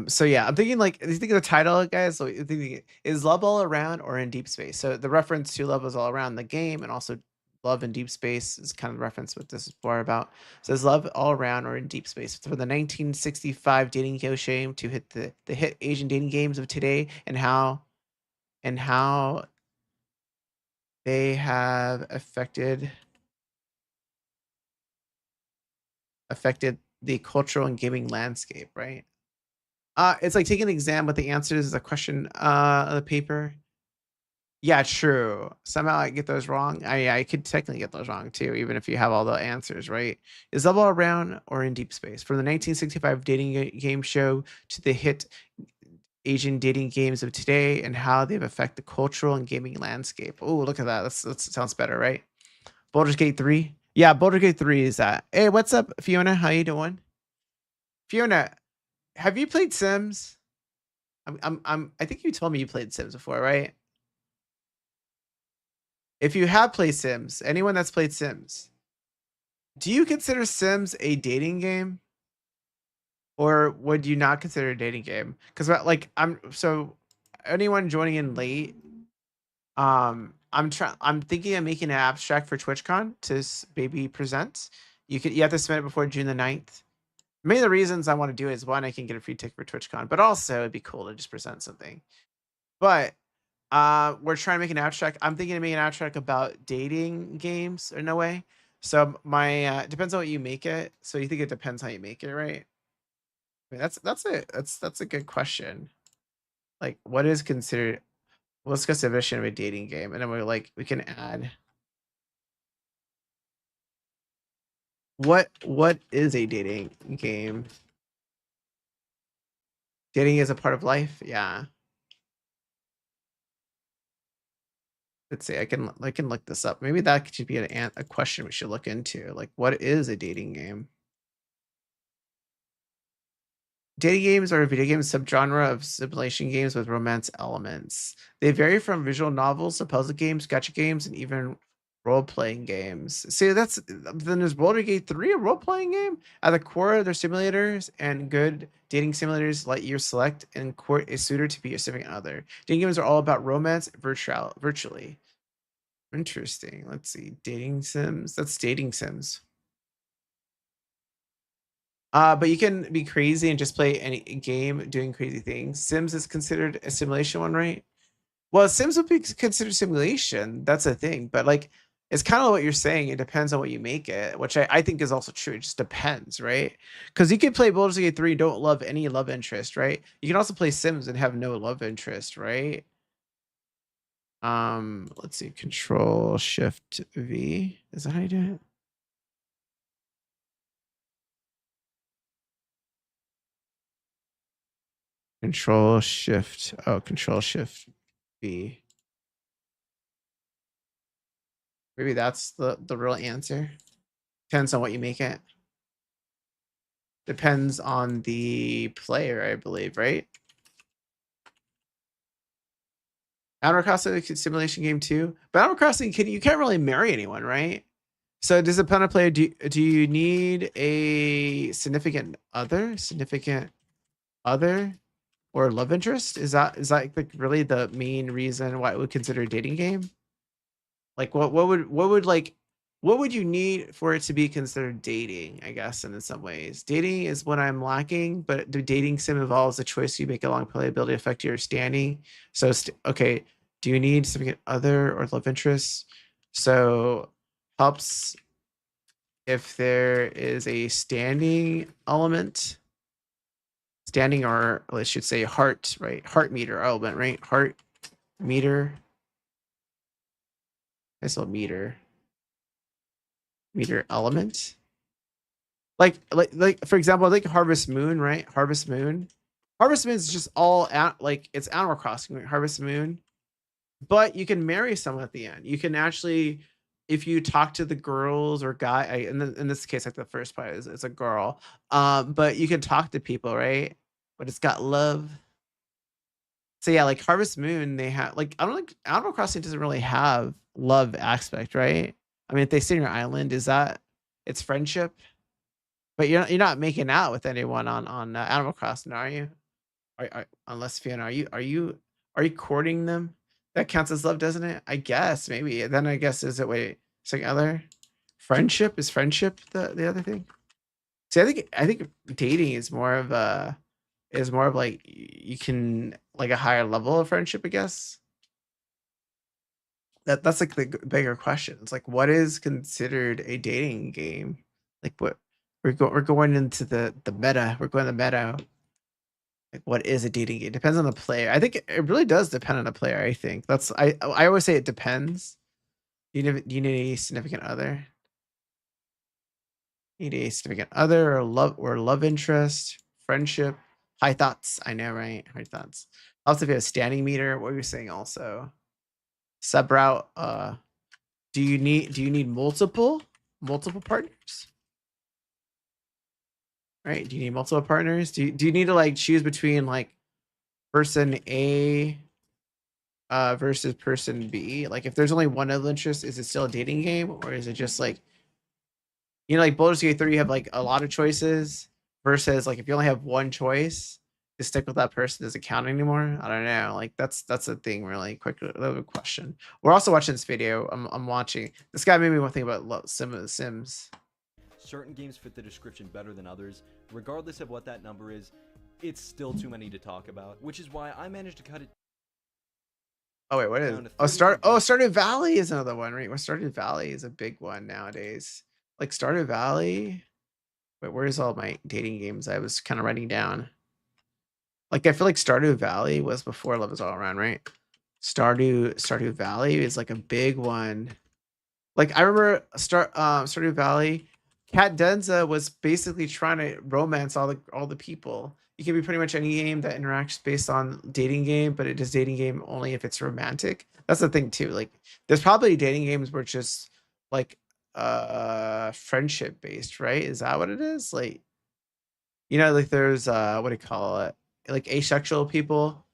[SPEAKER 1] So yeah, I'm thinking like, you think of the title, guys. So you're thinking, is love all around or in deep space? So the reference to love is all around the game, and also love in deep space is kind of reference what this is more about. So is love all around or in deep space? For the 1965 dating game to hit the hit Asian dating games of today, and how they have affected the cultural and gaming landscape, right? It's like taking an exam with the answers as a question of the paper. Yeah, true. Somehow I get those wrong. I could technically get those wrong too, even if you have all the answers, right? Is love all around or in deep space? From the 1965 dating game show to the hit Asian dating games of today and how they've affected the cultural and gaming landscape. Oh, look at that. That sounds better, right? Baldur's Gate 3. Yeah, Baldur's Gate 3 is that. Hey, what's up, Fiona? How you doing? Fiona, have you played Sims? I think you told me you played Sims before, right? if you have played Sims, anyone that's played Sims, do you consider Sims a dating game? Or would you not consider it a dating game? Because like anyone joining in late, I'm thinking of making an abstract for TwitchCon to maybe present. You have to submit it before June the 9th. Many of the reasons I want to do it is one, I can get a free ticket for TwitchCon, but also it'd be cool to just present something. But we're trying to make an abstract. I'm thinking of making an abstract about dating games in a way. So my depends on what you make it. So you think it depends how you make it, right? I mean, that's a good question. Like, what is considered? Let's discuss the definition of a dating game, and then we can add what is a dating game? Dating is a part of life, yeah. Let's see. I can look this up. Maybe that should be a question we should look into. Like, what is a dating game? Dating games are a video game subgenre of simulation games with romance elements. They vary from visual novels to puzzle games, gacha games, and even role-playing games. See, then there's Baldur's Gate 3, a role-playing game. At the core, they're simulators, and good dating simulators let you select and court a suitor to be your significant other. Dating games are all about romance virtually. Interesting. Let's see. Dating sims. That's dating sims. But you can be crazy and just play any game doing crazy things. Sims is considered a simulation one, right? Well, Sims would be considered simulation. That's a thing. But like, it's kind of what you're saying. It depends on what you make it, which I think is also true. It just depends, right? Because you could play Baldur's Gate 3, don't love any love interest, right? You can also play Sims and have no love interest, right? Let's see. Control Shift V. Is that how you do it? Control Shift V. Maybe that's the real answer. Depends on what you make it. Depends on the player, I believe, right? Animal Crossing is a simulation game too. But Animal Crossing, you can't really marry anyone, right? So does depend on player. Do you need a significant other? Or love interest? Is that like really the main reason why it would consider a dating game? Like what would you need for it to be considered dating? I guess in some ways, dating is what I'm lacking. But the dating sim involves a choice you make along playability affect your standing. So okay, do you need significant other or love interest? So helps if there is a standing element. Standing, or I should say heart, right? Heart meter element, right? Heart meter. I saw meter element. Like for example, I think Harvest Moon, right? Harvest Moon is just all like it's Animal Crossing, right? Harvest Moon. But you can marry someone at the end. You can actually, if you talk to the girls or guy, in this case, like the first part is it's a girl. But you can talk to people, right? But it's got love. So yeah, like Harvest Moon, they have like, I don't think Animal Crossing doesn't really have love aspect, right? I mean, if they stay on your island, it's friendship? But you're not making out with anyone on Animal Crossing, are you? Unless Fiona, are you courting them? That counts as love, doesn't it? I guess maybe. Then I guess wait, something other friendship? Is friendship the other thing? See, I think dating is more of like you can like a higher level of friendship, I guess. That's like the bigger question. It's like, what is considered a dating game? Like what we're going into the meta. We're going to the meta. Like, what is a dating game? It depends on the player. I think it really does depend on the player. I think I always say it depends. You need a significant other. Need a significant other or love interest, friendship, high thoughts. I know, right? High thoughts. Also, if you have a standing meter, what were you saying? Also, sub route. Do you need multiple partners? Right? Do you need multiple partners? Do you need to like choose between like person A versus person B? Like if there's only one love interest, is it still a dating game, or is it just like, you know, like Baldur's Gate 3, you have like a lot of choices versus like if you only have one choice, to stick with that person doesn't count anymore. I don't know. Like that's a thing. Really quick little question. We're also watching this video. I'm watching. This guy made me want to think about Sims.
[SPEAKER 8] Certain games fit the description better than others. Regardless of what that number is, it's still too many to talk about, which is why I managed to cut it.
[SPEAKER 1] Oh wait, what is? Stardew Valley is another one, right? Well, Stardew Valley is a big one nowadays. Like Stardew Valley. Wait, where's all my dating games I was kind of writing down? Like I feel like Stardew Valley was before Love Is All Around, right? Stardew Valley is like a big one. Like I remember Stardew Valley. Kat Denza was basically trying to romance all the people. You can be pretty much any game that interacts based on dating game, but it is dating game only if it's romantic. That's the thing too. Like there's probably dating games where it's just like friendship based, right? Is that what it is? Like, you know, like there's what do you call it? Like asexual people,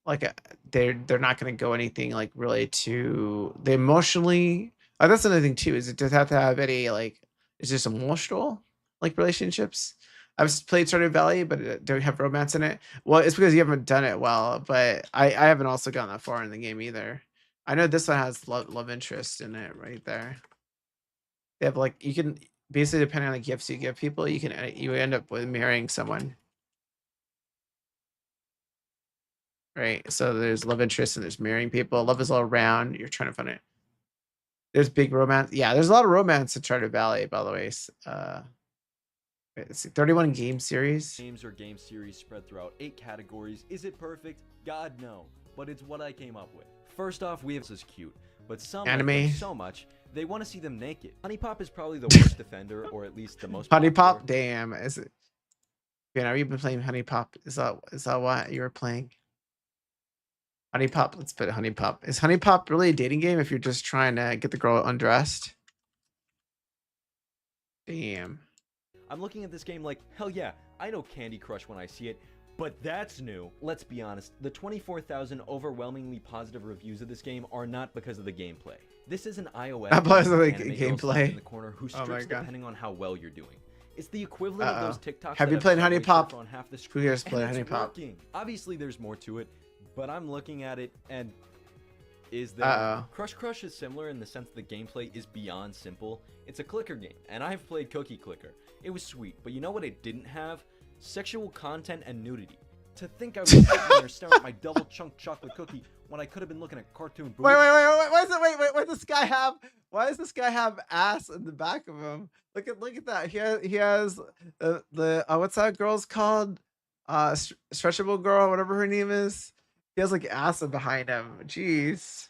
[SPEAKER 1] like they're not going to go anything like really to the emotionally. That's another thing too. Is it does have to have any like it's just emotional like relationships. I've played Stardew Valley, but it don't have romance in it. Well, it's because you haven't done it well, but I haven't also gotten that far in the game either. I know this one has love interest in it right there. They have like, you can basically, depending on the gifts you give people, you end up with marrying someone. Right, so there's love interest and there's marrying people. Love is all around. You're trying to find it. There's big romance. Yeah, there's a lot of romance in Stardew Valley, by the way. Let's see, 31 game series.
[SPEAKER 8] Games or game series spread throughout 8 categories. Is it perfect? God, no. But it's what I came up with. First off, we have this is cute, but some
[SPEAKER 1] anime
[SPEAKER 8] like them so much they want to see them naked. Honey Pop is probably the worst offender, or at least the most.
[SPEAKER 1] Honey Pop, damn, is it? Yeah, have you been playing Honey Pop? Is that what you were playing? Honey Pop, let's put Honey Pop. Is Honey Pop really a dating game if you're just trying to get the girl undressed? Damn.
[SPEAKER 8] I'm looking at this game like, hell yeah, I know Candy Crush when I see it, but that's new. Let's be honest, the 24,000 overwhelmingly positive reviews of this game are not because of the gameplay. This is an iOS
[SPEAKER 1] gameplay
[SPEAKER 8] in the corner who strips depending on how well you're doing. It's the equivalent of those TikToks.
[SPEAKER 1] Have you played Honey Pop? Who here's played Honey Pop?
[SPEAKER 8] Obviously, there's more to it, but I'm looking at it and is there Crush is similar in the sense the gameplay is beyond simple. It's a clicker game, and I've played Cookie Clicker. It was sweet, but you know what it didn't have? Sexual content and nudity. To think I was sitting there staring at my double chunk chocolate cookie when I could have been looking at cartoon boobs.
[SPEAKER 1] Wait, why does this guy have ass in the back of him? Look at that. He has the what's that girl's called? Stretchable girl, whatever her name is. He has like ass behind him. Jeez.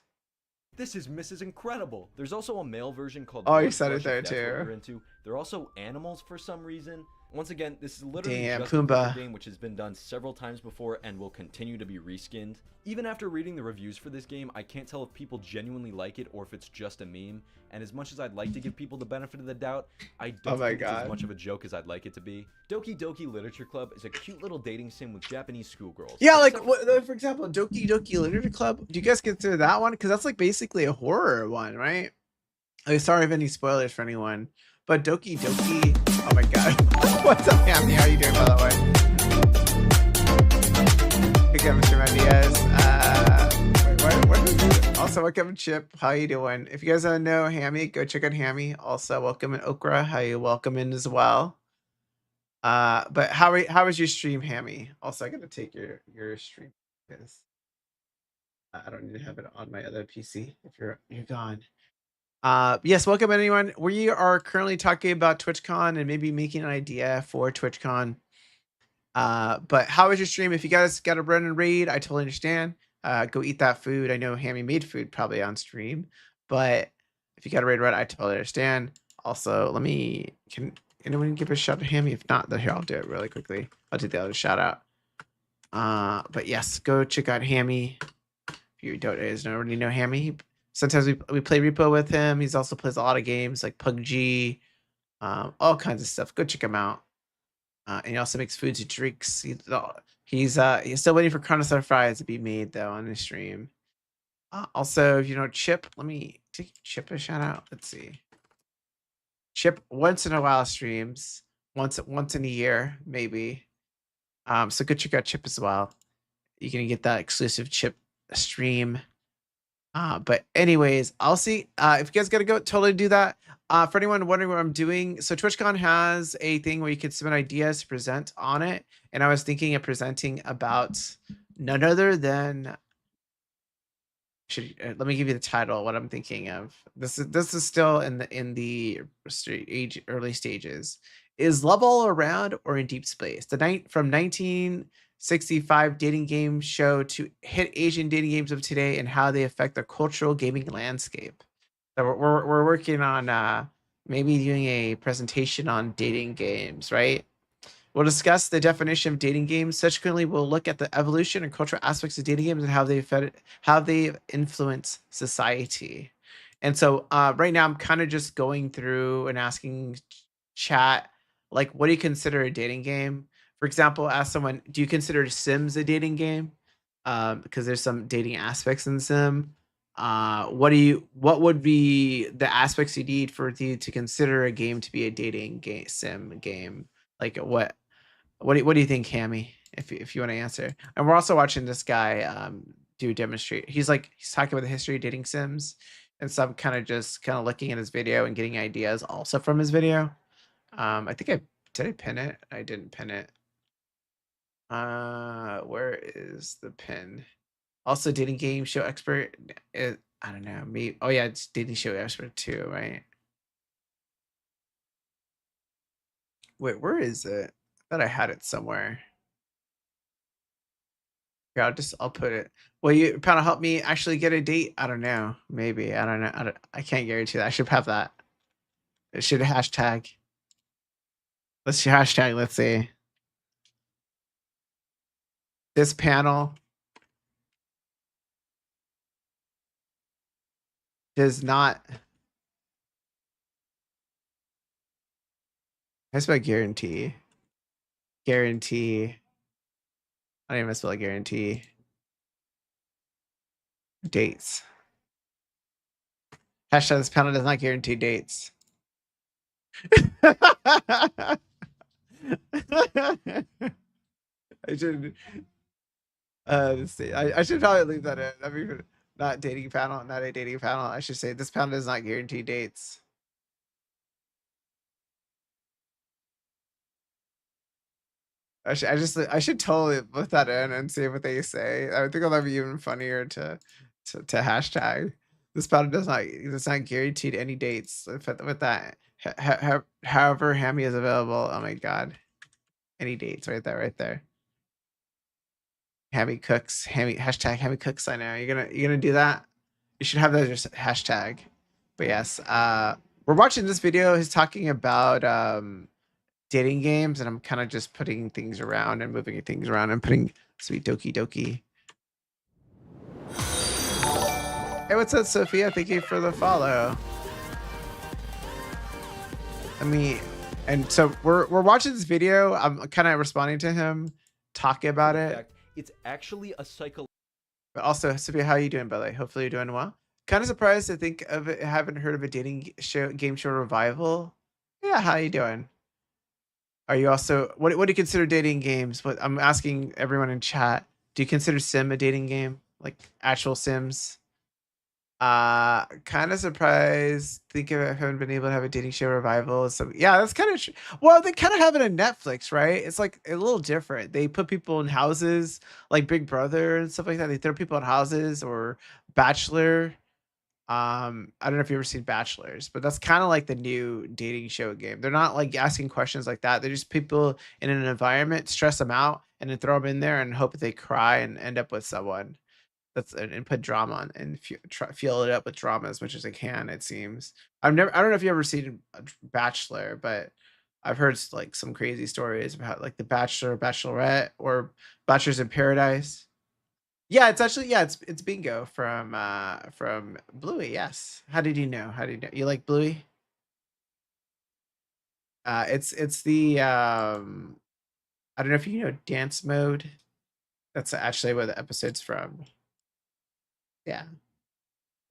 [SPEAKER 8] This is Mrs. Incredible. There's also a male version called.
[SPEAKER 1] Oh, you said it there too.
[SPEAKER 8] They're also animals for some reason. Once again, this is literally just
[SPEAKER 1] Pumbaa.
[SPEAKER 8] a game which has been done several times before and will continue to be reskinned. Even after reading the reviews for this game, I can't tell if people genuinely like it or if it's just a meme. And as much as I'd like to give people the benefit of the doubt, I don't think it's as much of a joke as I'd like it to be. Doki Doki Literature Club is a cute little dating sim with Japanese schoolgirls.
[SPEAKER 1] Yeah, like for example, Doki Doki Literature Club. Do you guys consider that one? Because that's like basically a horror one, right? I'm sorry if any spoilers for anyone, but Doki Doki. Oh my god. What's up, Hammy? How you doing, by the way? Hey, Mr. Mendiaz. Also, welcome, Chip. How you doing? If you guys don't know Hammy, go check out Hammy. Also, welcome in Okra. How you welcome in as well. But how was your stream, Hammy? Also, I gotta take your stream because I don't need to have it on my other PC if you're gone. Yes, welcome anyone. We are currently talking about TwitchCon and maybe making an idea for TwitchCon. But how was your stream? If you guys got a run and raid, I totally understand. Go eat that food. I know Hammy made food probably on stream, but if you got a raid run, I totally understand. Also, can anyone give a shout to Hammy? If not, then here, I'll do it really quickly. I'll do the other shout out. But yes, go check out Hammy. If you don't already know Hammy, sometimes we play Repo with him. He's also plays a lot of games like PUBG, all kinds of stuff. Go check him out. And he also makes foods and drinks. He's still waiting for Carnosaur fries to be made though on his stream. Also, if you know Chip, let me take Chip a shout out. Let's see. Chip once in a while streams, once in a year maybe. So go check out Chip as well. You're gonna get that exclusive Chip stream. But anyways, I'll see if you guys gotta go, totally do that. For anyone wondering what I'm doing, so TwitchCon has a thing where you can submit ideas to present on it, and I was thinking of presenting about none other than. Let me give you the title. What I'm thinking of. This is still in the early stages. Is love all around or in deep space? The night from 1965 dating game show to hit Asian dating games of today and how they affect the cultural gaming landscape. So we're working on maybe doing a presentation on dating games, right? We'll discuss the definition of dating games. Subsequently, we'll look at the evolution and cultural aspects of dating games and how they influence society. And so right now, I'm kind of just going through and asking chat, like, what do you consider a dating game? For example, ask someone, do you consider Sims a dating game? Because there's some dating aspects in Sim. What would be the aspects you need for you to consider a game to be a dating game, sim game? Like what do you think, Hammy? If you want to answer. And we're also watching this guy do demonstrate. He's talking about the history of dating sims, and so I'm kind of looking at his video and getting ideas also from his video. I think I pin it. I didn't pin it. Where is the pin? Also, dating game show expert. I don't know. Me. Oh yeah, it's dating show expert too, right? Wait, where is it? I thought I had it somewhere. Yeah, I'll put it. Will you kind of help me actually get a date? I don't know. Maybe. I don't know. I can't guarantee that. I should have that. It should hashtag. Let's see hashtag. Let's see. This panel does not. I spell guarantee. Guarantee. I don't even spell guarantee. Dates. Hashtag this panel does not guarantee dates. I should. Let's see. I should probably leave that in. I mean, not dating panel, not a dating panel. I should say this panel does not guarantee dates. I should totally put that in and see what they say. I think that'd be even funnier to hashtag. This panel does not guaranteed any dates with that. However, Hammy is available. Oh my god, any dates right there. Hammy cooks. Hashtag Hammy cooks. I know you're gonna do that. You should have that as your hashtag. But yes, we're watching this video. He's talking about dating games, and I'm kind of just putting things around and moving things around and putting sweet Doki Doki. Hey, what's up, Sophia? Thank you for the follow. And so we're watching this video. I'm kind of responding to him, talking about it.
[SPEAKER 8] It's actually a psychological.
[SPEAKER 1] But also, Sophia, how are you doing, by the way? Hopefully you're doing well. Kind of surprised to think of it. Haven't heard of a dating game show revival. Yeah, how you doing? Are you also what do you consider dating games? What I'm asking everyone in chat. Do you consider Sim a dating game? Like actual Sims? Kind of surprised. Think I haven't been able to have a dating show revival. So yeah, that's kind of well, they kind of have it on Netflix, right? It's like a little different. They put people in houses, like Big Brother and stuff like that. They throw people in houses, or Bachelor. I don't know if you've ever seen Bachelors, but that's kind of like the new dating show game. They're not like asking questions like that. They're just people in an environment, stress them out, and then throw them in there and hope that they cry and end up with someone. And put drama on and fill it up with drama as much as I can. It seems. I don't know if you ever seen Bachelor, but I've heard like some crazy stories about like the Bachelor, Bachelorette, or Bachelors in Paradise. Yeah, it's actually it's Bingo from Bluey. Yes. How did you know? You like Bluey? It's the I don't know if you know Dance Mode. That's actually where the episode's from. Yeah.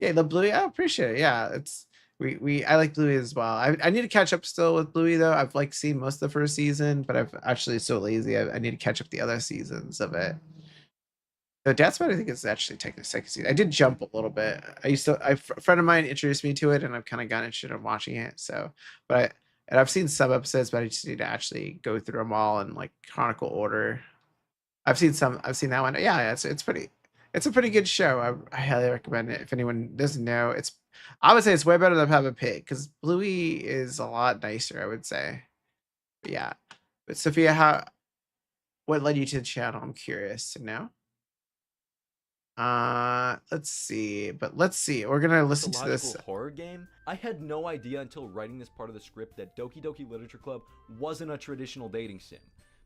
[SPEAKER 1] Yeah, the Bluey. I appreciate it. Yeah, it's I like Bluey as well. I need to catch up still with Bluey though. I've like seen most of the first season, but I've actually so lazy. I need to catch up the other seasons of it. The Dad's Bed, I think, is actually taking a second season. I did jump a little bit. A friend of mine introduced me to it, and I've kind of gotten interested in watching it. So, and I've seen some episodes, but I just need to actually go through them all in like chronicle order. I've seen that one. Yeah, it's a pretty good show. I highly recommend it. If anyone doesn't know, I would say it's way better than Peppa Pig because Bluey is a lot nicer, I would say. But yeah. But Sophia, what led you to the channel? I'm curious to know. Let's see. We're gonna listen to this
[SPEAKER 8] horror game. I had no idea until writing this part of the script that Doki Doki Literature Club wasn't a traditional dating sim.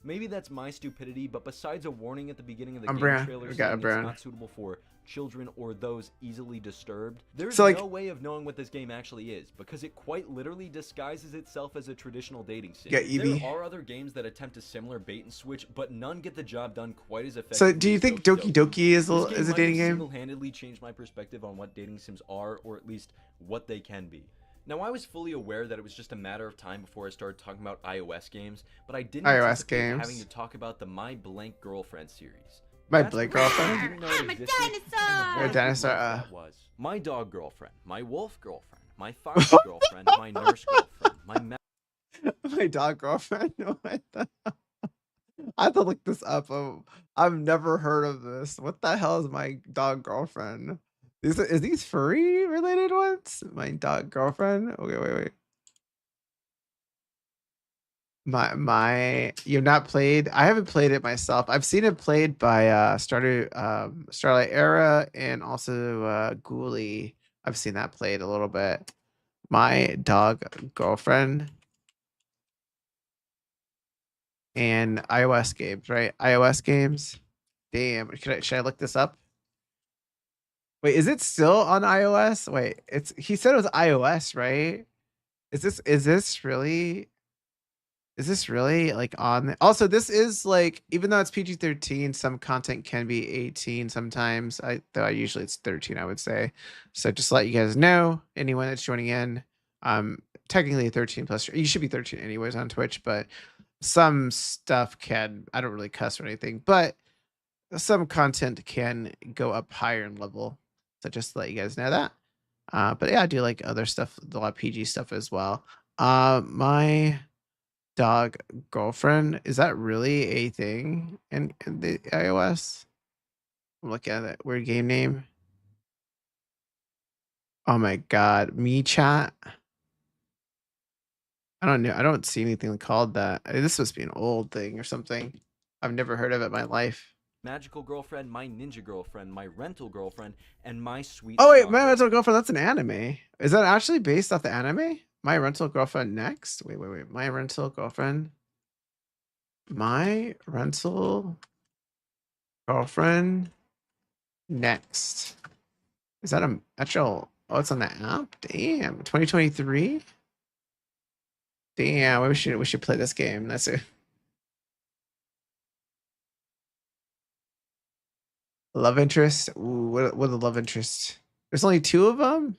[SPEAKER 8] Maybe that's my stupidity, but besides a warning at the beginning of the game trailer saying it's not suitable for children or those easily disturbed, there's no way of knowing what this game actually is, because it quite literally disguises itself as a traditional dating sim. There are other games that attempt a similar bait and switch, but none get the job done quite as effectively.
[SPEAKER 1] So do you think Doki Doki is a dating game?
[SPEAKER 8] Single-handedly changed my perspective on what dating sims are, or at least what they can be. Now, I was fully aware that it was just a matter of time before I started talking about iOS games, but I didn't anticipate having to talk about the My Blank Girlfriend series.
[SPEAKER 1] My Blank Girlfriend?
[SPEAKER 20] I'm a dinosaur!
[SPEAKER 1] You're a dinosaur.
[SPEAKER 8] That was my dog girlfriend, my wolf girlfriend, my fox girlfriend, my nurse girlfriend,
[SPEAKER 1] my dog girlfriend. No, I have to look this up. I've never heard of this. What the hell is my dog girlfriend? Is these furry related ones? My dog girlfriend. Okay, wait. You've not played. I haven't played it myself. I've seen it played by Starlight Era and also Ghoulie. I've seen that played a little bit. My dog girlfriend and iOS games, right? iOS games. Damn. Should I look this up? Wait, is it still on iOS? Wait, he said it was iOS, right? Is this really like on? Also, this is like, even though it's PG-13, some content can be 18 sometimes. Though usually it's 13, I would say. So just to let you guys know, anyone that's joining in, technically 13 plus. You should be 13 anyways on Twitch, but some stuff can. I don't really cuss or anything, but some content can go up higher in level. So just to let you guys know that. But yeah, I do like other stuff, a lot of PG stuff as well. My dog girlfriend, is that really a thing in the iOS? I'm looking at it. Weird game name. Oh my god, Me Chat. I don't know. I don't see anything called that. This must be an old thing or something. I've never heard of it in my life.
[SPEAKER 8] Magical Girlfriend, My Ninja Girlfriend, My Rental Girlfriend, and My Sweet
[SPEAKER 1] Oh wait, My Rental Girlfriend, that's an anime. Is that actually based off the anime? My Rental Girlfriend next? Wait. My Rental Girlfriend. My Rental Girlfriend next. Is that a actual? Oh, it's on the app? Damn. 2023? Damn, we should play this game. That's it. Love interest? Ooh, what a love interest. There's only 2 of them?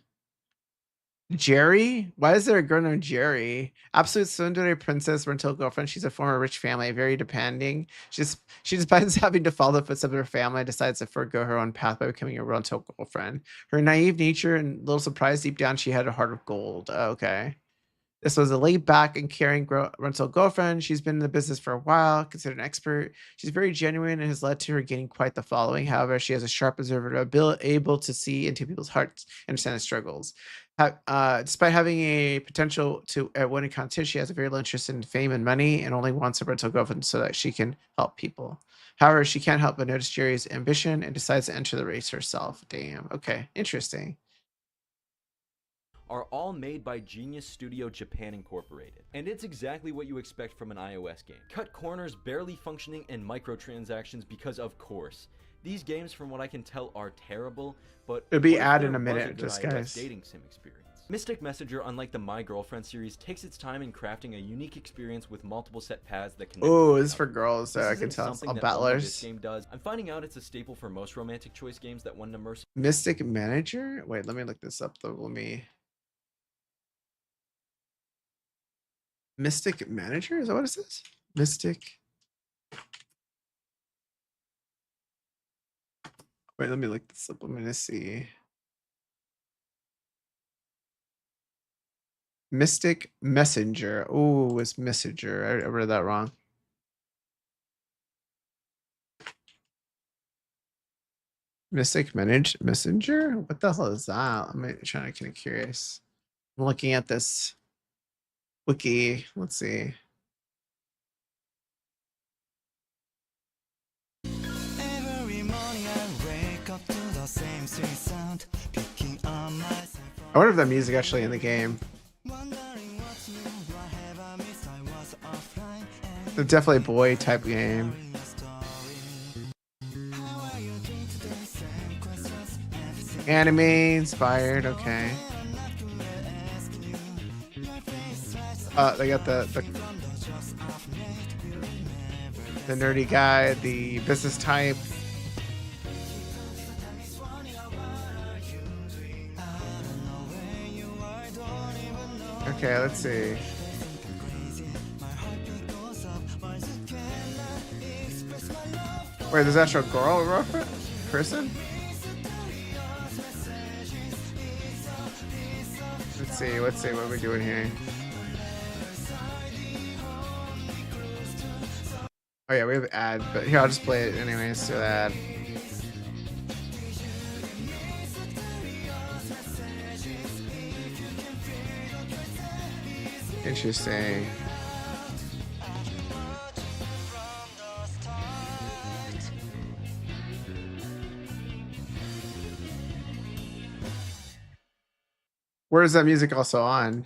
[SPEAKER 1] Jerry? Why is there a girl named Jerry? Absolute tsundere princess, rental girlfriend. She's a former rich family, very demanding. She despite having to follow the footsteps of her family, decides to forego her own path by becoming a rental girlfriend. Her naive nature and little surprise, deep down, she had a heart of gold. Okay. This was a laid-back and caring rental girlfriend. She's been in the business for a while, considered an expert. She's very genuine and has led to her gaining quite the following. However, she has a sharp observer ability, able to see into people's hearts and understand the struggles. Despite having a potential to win a contest, she has a very low interest in fame and money and only wants a rental girlfriend so that she can help people. However, she can't help but notice Jerry's ambition and decides to enter the race herself. Damn. Okay. Interesting.
[SPEAKER 8] Are all made by Genius Studio Japan Incorporated. And it's exactly what you expect from an iOS game. Cut corners, barely functioning, and microtransactions because of course. These games, from what I can tell, are terrible, but
[SPEAKER 1] it'll be ad in a minute, just guys.
[SPEAKER 8] Dating sim experience. Mystic Messenger, unlike the My Girlfriend series, takes its time in crafting a unique experience with multiple set paths that connect.
[SPEAKER 1] Oh, this is for girls, so
[SPEAKER 8] This
[SPEAKER 1] I can
[SPEAKER 8] isn't
[SPEAKER 1] tell. It's
[SPEAKER 8] something
[SPEAKER 1] all
[SPEAKER 8] that only this
[SPEAKER 1] battlers.
[SPEAKER 8] game does. I'm finding out it's a staple for most romantic choice games that one immersive.
[SPEAKER 1] Mystic Manager? Wait, let me look this up though. Mystic Manager? Is that what it says? Mystic. Wait, let me look this up. I'm gonna see. Mystic Messenger. Oh, it's Messenger. I read that wrong. Mystic Messenger? What the hell is that? I'm trying to kind of curious. I'm looking at this wiki. Let's see. I wonder if that music actually in the game. It's definitely a boy type game. Anime inspired, okay. They got the nerdy guy, the business type. Okay, let's see. Wait, there's actual girl reference? Person? Let's see what we're doing here. Oh yeah, we have an ad, but here I'll just play it anyways through the ad. Interesting. Where is that music also on?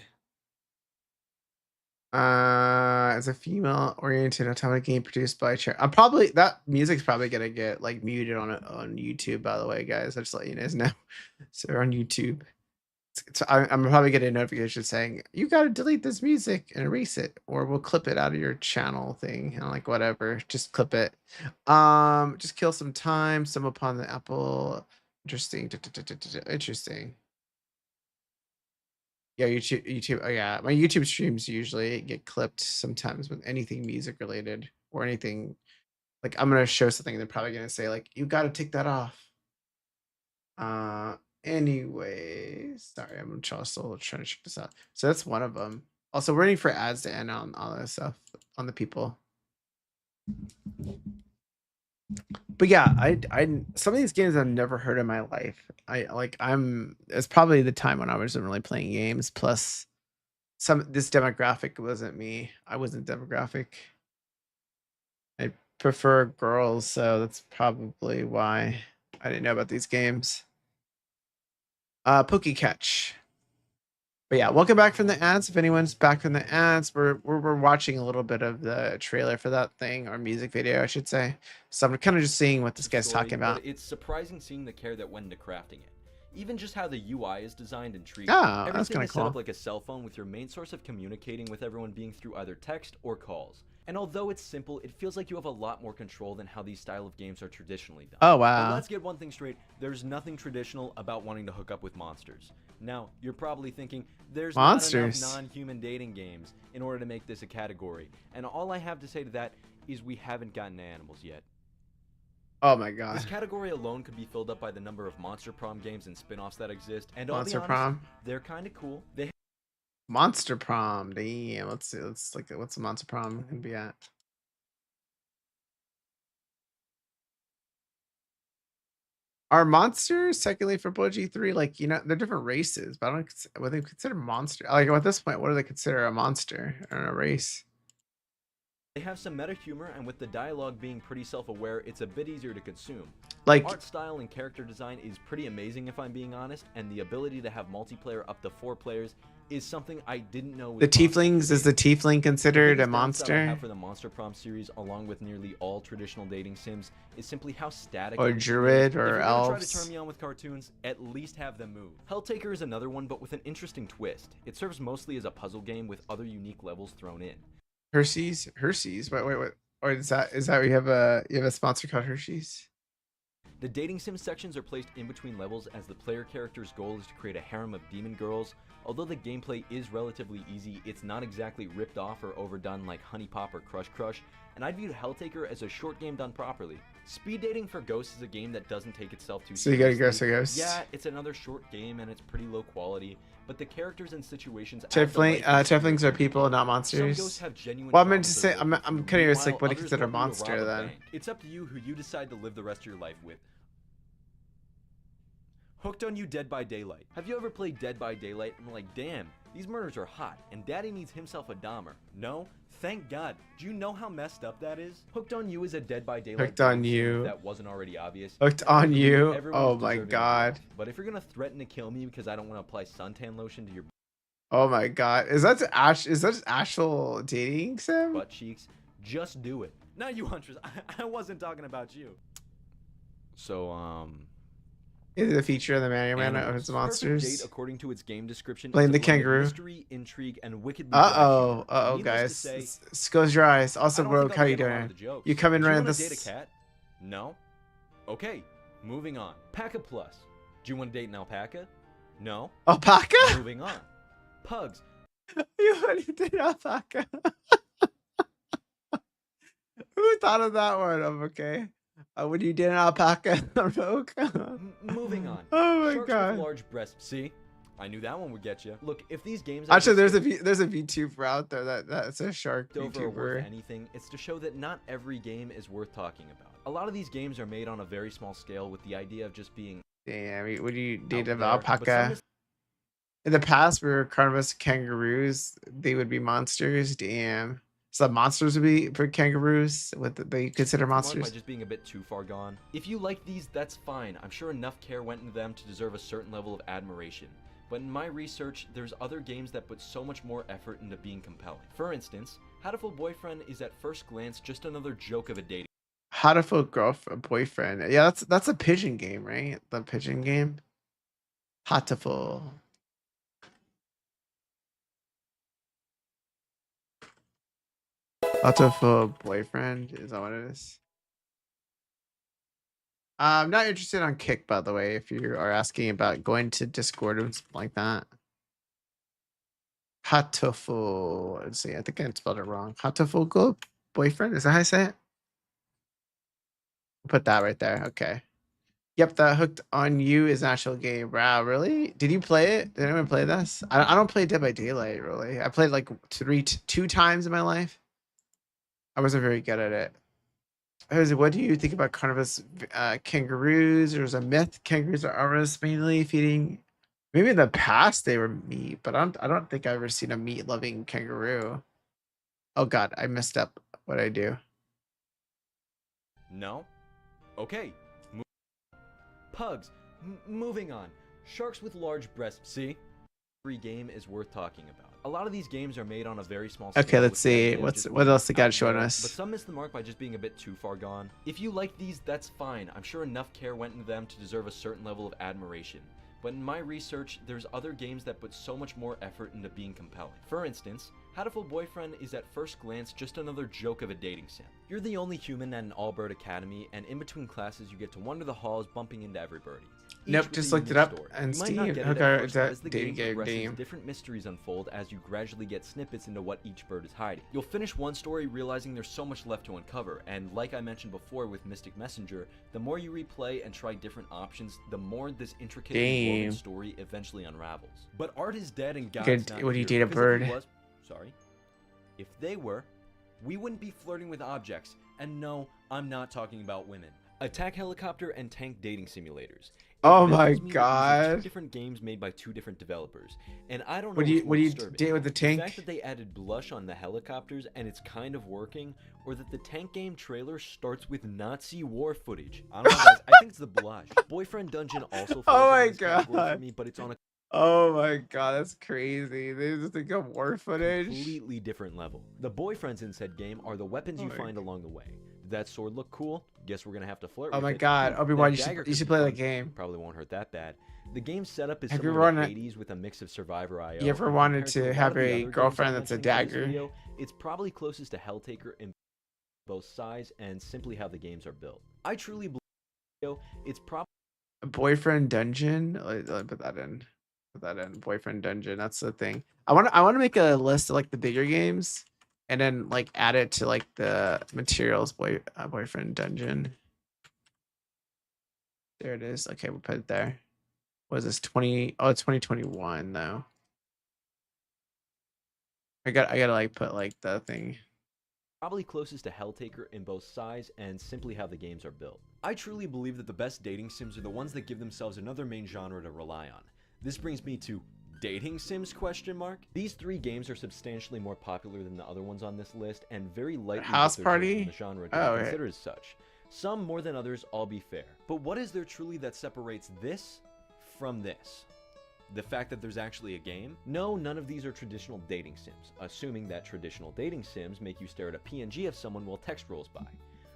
[SPEAKER 1] As a female-oriented automatic game produced by Chair. That music's probably gonna get like muted on YouTube. By the way, guys, I just let you guys know. So we're on YouTube. I'm probably getting a notification saying you got to delete this music and erase it, or we'll clip it out of your channel thing. And I'm like, whatever, just clip it. Just kill some time. Some upon the Apple. Interesting. Interesting. Yeah, YouTube. Oh yeah, my YouTube streams usually get clipped sometimes with anything music related or anything. Like I'm gonna show something, and they're probably gonna say like, you got to take that off. Anyways, sorry, I'm still trying to check this out. So that's one of them. Also, we're waiting for ads to end on all this stuff on the people. But yeah, I some of these games I've never heard in my life. It's probably the time when I wasn't really playing games. Plus, this demographic wasn't me. I wasn't demographic. I prefer girls, so that's probably why I didn't know about these games. PokeCatch. But yeah, welcome back from the ads. If anyone's back from the ads, we're watching a little bit of the trailer for that thing, or music video, I should say. So I'm kind of just seeing what this guy's talking about.
[SPEAKER 8] It's surprising seeing the care that went into crafting it. Even just how the UI is designed and treated.
[SPEAKER 1] Oh, that's
[SPEAKER 8] Everything
[SPEAKER 1] kind
[SPEAKER 8] is
[SPEAKER 1] of
[SPEAKER 8] set
[SPEAKER 1] cool.
[SPEAKER 8] up like a cell phone, with your main source of communicating with everyone being through either text or calls. And although it's simple, it feels like you have a lot more control than how these style of games are traditionally done.
[SPEAKER 1] Oh, wow.
[SPEAKER 8] But let's get one thing straight. There's nothing traditional about wanting to hook up with monsters. Now, you're probably thinking, there's not enough non-human dating games in order to make this a category. And all I have to say to that is we haven't gotten to animals yet.
[SPEAKER 1] Oh my god.
[SPEAKER 8] This category alone could be filled up by the number of Monster Prom games and spin-offs that exist. And
[SPEAKER 1] Monster
[SPEAKER 8] I'll be honest,
[SPEAKER 1] Prom?
[SPEAKER 8] they're kind of cool.
[SPEAKER 1] Monster Prom. Damn. Let's see. What's a Monster Prom gonna be at? Are monsters technically for Blood 3? Like, they're different races, but I don't what they consider monster. Like at this point, what do they consider a monster or a race?
[SPEAKER 8] They have some meta humor, and with the dialogue being pretty self-aware, it's a bit easier to consume.
[SPEAKER 1] Like,
[SPEAKER 8] art style and character design is pretty amazing if I'm being honest, and the ability to have multiplayer up to 4 players is something I didn't know was
[SPEAKER 1] the
[SPEAKER 8] possible.
[SPEAKER 1] tieflings, is the tiefling considered a
[SPEAKER 8] The biggest downside I
[SPEAKER 1] monster?
[SPEAKER 8] have for the Monster Prom series, along with nearly all traditional dating sims, is simply how static
[SPEAKER 1] Or
[SPEAKER 8] everything
[SPEAKER 1] druid
[SPEAKER 8] is.
[SPEAKER 1] or
[SPEAKER 8] If you're gonna try to
[SPEAKER 1] elves.
[SPEAKER 8] turn me on with cartoons, at least have them move. Helltaker is another one, but with an interesting twist. It serves mostly as a puzzle game with other unique levels thrown in.
[SPEAKER 1] Hershey's? Wait. Or is that you have a sponsor called Hershey's?
[SPEAKER 8] The dating sim sections are placed in between levels as the player character's goal is to create a harem of demon girls. Although the gameplay is relatively easy, it's not exactly ripped off or overdone like Honey Pop or Crush Crush, and I viewed Helltaker as a short game done properly. Speed Dating for Ghosts is a game that doesn't take itself too
[SPEAKER 1] So you gotta
[SPEAKER 8] seriously.
[SPEAKER 1] go to Ghosts?
[SPEAKER 8] Yeah, it's another short game and it's pretty low quality, but the characters and situations add the
[SPEAKER 1] Tiefling,
[SPEAKER 8] life to the
[SPEAKER 1] tieflings are
[SPEAKER 8] game.
[SPEAKER 1] people, not
[SPEAKER 8] Some
[SPEAKER 1] monsters.
[SPEAKER 8] ghosts have genuine
[SPEAKER 1] Well, I meant to
[SPEAKER 8] traumas
[SPEAKER 1] say,
[SPEAKER 8] they're
[SPEAKER 1] I'm
[SPEAKER 8] working through,
[SPEAKER 1] curious, like, what do you
[SPEAKER 8] while
[SPEAKER 1] consider a
[SPEAKER 8] others want you to
[SPEAKER 1] monster
[SPEAKER 8] rob a
[SPEAKER 1] then?
[SPEAKER 8] bank. It's up to you who you decide to live the rest of your life with. Hooked on You Dead by Daylight. Have you ever played Dead by Daylight and like, damn, these murders are hot, and daddy needs himself a Dahmer? No? Thank God. Do you know how messed up that is? Hooked on You is a Dead by Daylight
[SPEAKER 1] Hooked on
[SPEAKER 8] game, if
[SPEAKER 1] You.
[SPEAKER 8] that wasn't already obvious.
[SPEAKER 1] Hooked on
[SPEAKER 8] I
[SPEAKER 1] You?
[SPEAKER 8] believe everyone
[SPEAKER 1] Oh
[SPEAKER 8] is
[SPEAKER 1] my
[SPEAKER 8] deserving of
[SPEAKER 1] God.
[SPEAKER 8] love. But if you're gonna threaten to kill me because I don't want to apply suntan lotion to your
[SPEAKER 1] Oh my God. Is that actual dating sim?
[SPEAKER 8] butt cheeks, just do it. Not you, Huntress. I wasn't talking about you. So,
[SPEAKER 1] Is it a feature of the Mario Man of
[SPEAKER 8] Animals.
[SPEAKER 1] its
[SPEAKER 8] Perfect
[SPEAKER 1] monsters?
[SPEAKER 8] Date, according to its game description,
[SPEAKER 1] Blame
[SPEAKER 8] is
[SPEAKER 1] the
[SPEAKER 8] a blend of
[SPEAKER 1] kangaroo.
[SPEAKER 8] mystery, intrigue, and wickedly
[SPEAKER 1] Uh-oh.
[SPEAKER 8] dark humor. Needless to
[SPEAKER 1] Guys.
[SPEAKER 8] say,
[SPEAKER 1] Close your eyes. Also,
[SPEAKER 8] I don't
[SPEAKER 1] Rogue,
[SPEAKER 8] think
[SPEAKER 1] how
[SPEAKER 8] I'll
[SPEAKER 1] you
[SPEAKER 8] get a lot
[SPEAKER 1] doing?
[SPEAKER 8] of the jokes.
[SPEAKER 1] You come in
[SPEAKER 8] Do you
[SPEAKER 1] right
[SPEAKER 8] wanna
[SPEAKER 1] this.
[SPEAKER 8] date a cat? No? Okay, moving on. Paca Plus. Do you want to date an alpaca? No?
[SPEAKER 1] Alpaca?
[SPEAKER 8] Moving on. Pugs.
[SPEAKER 1] You want to date alpaca? Who thought of that one? Okay. Would you date an alpaca? Rogue?
[SPEAKER 8] Moving on.
[SPEAKER 1] Oh my
[SPEAKER 8] Sharks
[SPEAKER 1] God.
[SPEAKER 8] with large breasts. See? I knew that one would get you. Look, if these games
[SPEAKER 1] Actually, there's a VTuber out there that's a shark
[SPEAKER 8] over or worth
[SPEAKER 1] VTuber.
[SPEAKER 8] anything, it's to show that not every game is worth talking about. A lot of these games are made on a very small scale with the idea of just being
[SPEAKER 1] Damn, would you date
[SPEAKER 8] out
[SPEAKER 1] an
[SPEAKER 8] there, but some
[SPEAKER 1] alpaca?
[SPEAKER 8] is-
[SPEAKER 1] In the past, we were carnivorous kangaroos. They would be monsters. Damn. So monsters would be for kangaroos. What they consider
[SPEAKER 8] marked
[SPEAKER 1] monsters?
[SPEAKER 8] by just being a bit too far gone. If you like these, that's fine. I'm sure enough care went into them to deserve a certain level of admiration. But in my research, there's other games that put so much more effort into being compelling. For instance, Hatoful Boyfriend is at first glance just another joke of a dating.
[SPEAKER 1] How to Fuck Girlfriend, Boyfriend. Yeah, that's a pigeon game, right? The pigeon game. Hatoful. Hatoful Boyfriend, is that what it is? I'm not interested on Kick, by the way, if you are asking about going to Discord or something like that. Hatoful. Let's see, I think I spelled it wrong. Hatoful Boyfriend, is that how I say it? Put that right there. Okay. Yep, that Hooked on You is an actual game. Wow, really? Did you play it? Did anyone play this? I don't play Dead by Daylight, really. I played like two times in my life. I wasn't very good at it. Jose, what do you think about carnivorous kangaroos? There's a myth kangaroos are omnivores, mainly feeding. Maybe in the past they were meat, but I don't think I've ever seen a meat-loving kangaroo. Oh God, I messed up. What I do?
[SPEAKER 8] No? Okay. Pugs. Moving on. Sharks with large breasts. See? Every game is worth talking about. A lot of these games are made on a very small scale.
[SPEAKER 1] Okay, let's
[SPEAKER 8] with the
[SPEAKER 1] see.
[SPEAKER 8] idea of just
[SPEAKER 1] What
[SPEAKER 8] being
[SPEAKER 1] else they got
[SPEAKER 8] out
[SPEAKER 1] showing
[SPEAKER 8] there,
[SPEAKER 1] us?
[SPEAKER 8] But some miss the mark by just being a bit too far gone. If you like these, that's fine. I'm sure enough care went into them to deserve a certain level of admiration. But in my research, there's other games that put so much more effort into being compelling. For instance, Hatoful Boyfriend is at first glance just another joke of a dating sim. You're the only human at an all-bird academy, and in between classes you get to wander the halls bumping into everybody.
[SPEAKER 1] Nope, just looked it up and
[SPEAKER 8] You might not
[SPEAKER 1] Steve.
[SPEAKER 8] get it at
[SPEAKER 1] Okay,
[SPEAKER 8] first, but as the
[SPEAKER 1] dating
[SPEAKER 8] game progresses,
[SPEAKER 1] game.
[SPEAKER 8] different mysteries unfold as you gradually get snippets into what each bird is hiding. You'll finish one story realizing there's so much left to uncover, and like I mentioned before with Mystic Messenger, the more you replay and try different options, the more this intricately woven
[SPEAKER 1] Damn.
[SPEAKER 8] story eventually unravels. But art is dead and God's
[SPEAKER 1] Good-
[SPEAKER 8] not
[SPEAKER 1] would you
[SPEAKER 8] here,
[SPEAKER 1] date a
[SPEAKER 8] because if he
[SPEAKER 1] bird?
[SPEAKER 8] was- sorry. If they were, we wouldn't be flirting with objects. And no, I'm not talking about women. Attack helicopter and tank dating simulators.
[SPEAKER 1] Oh my
[SPEAKER 8] baffles me that these are two
[SPEAKER 1] god.
[SPEAKER 8] different games made by two different developers, and I don't know
[SPEAKER 1] What do you
[SPEAKER 8] what's more disturbing.
[SPEAKER 1] date with the tank?
[SPEAKER 8] The fact that they added blush on the helicopters and it's kind of working, or that the tank game trailer starts with Nazi war footage. I don't know, guys. I think it's the blush. Boyfriend Dungeon also falls
[SPEAKER 1] Oh my
[SPEAKER 8] in this category for
[SPEAKER 1] god.
[SPEAKER 8] me, but it's on a
[SPEAKER 1] Oh my god, that's crazy. They just think of war footage.
[SPEAKER 8] completely different level. The boyfriends in said game are the weapons you
[SPEAKER 1] my
[SPEAKER 8] find along the way. Did that sword look cool? Guess we're gonna have to flirt
[SPEAKER 1] Oh
[SPEAKER 8] with
[SPEAKER 1] my
[SPEAKER 8] it.
[SPEAKER 1] god,
[SPEAKER 8] That
[SPEAKER 1] Obi-Wan, you
[SPEAKER 8] dagger
[SPEAKER 1] should
[SPEAKER 8] could be
[SPEAKER 1] play
[SPEAKER 8] fun.
[SPEAKER 1] that game.
[SPEAKER 8] Probably won't hurt that bad. The game setup is
[SPEAKER 1] Have you
[SPEAKER 8] similar to
[SPEAKER 1] ever
[SPEAKER 8] Hades with a mix of Survivor IO.
[SPEAKER 1] You ever
[SPEAKER 8] and
[SPEAKER 1] wanted
[SPEAKER 8] compared
[SPEAKER 1] to
[SPEAKER 8] lot
[SPEAKER 1] have
[SPEAKER 8] of the
[SPEAKER 1] a
[SPEAKER 8] other games
[SPEAKER 1] girlfriend
[SPEAKER 8] I
[SPEAKER 1] that's a
[SPEAKER 8] mentioned in this
[SPEAKER 1] dagger?
[SPEAKER 8] video, it's probably closest to Helltaker in both size and simply how the games are built. I truly believe it's probably
[SPEAKER 1] A boyfriend dungeon? Let me put that in. Put that in. Boyfriend dungeon. That's the thing. I want to make a list of like the bigger games and then like add it to like the materials boyfriend dungeon. There it is. Okay, we'll put it there. What is this? 20? Oh, it's 2021 though. I gotta like put like the thing.
[SPEAKER 8] probably closest to Helltaker in both size and simply how the games are built. I truly believe that the best dating sims are the ones that give themselves another main genre to rely on. This brings me to dating sims ? These three games are substantially more popular than the other ones on this list and very lightly
[SPEAKER 1] House
[SPEAKER 8] dip their toes
[SPEAKER 1] Party?
[SPEAKER 8] in the genre to
[SPEAKER 1] Oh,
[SPEAKER 8] be
[SPEAKER 1] right.
[SPEAKER 8] considered as such. Some more than others, I'll be fair. But what is there truly that separates this from this? The fact that there's actually a game? No, none of these are traditional dating sims, assuming that traditional dating sims make you stare at a PNG of someone while text rolls by.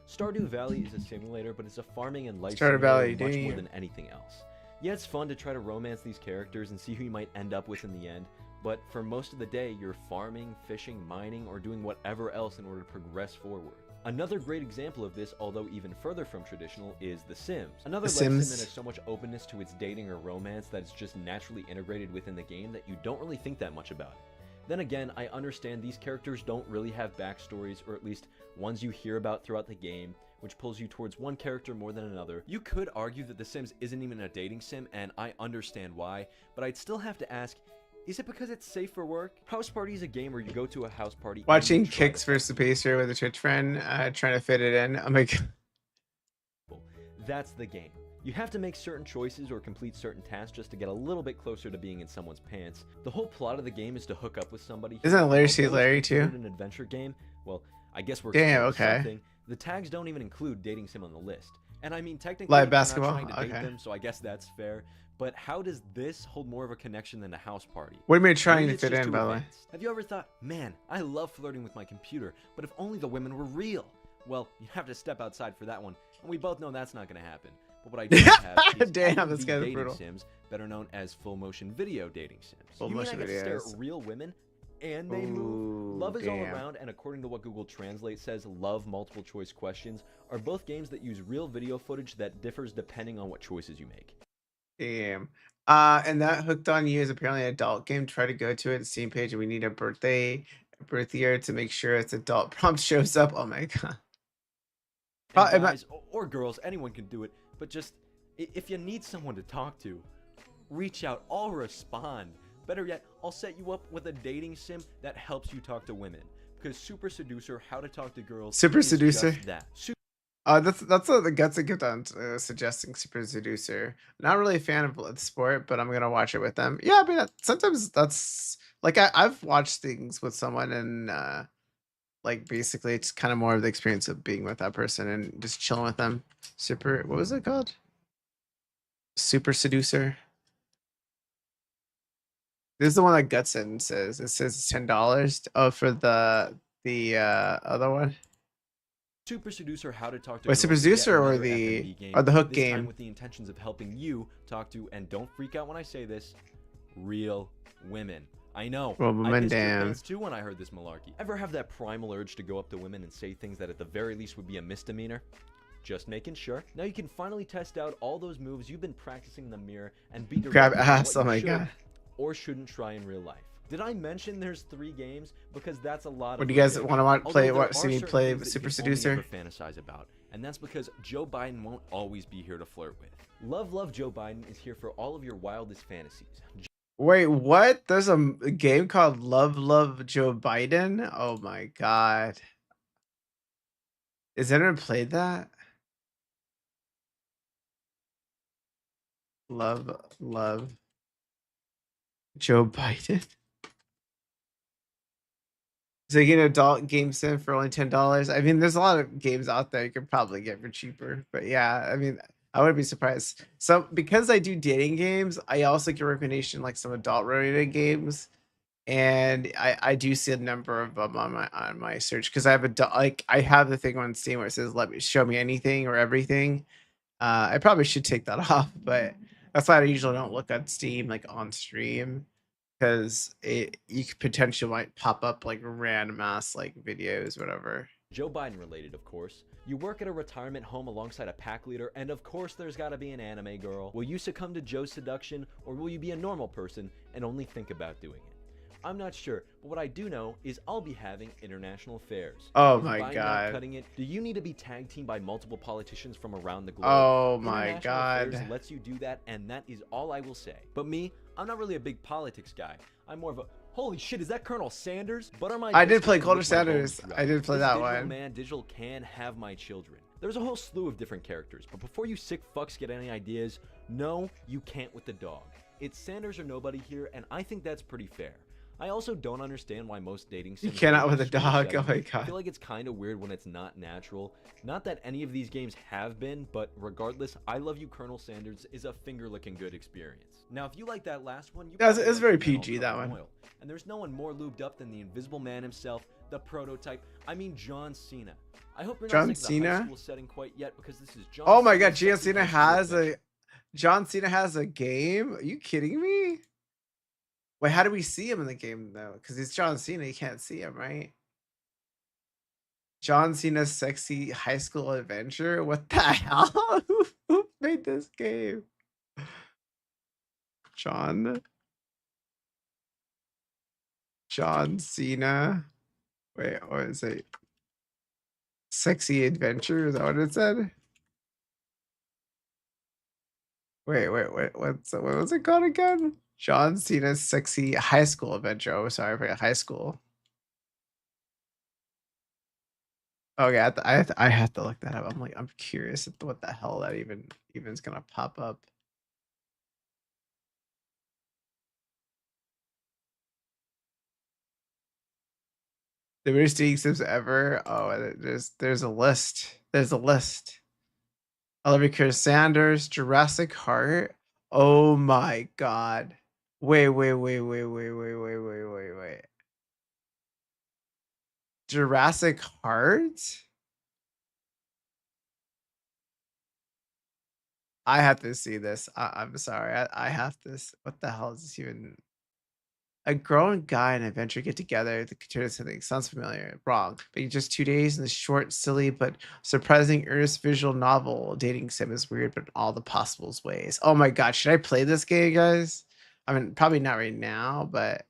[SPEAKER 8] Stardew Valley is a simulator, but it's a farming and life
[SPEAKER 1] Stardew
[SPEAKER 8] simulator
[SPEAKER 1] Valley,
[SPEAKER 8] much more
[SPEAKER 1] damn.
[SPEAKER 8] than anything else. Yeah, it's fun to try to romance these characters and see who you might end up with in the end, but for most of the day, you're farming, fishing, mining, or doing whatever else in order to progress forward. Another great example of this, although even further from traditional, is The Sims. Another
[SPEAKER 1] The
[SPEAKER 8] life sim that
[SPEAKER 1] Sims.
[SPEAKER 8] has so much openness to its dating or romance that it's just naturally integrated within the game that you don't really think that much about it. Then again, I understand these characters don't really have backstories, or at least ones you hear about throughout the game, which pulls you towards one character more than another. You could argue that The Sims isn't even a dating sim, and I understand why, but I'd still have to ask, is it because it's safe for work? House Party is a game where you go to a house party. and
[SPEAKER 1] Watching
[SPEAKER 8] you try to
[SPEAKER 1] Kicks versus Pacer with a Twitch friend, trying to fit it in. Oh my god.
[SPEAKER 8] That's the game. You have to make certain choices or complete certain tasks just to get a little bit closer to being in someone's pants. The whole plot of the game is to hook up with somebody.
[SPEAKER 1] Isn't Larry
[SPEAKER 8] Although
[SPEAKER 1] C.
[SPEAKER 8] it's
[SPEAKER 1] Larry
[SPEAKER 8] considered
[SPEAKER 1] too?
[SPEAKER 8] an adventure game? Well, I guess we're
[SPEAKER 1] Damn,
[SPEAKER 8] considered
[SPEAKER 1] okay.
[SPEAKER 8] something. The tags don't even include dating sim on the list. And I mean, technically,
[SPEAKER 1] Live
[SPEAKER 8] I'm
[SPEAKER 1] basketball?
[SPEAKER 8] not trying to date
[SPEAKER 1] Okay.
[SPEAKER 8] them, so I guess that's fair. But how does this hold more of a connection than a house party?
[SPEAKER 1] What do you mean trying
[SPEAKER 8] Maybe
[SPEAKER 1] to
[SPEAKER 8] it's
[SPEAKER 1] fit
[SPEAKER 8] just
[SPEAKER 1] in,
[SPEAKER 8] too
[SPEAKER 1] by the way?
[SPEAKER 8] advanced. Have you ever thought, man, I love flirting with my computer, but if only the women were real? Well, you have to step outside for that one, and we both know that's not going to happen. But what I do have is
[SPEAKER 1] Damn, this
[SPEAKER 8] FMV
[SPEAKER 1] guy's
[SPEAKER 8] dating
[SPEAKER 1] brutal.
[SPEAKER 8] sims, better known as full motion video dating sims.
[SPEAKER 1] Full
[SPEAKER 8] you mean I
[SPEAKER 1] motion
[SPEAKER 8] get to stare
[SPEAKER 1] videos.
[SPEAKER 8] at real women and they move?
[SPEAKER 1] Ooh,
[SPEAKER 8] Love is all
[SPEAKER 1] damn.
[SPEAKER 8] around, and according to what Google Translate says, love multiple choice questions are both games that use real video footage that differs depending on what choices you make.
[SPEAKER 1] Damn. And that Hooked on You is apparently an adult game. Try to go to it, Steam page, and we need a birth year to make sure it's adult. Prompt shows up. Oh my god.
[SPEAKER 8] And guys or girls, anyone can do it, but just if you need someone to talk to, reach out. I'll respond. Better yet, I'll set you up with a dating sim that helps you talk to women. Because Super Seducer, How to Talk to Girls,
[SPEAKER 1] Super
[SPEAKER 8] is
[SPEAKER 1] Seducer?
[SPEAKER 8] just that.
[SPEAKER 1] That's the guts of gift on suggesting Super Seducer. Not really a fan of Bloodsport, but I'm gonna watch it with them. Yeah, I mean sometimes that's like I've watched things with someone and like basically it's kind of more of the experience of being with that person and just chilling with them. What was it called? Super Seducer. This is the one that Gutson says. It says $10. Oh, for the other one.
[SPEAKER 8] Super Seducer, How to Talk to
[SPEAKER 1] Wait,
[SPEAKER 8] Girls.
[SPEAKER 1] Super
[SPEAKER 8] is yet
[SPEAKER 1] Seducer or
[SPEAKER 8] another
[SPEAKER 1] the-
[SPEAKER 8] FMV game,
[SPEAKER 1] or the Hook
[SPEAKER 8] this time
[SPEAKER 1] game?
[SPEAKER 8] with the intentions of helping you talk to, and don't freak out when I say this, real women. I know.
[SPEAKER 1] Well,
[SPEAKER 8] I
[SPEAKER 1] women,
[SPEAKER 8] pissed your
[SPEAKER 1] damn.
[SPEAKER 8] pants too when I heard this malarkey. Ever have that primal urge to go up to women and say things that at the very least would be a misdemeanor? Just making sure. Now you can finally test out all those moves you've been practicing in the mirror and be
[SPEAKER 1] Grab
[SPEAKER 8] directed on
[SPEAKER 1] ass,
[SPEAKER 8] what
[SPEAKER 1] oh
[SPEAKER 8] you
[SPEAKER 1] my
[SPEAKER 8] should
[SPEAKER 1] God.
[SPEAKER 8] or shouldn't try in real life. Did I mention there's 3 games? Because that's a lot of
[SPEAKER 1] What do you guys
[SPEAKER 8] limitation.
[SPEAKER 1] wanna watch-
[SPEAKER 8] Although
[SPEAKER 1] play-
[SPEAKER 8] there
[SPEAKER 1] what-
[SPEAKER 8] are
[SPEAKER 1] see me
[SPEAKER 8] certain
[SPEAKER 1] play
[SPEAKER 8] things that
[SPEAKER 1] Super
[SPEAKER 8] you can only
[SPEAKER 1] Seducer?
[SPEAKER 8] ever fantasize about, and that's because Joe Biden won't always be here to flirt with. Love Joe Biden is here for all of your wildest fantasies.
[SPEAKER 1] Wait, what? There's a game called Love Joe Biden? Oh my god. Has anyone played that? love Joe Biden. So you get an adult game sim for only $10. I mean, there's a lot of games out there you could probably get for cheaper. But yeah, I mean, I wouldn't be surprised. So because I do dating games, I also get recommendation like some adult related games, and I do see a number of them on my search because I have I have the thing on Steam where it says let me show me anything or everything. I probably should take that off, but that's why I usually don't look at Steam like on stream because you could potentially might pop up like random ass like videos, whatever.
[SPEAKER 8] Joe Biden related, of course. You work at a retirement home alongside a pack leader, and of course there's gotta be an anime girl. Will you succumb to Joe's seduction, or will you be a normal person and only think about doing it? I'm not sure, but what I do know is I'll be having international affairs.
[SPEAKER 1] Oh
[SPEAKER 8] Is
[SPEAKER 1] my
[SPEAKER 8] Biden not
[SPEAKER 1] God.
[SPEAKER 8] Cutting it? Do you need to be tag teamed by multiple politicians from around the globe?
[SPEAKER 1] Oh my
[SPEAKER 8] International
[SPEAKER 1] God.
[SPEAKER 8] Affairs lets you do that, and that is all I will say. But me, I'm not really a big politics guy. I'm more of a holy shit, is that Colonel Sanders? But on my
[SPEAKER 1] I did
[SPEAKER 8] Discord
[SPEAKER 1] play
[SPEAKER 8] in
[SPEAKER 1] Colonel
[SPEAKER 8] which my home
[SPEAKER 1] Sanders.
[SPEAKER 8] throughout,
[SPEAKER 1] I did play
[SPEAKER 8] this
[SPEAKER 1] that
[SPEAKER 8] digital
[SPEAKER 1] one.
[SPEAKER 8] Man, digital can have my children. There's a whole slew of different characters, but before you sick fucks get any ideas, no, you can't with the dog. It's Sanders or nobody here, and I think that's pretty fair. I also don't understand why most dating sims
[SPEAKER 1] cannot
[SPEAKER 8] are
[SPEAKER 1] with a
[SPEAKER 8] extreme
[SPEAKER 1] dog.
[SPEAKER 8] settings.
[SPEAKER 1] Oh my
[SPEAKER 8] I
[SPEAKER 1] God.
[SPEAKER 8] feel like it's kind of weird when it's not natural. Not that any of these games have been, but regardless, I Love You Colonel Sanders is a finger-licking good experience. Now, if you like that last one, you
[SPEAKER 1] Yeah, it's
[SPEAKER 8] probably
[SPEAKER 1] very
[SPEAKER 8] like the Man
[SPEAKER 1] PG,
[SPEAKER 8] on
[SPEAKER 1] that
[SPEAKER 8] Fucking
[SPEAKER 1] one.
[SPEAKER 8] Oil. And there's no one more lubed up than the Invisible Man himself, the prototype. I mean, John Cena. I hope you're not
[SPEAKER 1] John
[SPEAKER 8] sick of the high
[SPEAKER 1] Cena?
[SPEAKER 8] school setting quite yet, because this is John
[SPEAKER 1] Oh my
[SPEAKER 8] Cena's
[SPEAKER 1] God, John
[SPEAKER 8] sexy
[SPEAKER 1] Cena
[SPEAKER 8] high school
[SPEAKER 1] has
[SPEAKER 8] adventure.
[SPEAKER 1] John Cena has a game? Are you kidding me? Wait, how do we see him in the game though? Because it's John Cena, you can't see him, right? John Cena's sexy high school adventure? What the hell? Who made this game? John Cena. Wait, what is it? Sexy adventure? Is that what it said? Wait, what was it called again? John Cena's sexy high school adventure. Oh, sorry for high school. Okay, I have to look that up. I'm curious at what the hell that even is gonna pop up. The weirdest dating sims ever. Oh, there's a list. There's a list. Olivia Sanders, Jurassic Heart. Oh my God. Wait. Jurassic Heart? I have to see this. I'm sorry. I have this. What the hell is this even? A grown guy and adventure get together to consider something. Sounds familiar. Wrong. But in just 2 days in this short, silly, but surprising, earnest visual novel, dating sim is weird, but in all the possible ways. Oh my God. Should I play this game, guys? I mean, probably not right now, but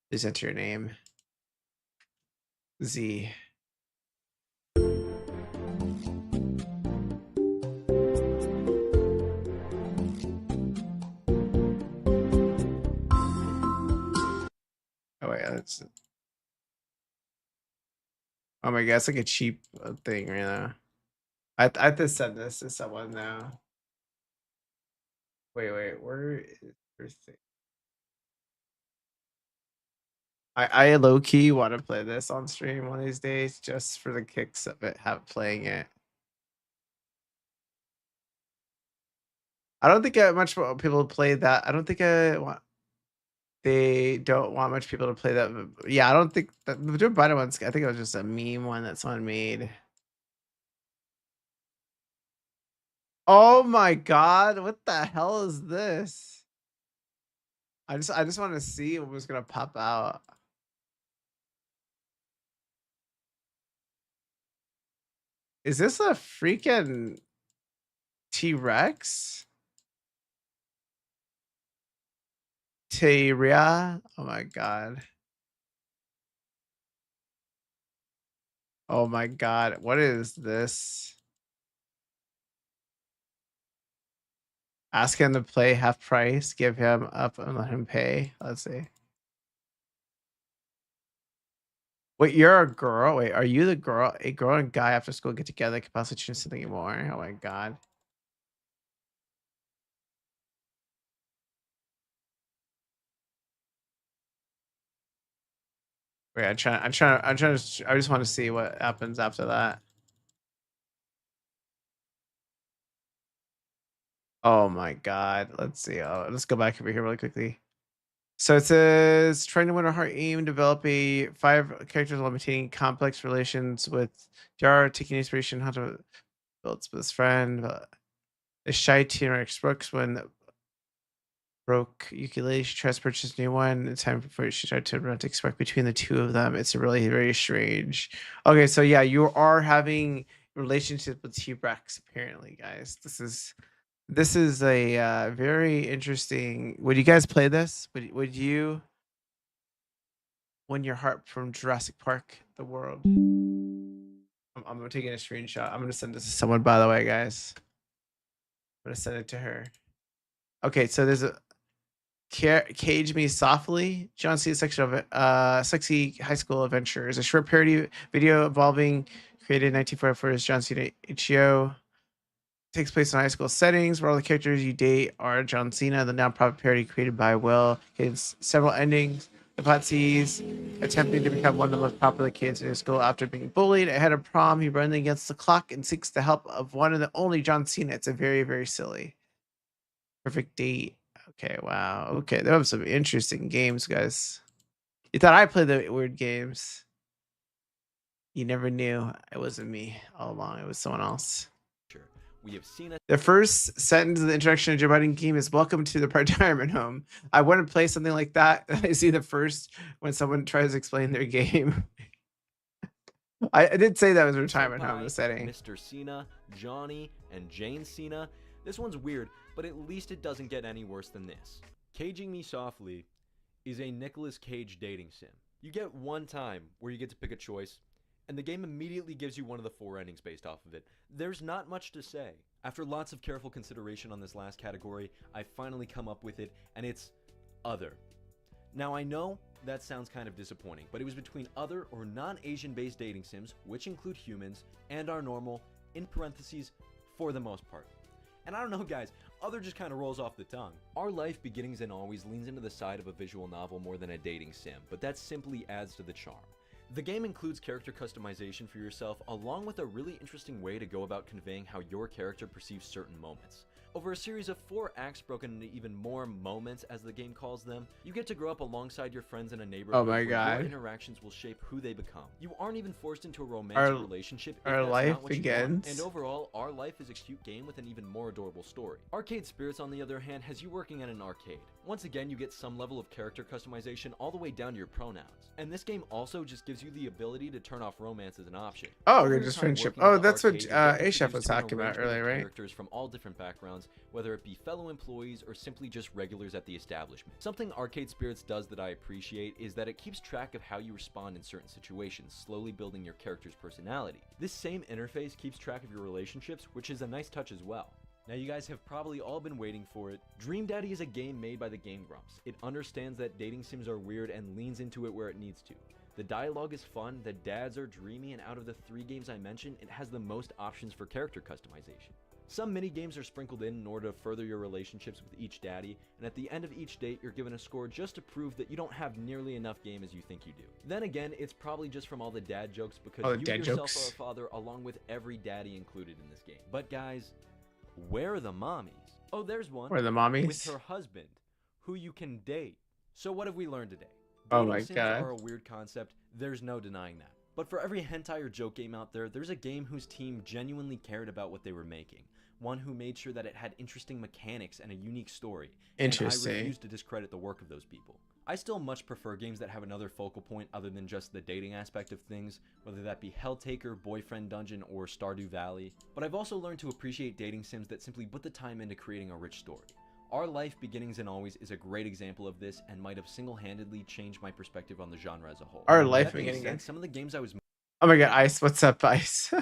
[SPEAKER 1] please enter your name. Z. Oh wait, that's. Oh my God, it's like a cheap thing right now. I have to send this to someone now. Wait, where is your thing? I low key want to play this on stream one of these days just for the kicks of it, playing it. I don't think much people play that. I don't think they don't want much people to play that. Yeah, I don't think that the Joe Biden ones. I think it was just a meme one that someone made. Oh my God, what the hell is this? I just want to see what was gonna pop out. Is this a freaking T-Rex? Tyria? Oh my God. Oh my God, what is this? Ask him to play half price, give him up and let him pay. Let's see. Wait, you're a girl? Wait, are you the girl? A girl and guy after school get together could possibly choose something more. Oh my God. Wait, I just want to see what happens after that. Oh my god. Let's see. Let's go back over here really quickly. So it says trying to win a heart aim, develop a 5 characters while maintaining complex relations with Yara, taking inspiration how to build its best friend. The shy T-Rex Brooks when broke ukulele, she tries to purchase a new one. In time before she tried to romantic spark between the two of them. It's really very strange. Okay, so yeah, you are having relationships with T-Rex apparently, guys. This is a very interesting. Would you guys play this? Would you win your heart from Jurassic Park, the world? I'm taking a screenshot. I'm gonna send this to someone, by the way, guys. I'm gonna send it to her. Okay, so there's a Cage Me Softly, John Cena's sexy high school adventure is a short parody video involving created in 1944 as John Cena HBO. Takes place in high school settings where all the characters you date are John Cena, the nonprofit parody created by Will. It's several endings. The plot sees attempting to become one of the most popular kids in his school after being bullied. Ahead of prom, he runs against the clock and seeks the help of one and the only John Cena. It's a very, very silly. Perfect date. Okay, wow. Okay, there were some interesting games, guys. You thought I played the weird games. You never knew it wasn't me all along. It was someone else.
[SPEAKER 8] We have seen
[SPEAKER 1] the first sentence of the introduction of Joe Biden game is "Welcome to the retirement home." I want to play something like that. I see the first when someone tries to explain their game. I did say that was retirement home. The setting.
[SPEAKER 8] Mr. Cena, Johnny, and Jane Cena. This one's weird, but at least it doesn't get any worse than this. Caging Me Softly is a Nicolas Cage dating sim. You get one time where you get to pick a choice, and the game immediately gives you one of the 4 endings based off of it. There's not much to say. After lots of careful consideration on this last category, I finally come up with it, and it's Other. Now I know that sounds kind of disappointing, but it was between other or non-Asian based dating sims, which include humans, and our normal, in parentheses, for the most part. And I don't know guys, Other just kind of rolls off the tongue. Our Life Beginnings and Always leans into the side of a visual novel more than a dating sim, but that simply adds to the charm. The game includes character customization for yourself, along with a really interesting way to go about conveying how your character perceives certain moments. Over a series of 4 acts broken into even more moments, as the game calls them, you get to grow up alongside your friends in a neighborhood where your interactions will shape who they become. You aren't even forced into a romantic relationship if that's
[SPEAKER 1] life
[SPEAKER 8] not what
[SPEAKER 1] begins.
[SPEAKER 8] You want, and overall, Our Life is a cute game with an even more adorable story. Arcade Spirits, on the other hand, has you working at an arcade. Once again, you get some level of character customization all the way down to your pronouns. And this game also just gives you the ability to turn off romance as an option.
[SPEAKER 1] Oh, good, just friendship. Oh, that's what A-Chef was talking about earlier, right?
[SPEAKER 8] Characters from all different backgrounds, whether it be fellow employees or simply just regulars at the establishment. Something Arcade Spirits does that I appreciate is that it keeps track of how you respond in certain situations, slowly building your character's personality. This same interface keeps track of your relationships, which is a nice touch as well. Now you guys have probably all been waiting for it. Dream Daddy is a game made by the Game Grumps. It understands that dating sims are weird and leans into it where it needs to. The dialogue is fun, the dads are dreamy, and out of the 3 games I mentioned, it has the most options for character customization. Some mini games are sprinkled in order to further your relationships with each daddy, and at the end of each date you're given a score just to prove that you don't have nearly enough game as you think you do. Then again, it's probably just from all the dad jokes because you yourself are a father along with every daddy included in this game. But guys, where are the mommies? Oh, there's one.
[SPEAKER 1] Where are the mommies?
[SPEAKER 8] With her husband, who you can date. So what have we learned today?
[SPEAKER 1] Oh my
[SPEAKER 8] Dating
[SPEAKER 1] god.
[SPEAKER 8] sims are a weird concept, there's no denying that. But for every hentai or joke game out there, there's a game whose team genuinely cared about what they were making. One who made sure that it had interesting mechanics and a unique story.
[SPEAKER 1] Interesting.
[SPEAKER 8] And I refuse to discredit the work of those people. I still much prefer games that have another focal point other than just the dating aspect of things, whether that be Helltaker, Boyfriend Dungeon, or Stardew Valley. But I've also learned to appreciate dating sims that simply put the time into creating a rich story. Our Life Beginnings and Always is a great example of this and might have single-handedly changed my perspective on the genre as a whole.
[SPEAKER 1] Our Life Beginnings.
[SPEAKER 8] Some of the games I was...
[SPEAKER 1] Oh my god, Ice, what's up, Ice?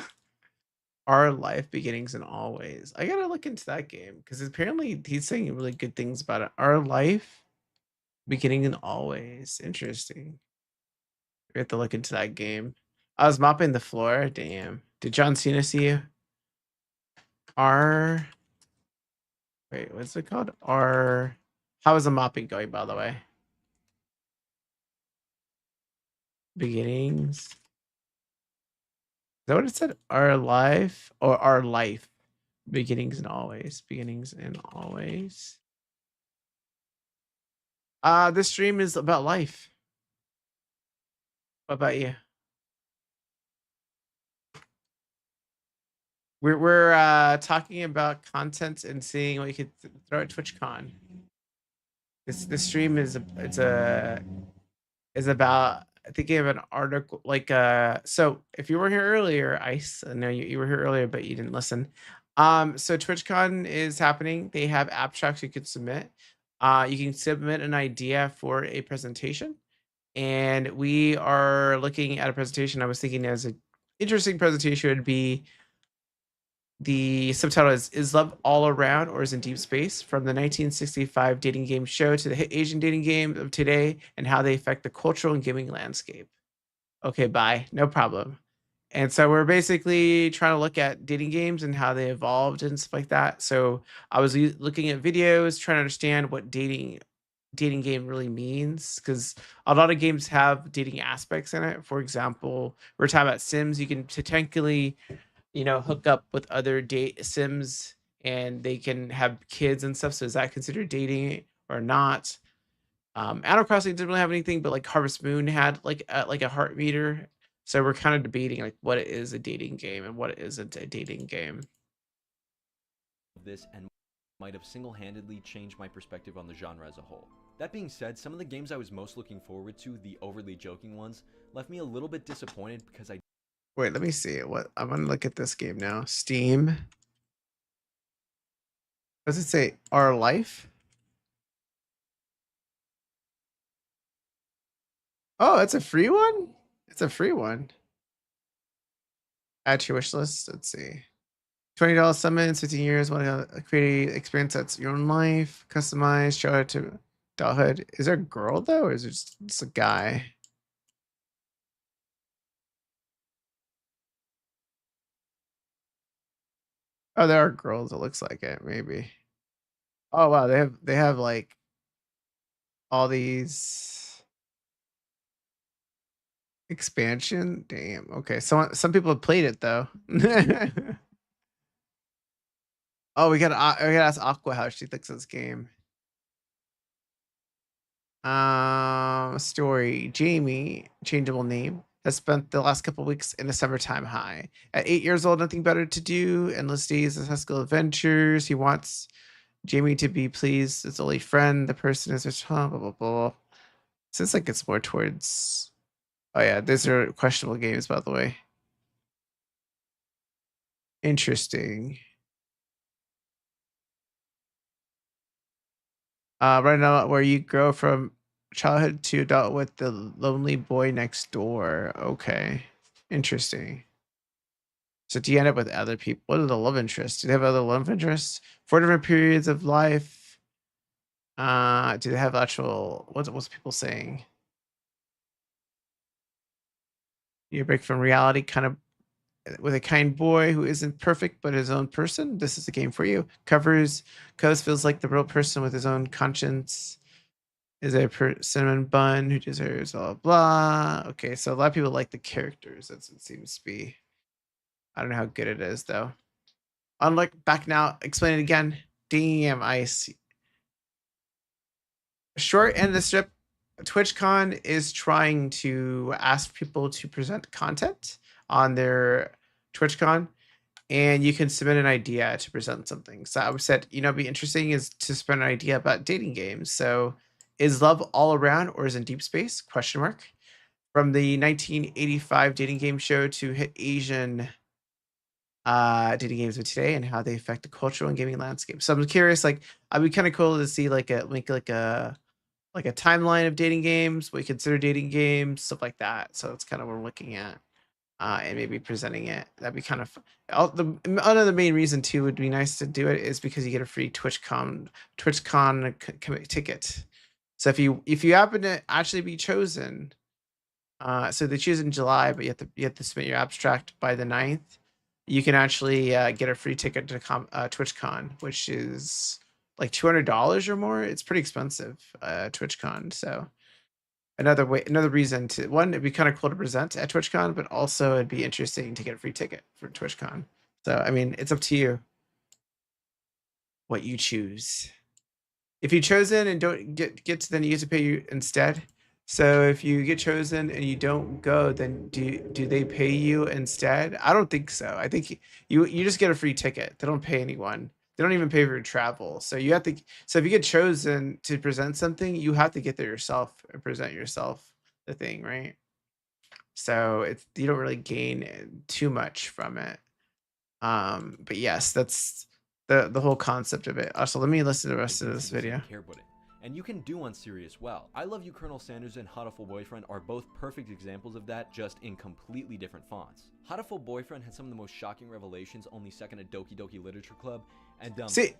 [SPEAKER 1] Our Life Beginnings and Always. I gotta look into that game because apparently he's saying really good things about it. Our Life Beginning and Always. Interesting. We have to look into that game. I was mopping the floor. Damn. Did John Cena see you? Wait, what's it called? How is the mopping going, by the way? Beginnings. Is that what it said? Our life or our life? Beginnings and always. Beginnings and always. This stream is about life. What about you? We're talking about content and seeing what you could throw at TwitchCon. This stream is about thinking of an article like so if you were here earlier, Ice, I know you were here earlier but you didn't listen. So TwitchCon is happening. They have abstracts you could submit. You can submit an idea for a presentation, and we are looking at a presentation. I was thinking as an interesting presentation would be the subtitle is Love All Around or Is in Deep Space? From the 1965 dating game show to the hit Asian dating game of today and how they affect the cultural and gaming landscape. Okay, bye. No problem. And so we're basically trying to look at dating games and how they evolved and stuff like that. So I was looking at videos, trying to understand what dating game really means, because a lot of games have dating aspects in it. For example, we're talking about Sims. You can potentially hook up with other Sims and they can have kids and stuff. So is that considered dating or not? Animal Crossing didn't really have anything, but like Harvest Moon had like a heart meter. So we're kind of debating like what is a dating game and what isn't a dating game.
[SPEAKER 8] This and might have single-handedly changed my perspective on the genre as a whole. That being said, some of the games I was most looking forward to, the overly joking ones, left me a little bit disappointed because I
[SPEAKER 1] Wait, let me see what I'm gonna look at this game now. Steam. What does it say? Our Life? Oh, it's a free one? It's a free one. Add to your wish list. Let's see. $20 summons, 15 years. Want to create an experience that's your own life, customized, show it to adulthood. Is there a girl though, or is it just a guy? Oh, there are girls. It looks like it. Maybe. Oh wow, they have like all these expansion. Damn. Okay, some people have played it though. Oh, we gotta ask Aqua how she thinks of this game. Story. Jamie, changeable name, has spent the last couple weeks in a summertime high. At 8 years old, nothing better to do. Endless days of high school adventures. He wants Jamie to be pleased. His only friend. The person is blah blah blah. Seems like it's more towards. Oh yeah, these are questionable games, by the way. Interesting. Right now, where you grow from childhood to adult with the lonely boy next door. Okay, interesting. So do you end up with other people? What are the love interests? Do they have other love interests? 4 different periods of life. Do they have actual? What's people saying? You break from reality, kind of with a kind boy who isn't perfect but his own person. This is the game for you. Coast feels like the real person with his own conscience. Is a cinnamon bun who deserves blah blah. Okay, so a lot of people like the characters. That's what it seems to be. I don't know how good it is though. Unlike back now, explain it again. Damn, Ice. Short end of the strip. TwitchCon is trying to ask people to present content on their TwitchCon, and you can submit an idea to present something. So I said, it'd be interesting is to submit an idea about dating games. So is Love All Around or is in Deep Space? Question mark. From the 1985 dating game show to hit Asian dating games of today and how they affect the cultural and gaming landscape. So I'm curious, like, I'd be kind of cool to see like a timeline of dating games, what you consider dating games, stuff like that. So that's kind of what we're looking at. And maybe presenting it. That'd be kind of another main reason too would be nice to do it is because you get a free TwitchCon ticket. So if you happen to actually be chosen, so they choose in July, but you have to submit your abstract by the 9th. You can actually get a free ticket to TwitchCon, which is like $200 or more. It's pretty expensive, TwitchCon. So another reason to it'd be kind of cool to present at TwitchCon, but also it'd be interesting to get a free ticket for TwitchCon. So I mean, it's up to you what you choose. If you chosen and don't get to, then you have to pay you instead. So if you get chosen and you don't go, then do they pay you instead? I don't think so. I think you just get a free ticket. They don't pay anyone. They don't even pay for your travel. So you have to. So if you get chosen to present something, you have to get there yourself and present yourself the thing, right? So you don't really gain too much from it. But yes, that's the whole concept of it. Also, let me listen to the rest of this video.
[SPEAKER 8] And you can do on Siri as well. I Love You, Colonel Sanders and Hatoful Boyfriend are both perfect examples of that, just in completely different fonts. Hatoful Boyfriend had some of the most shocking revelations, only second to Doki Doki Literature Club, and
[SPEAKER 1] see,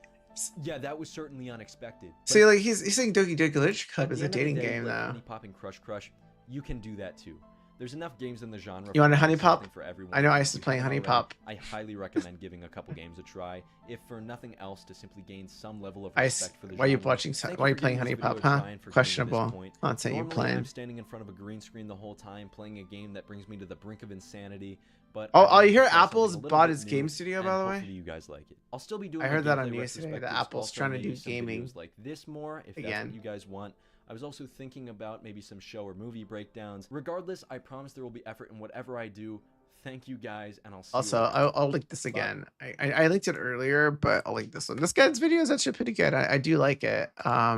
[SPEAKER 8] yeah, that was certainly unexpected.
[SPEAKER 1] See, like he's saying Doki Doki Literature Club is a dating game, though.
[SPEAKER 8] Honey Pop and Crush Crush, you can do that too. There's enough games in the genre.
[SPEAKER 1] You want a Honey Pop?
[SPEAKER 8] For everyone.
[SPEAKER 1] I know Ice is playing Honey Pop.
[SPEAKER 8] I highly recommend giving a couple games a try, if for nothing else to simply gain some level of
[SPEAKER 1] Ice,
[SPEAKER 8] respect for the genre.
[SPEAKER 1] why are you watching? Why are you playing Honey Pop? Huh? Questionable. Not saying you're playing.
[SPEAKER 8] I'm standing in front of a green screen the whole time, playing a game that brings me to the brink of insanity. But
[SPEAKER 1] oh, you hear Apple's bought his game studio, by the way?
[SPEAKER 8] Hopefully you guys like it. I'll still be doing.
[SPEAKER 1] I heard that on news today. That Apple's trying to do gaming
[SPEAKER 8] like this more, if that's what you guys want. I was also thinking about maybe some show or movie breakdowns. Regardless, I promise there will be effort in whatever I do. Thank you guys, and I'll see
[SPEAKER 1] also,
[SPEAKER 8] you later.
[SPEAKER 1] I'll link this again. I linked it earlier, but I'll link this one. This guy's video is actually pretty good. I do like it. I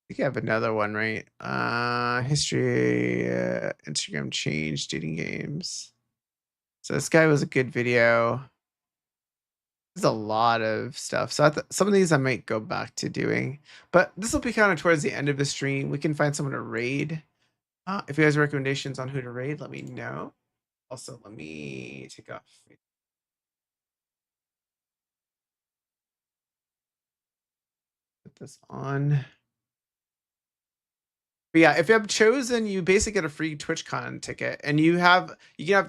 [SPEAKER 1] think I have another one, right? History, Instagram change, dating games. So this guy was a good video. There's a lot of stuff. So some of these I might go back to doing, but this will be kind of towards the end of the stream. We can find someone to raid. If you guys have recommendations on who to raid, let me know. Also, let me take off. Put this on. But yeah, if you have chosen, you basically get a free TwitchCon ticket, and you can have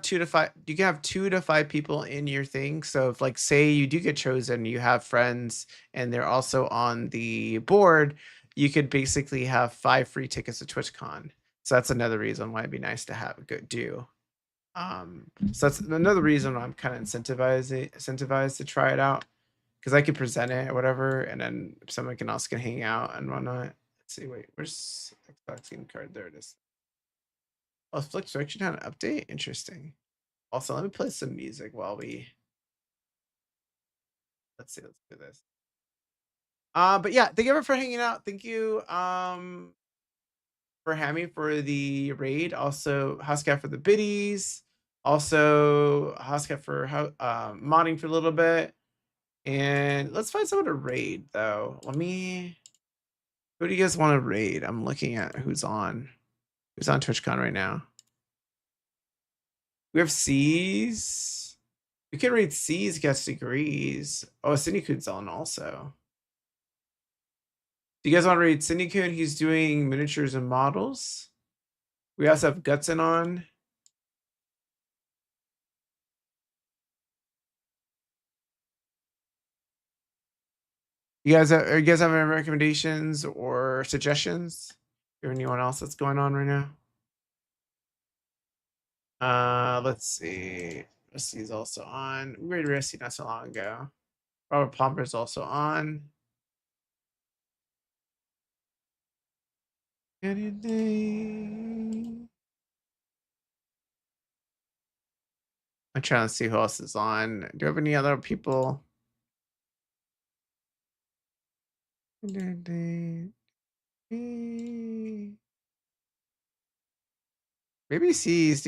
[SPEAKER 1] 2 to 5. You can have 2 to 5 people in your thing. So if, like, say you do get chosen, you have friends, and they're also on the board, you could basically have 5 free tickets to TwitchCon. So that's another reason why it'd be nice to have do. So that's another reason why I'm kind of incentivized to try it out, because I could present it or whatever, and then someone else can hang out and whatnot. See, wait, where's Xbox game card? There it is. Oh, Flix Direction had an update? Interesting. Also, let me play some music while we... Let's do this. But yeah, thank you everyone for hanging out. Thank you for Hammy for the raid. Also, Housecat for the biddies. Also, Housecat for modding for a little bit. And let's find someone to raid, though. Who do you guys want to raid? I'm looking at who's on TwitchCon right now. We have C's. We can raid C's guest degrees. Oh, Cindy-kun's on also. Do you guys want to raid Cindy-kun? He's doing miniatures and models. We also have Gutson on. Are you guys having any recommendations or suggestions? Or anyone else that's going on right now? Let's see. Rusty's also on. We raided Rusty not so long ago. Robert Palmer's also on. Anything? I'm trying to see who else is on. Do you have any other people? Maybe C's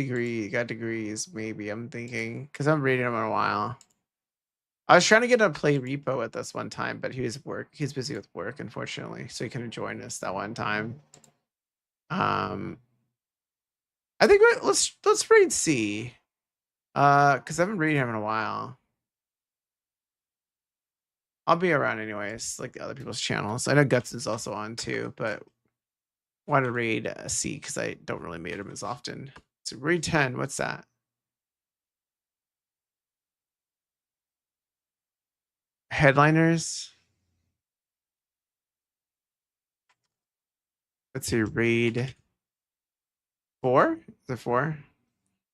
[SPEAKER 1] got degrees, maybe, I'm thinking, because I'm reading him in a while. I was trying to get him to play Repo with us one time, but he's busy with work, unfortunately, so he couldn't join us that one time. I think let's raid C. Because I've been reading him in a while. I'll be around anyways, like the other people's channels. I know Guts is also on too, but want to raid C because I don't really meet him as often. So raid 10, what's that? Headliners. Let's see, raid 4? Is it 4?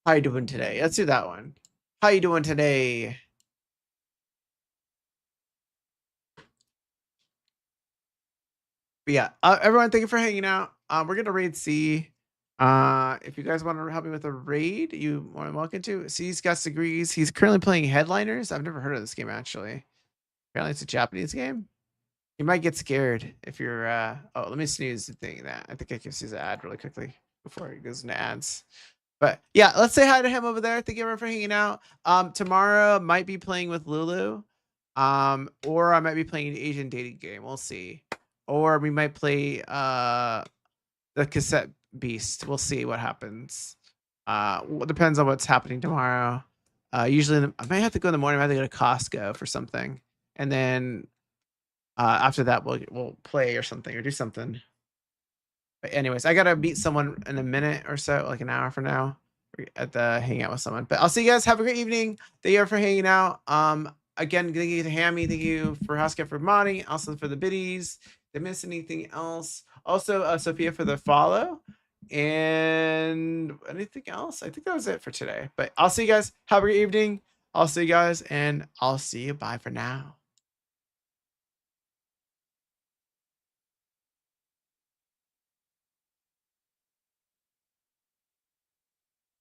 [SPEAKER 1] How you doing today? Let's do that one. How you doing today? But yeah, everyone, thank you for hanging out. We're gonna raid C. If you guys want to help me with a raid, you are welcome to. C's Gus agrees. He's currently playing Headliners. I've never heard of this game actually. Apparently, it's a Japanese game. You might get scared if you're. Oh, let me snooze the thing. That I think I can see the ad really quickly before it goes into ads. But yeah, let's say hi to him over there. Thank you everyone for hanging out. Tomorrow might be playing with Lulu. Or I might be playing an Asian dating game. We'll see. Or we might play the cassette beast. We'll see what happens. Depends on what's happening tomorrow. Usually I might have to go in the morning. I might have to go to Costco for something, and then after that we'll play or something or do something. But anyways, I gotta meet someone in a minute or so, like an hour from now, at the hang out with someone. But I'll see you guys. Have a great evening. Thank you for hanging out. Again, thank you to Hammy. Thank you for Housecat for Monty. Also for the biddies. Did I miss anything else? Also, Sophia for the follow. And anything else? I think that was it for today. But I'll see you guys. Have a great evening. I'll see you guys, and I'll see you. Bye for now.